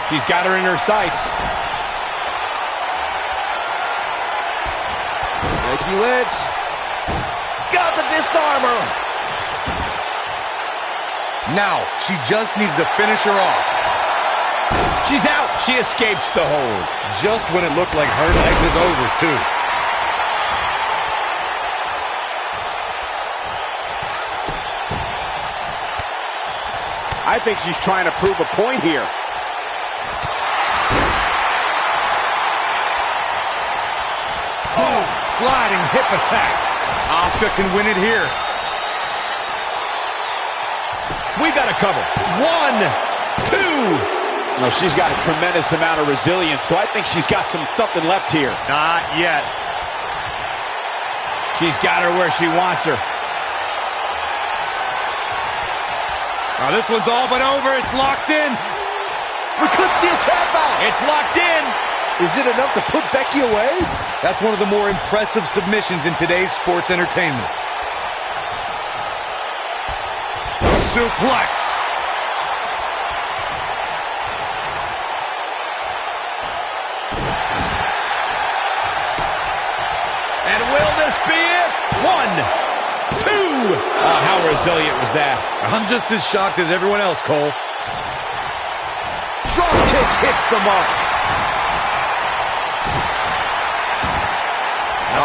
She's got her in her sights. Becky Lynch got the disarmer. Now, she just needs to finish her off. She's out. She escapes the hold. Just when it looked like her night was over, too. I think she's trying to prove a point here. Oh, sliding hip attack. Asuka can win it here. We got a cover. 1, 2. No, she's got a tremendous amount of resilience, so I think she's got something left here. Not yet. She's got her where she wants her. Now this one's all but over. It's locked in. We could see a tap out. It's locked in. Is it enough to put Becky away? That's one of the more impressive submissions in today's sports entertainment. Suplex. And will this be it? 1, 2. Oh, how resilient was that? I'm just as shocked as everyone else, Cole. Drop kick hits the mark.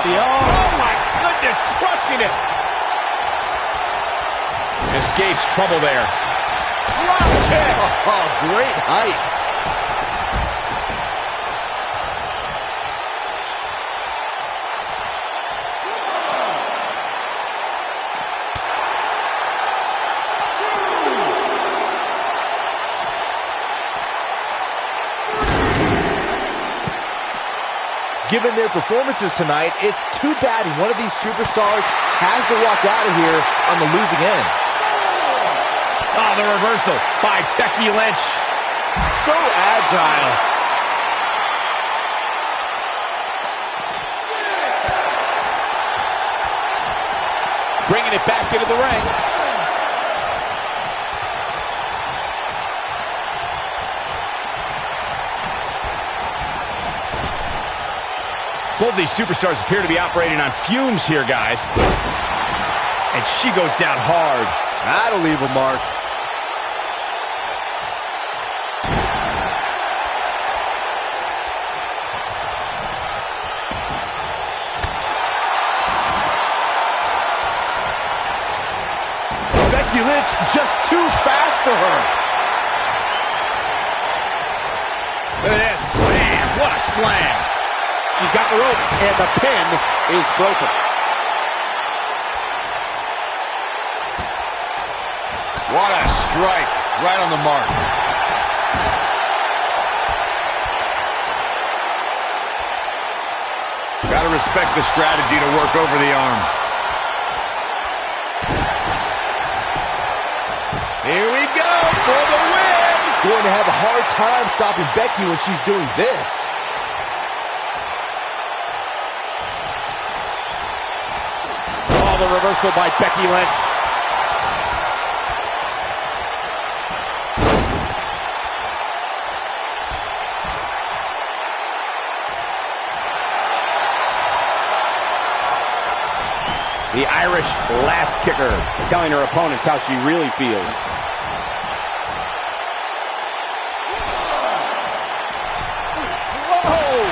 Oh, my goodness, crushing it. Escapes trouble there. Drop kick. Oh, great height. Given their performances tonight, it's too bad one of these superstars has to walk out of here on the losing end. Oh, the reversal by Becky Lynch. So agile. Bringing it back into the ring. Both of these superstars appear to be operating on fumes here, guys. And she goes down hard. That'll leave a mark. Becky Lynch just too fast for her. Look at this. Man, what a slam. She's got the ropes, and the pin is broken. What a strike. Right on the mark. Gotta respect the strategy to work over the arm. Here we go for the win. Going to have a hard time stopping Becky when she's doing this. Oh, the reversal by Becky Lynch. The Irish last kicker, telling her opponents how she really feels. Whoa!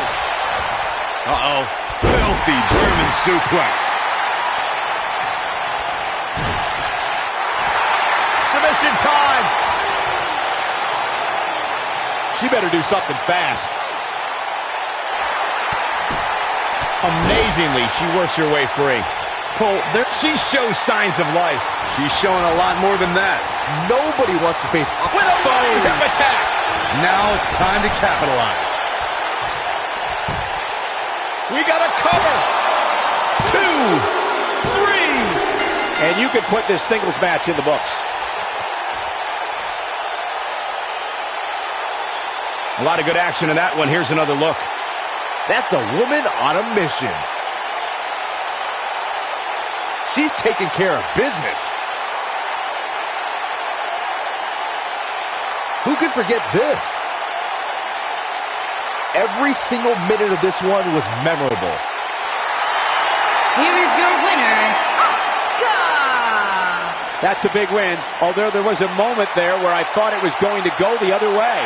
Uh-oh. Filthy German suplex. Submission time! She better do something fast. Amazingly, she works her way free. Cole, she shows signs of life. She's showing a lot more than that. Nobody wants to face With a running hip attack! Now it's time to capitalize. We got a cover! 2, 3! And you could put this singles match in the books. A lot of good action in that one. Here's another look. That's a woman on a mission. She's taking care of business. Who could forget this? Every single minute of this one was memorable. Here is your winner, Asuka! That's a big win, although there was a moment there where I thought it was going to go the other way.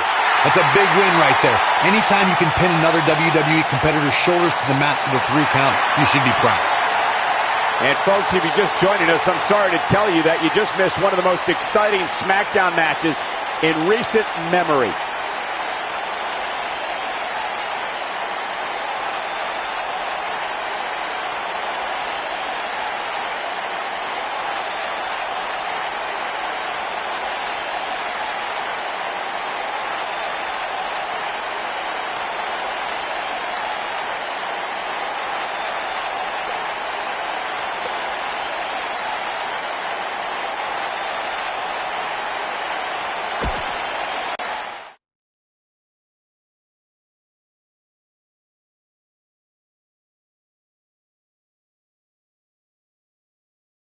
That's a big win right there. Anytime you can pin another WWE competitor's shoulders to the mat for the 3 count, you should be proud. And folks, if you're just joining us, I'm sorry to tell you that you just missed one of the most exciting SmackDown matches in recent memory.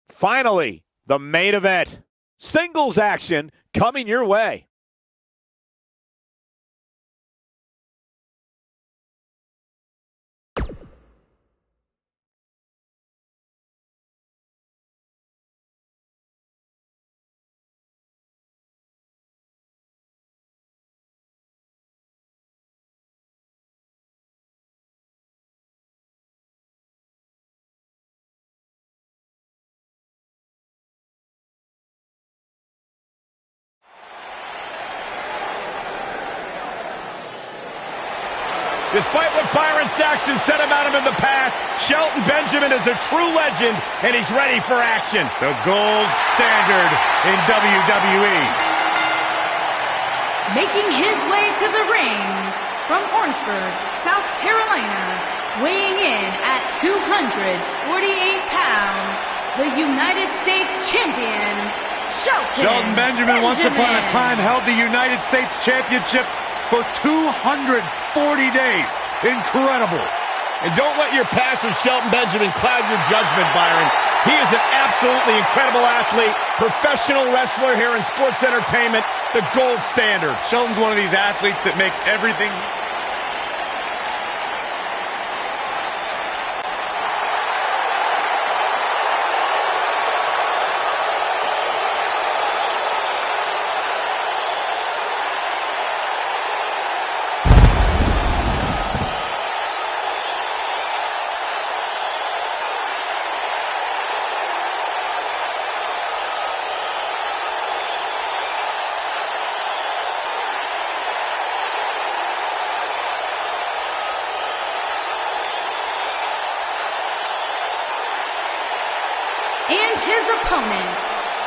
Finally, the main event. Singles action coming your way. Despite what Byron Saxton said about him in the past, Shelton Benjamin is a true legend, and he's ready for action. The gold standard in WWE. Making his way to the ring from Orangeburg, South Carolina, weighing in at 248 pounds, the United States Champion, Shelton Benjamin once upon a time held the United States Championship for 240 days. Incredible. And don't let your past with Shelton Benjamin cloud your judgment, Byron. He is an absolutely incredible athlete, professional wrestler here in sports entertainment, the gold standard. Shelton's one of these athletes that makes everything... And his opponent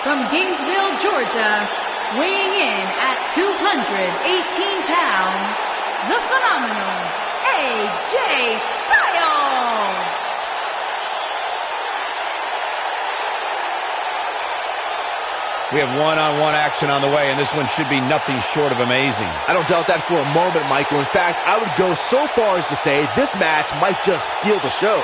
from Gainesville, Georgia, weighing in at 218 pounds, the phenomenal AJ Styles. We have one-on-one action on the way, and this one should be nothing short of amazing. I don't doubt that for a moment, Michael. In fact, I would go so far as to say this match might just steal the show.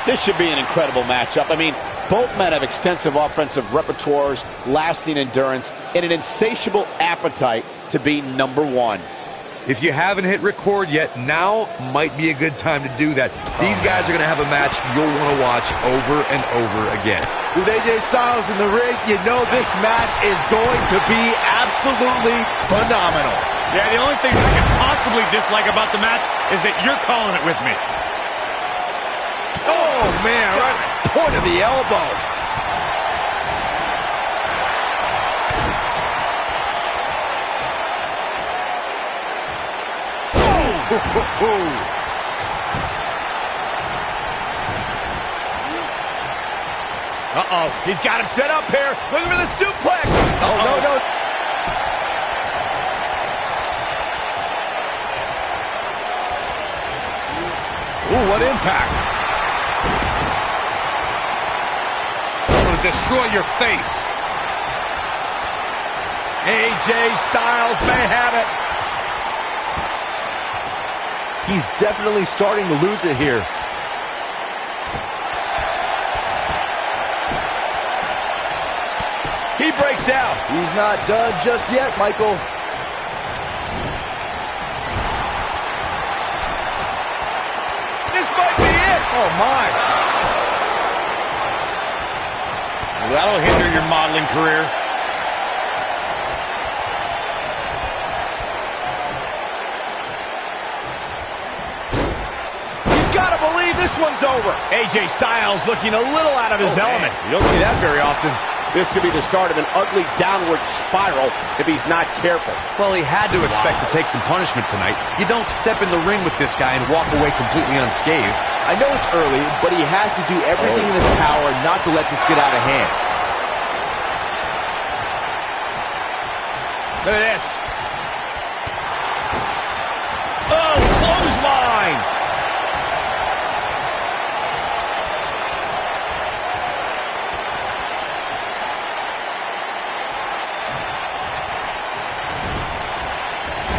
This should be an incredible matchup. I mean, both men have extensive offensive repertoires, lasting endurance, and an insatiable appetite to be number one. If you haven't hit record yet, now might be a good time to do that. These guys are going to have a match you'll want to watch over and over again. With AJ Styles in the ring, you know this match is going to be absolutely phenomenal. Yeah, the only thing I can possibly dislike about the match is that you're calling it with me. Oh, man, right at the point of the elbow. Uh-oh, he's got him set up here. Looking for the suplex. Oh, no. Ooh, what impact. Destroy your face. AJ Styles may have it. He's definitely starting to lose it here. He breaks out. He's not done just yet, Michael. This might be it. Oh, my. That'll hinder your modeling career. You've got to believe this one's over. AJ Styles looking a little out of his element. You don't see that very often. This could be the start of an ugly downward spiral if he's not careful. Well, he had to expect to take some punishment tonight. You don't step in the ring with this guy and walk away completely unscathed. I know it's early, but he has to do everything in his power not to let this get out of hand. Look at this. Oh, clothesline.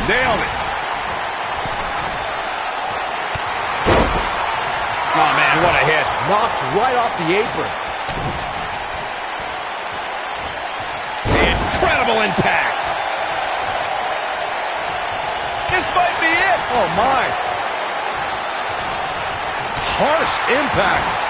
Nailed it. Oh, man, what a hit. Knocked right off the apron. Incredible impact. This might be Oh, my. Harsh impact.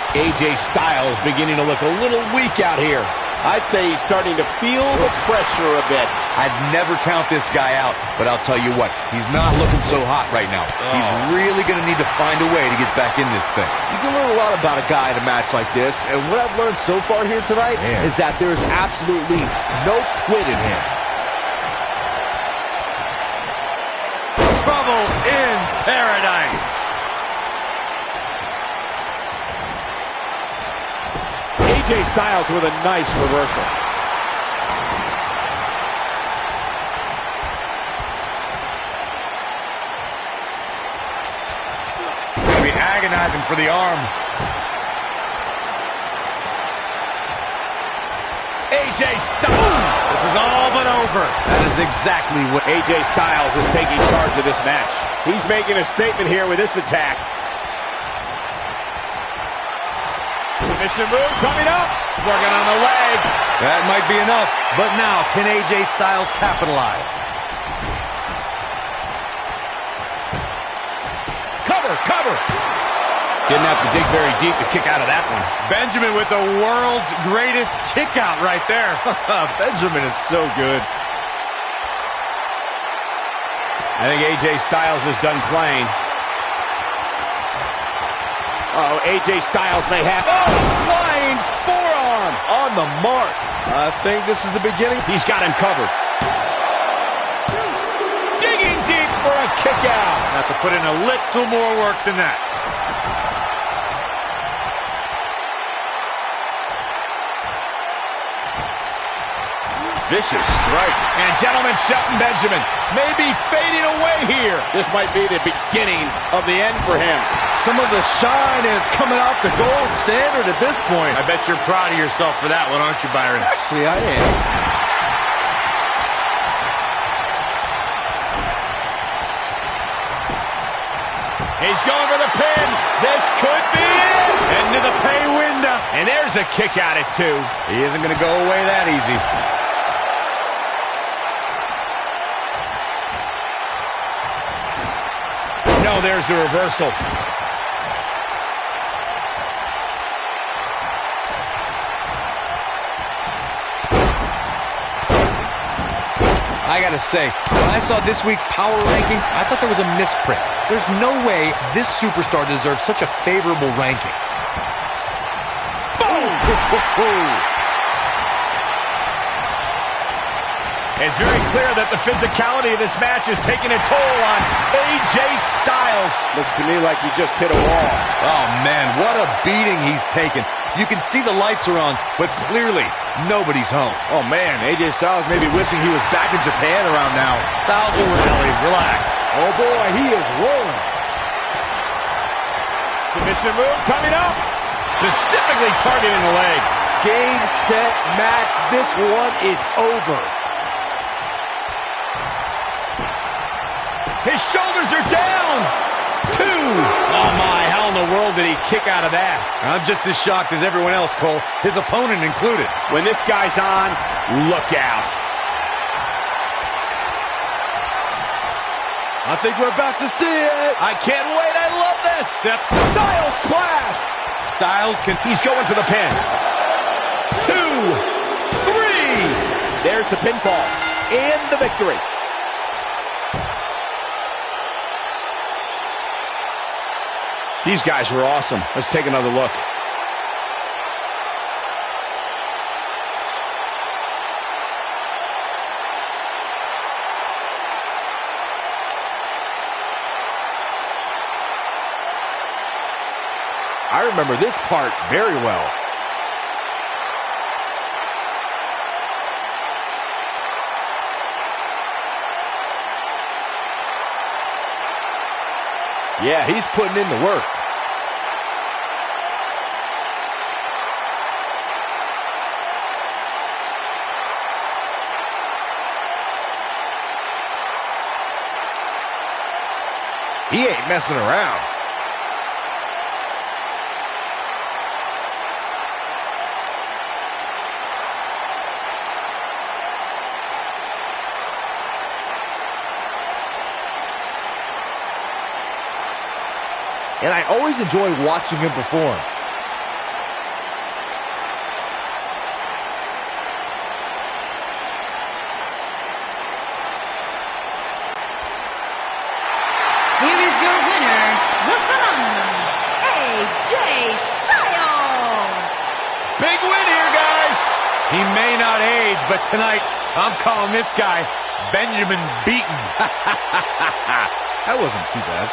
AJ Styles beginning to look a little weak out here. I'd say he's starting to feel the pressure a bit. I'd never count this guy out, but I'll tell you what, he's not looking so hot right now. He's really going to need to find a way to get back in this thing. You can learn a lot about a guy in a match like this, and what I've learned so far here tonight is that there's absolutely no quit in him. Trouble in paradise. AJ Styles with a nice reversal. Gonna be agonizing for the arm. AJ Styles. This is all but over. That is exactly what AJ Styles is taking charge of this match. He's making a statement here with this attack. Submission move coming up. Working on the leg. That might be enough. But now, can AJ Styles capitalize? Cover, cover. Didn't have to dig very deep to kick out of that one. Benjamin with the world's greatest kick out right there. Benjamin is so good. I think AJ Styles is done playing. Uh-oh, AJ Styles may have... Oh, flying forearm On the mark. I think this is the beginning. He's got him covered. Digging deep for a kick out. Have to put in a little more work than that. Vicious strike. And gentlemen, Shelton Benjamin may be fading away here. This might be the beginning of the end for him. Some of the shine is coming off the gold standard at this point. I bet you're proud of yourself for that one, aren't you, Byron? Actually, I am. He's going for the pin. This could be it. Into the pay window. And there's a kick out at 2. He isn't going to go away that easy. No, there's the reversal. I gotta say, when I saw this week's power rankings, I thought there was a misprint. There's no way this superstar deserves such a favorable ranking. Boom! It's very clear that the physicality of this match is taking a toll on AJ Styles. Looks to me like he just hit a wall. Oh, man, what a beating he's taken. You can see the lights are on, but clearly nobody's home. Oh, man, AJ Styles may be wishing he was back in Japan around now. Styles will rally. Relax. Oh, boy, he is rolling. Submission move coming up. Specifically targeting the leg. Game, set, match. This one is over. His shoulders are down. 2. Oh, my. How in the world did he kick out of that? I'm just as shocked as everyone else, Cole, his opponent included. When this guy's on, look out. I think we're about to see it. I can't wait. I love this. Styles clash. Styles can... He's going for the pin. 2, 3. There's the pinfall and the victory. These guys were awesome. Let's take another look. I remember this part very well. Yeah, he's putting in the work. He ain't messing around. and I always enjoy watching him perform. Here is your winner, the phenomenal AJ Styles. Big win here, guys. He may not age, but tonight I'm calling this guy Benjamin Beaton. That wasn't too bad.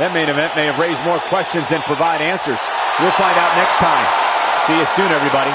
That main event may have raised more questions than provide answers. We'll find out next time. See you soon, everybody.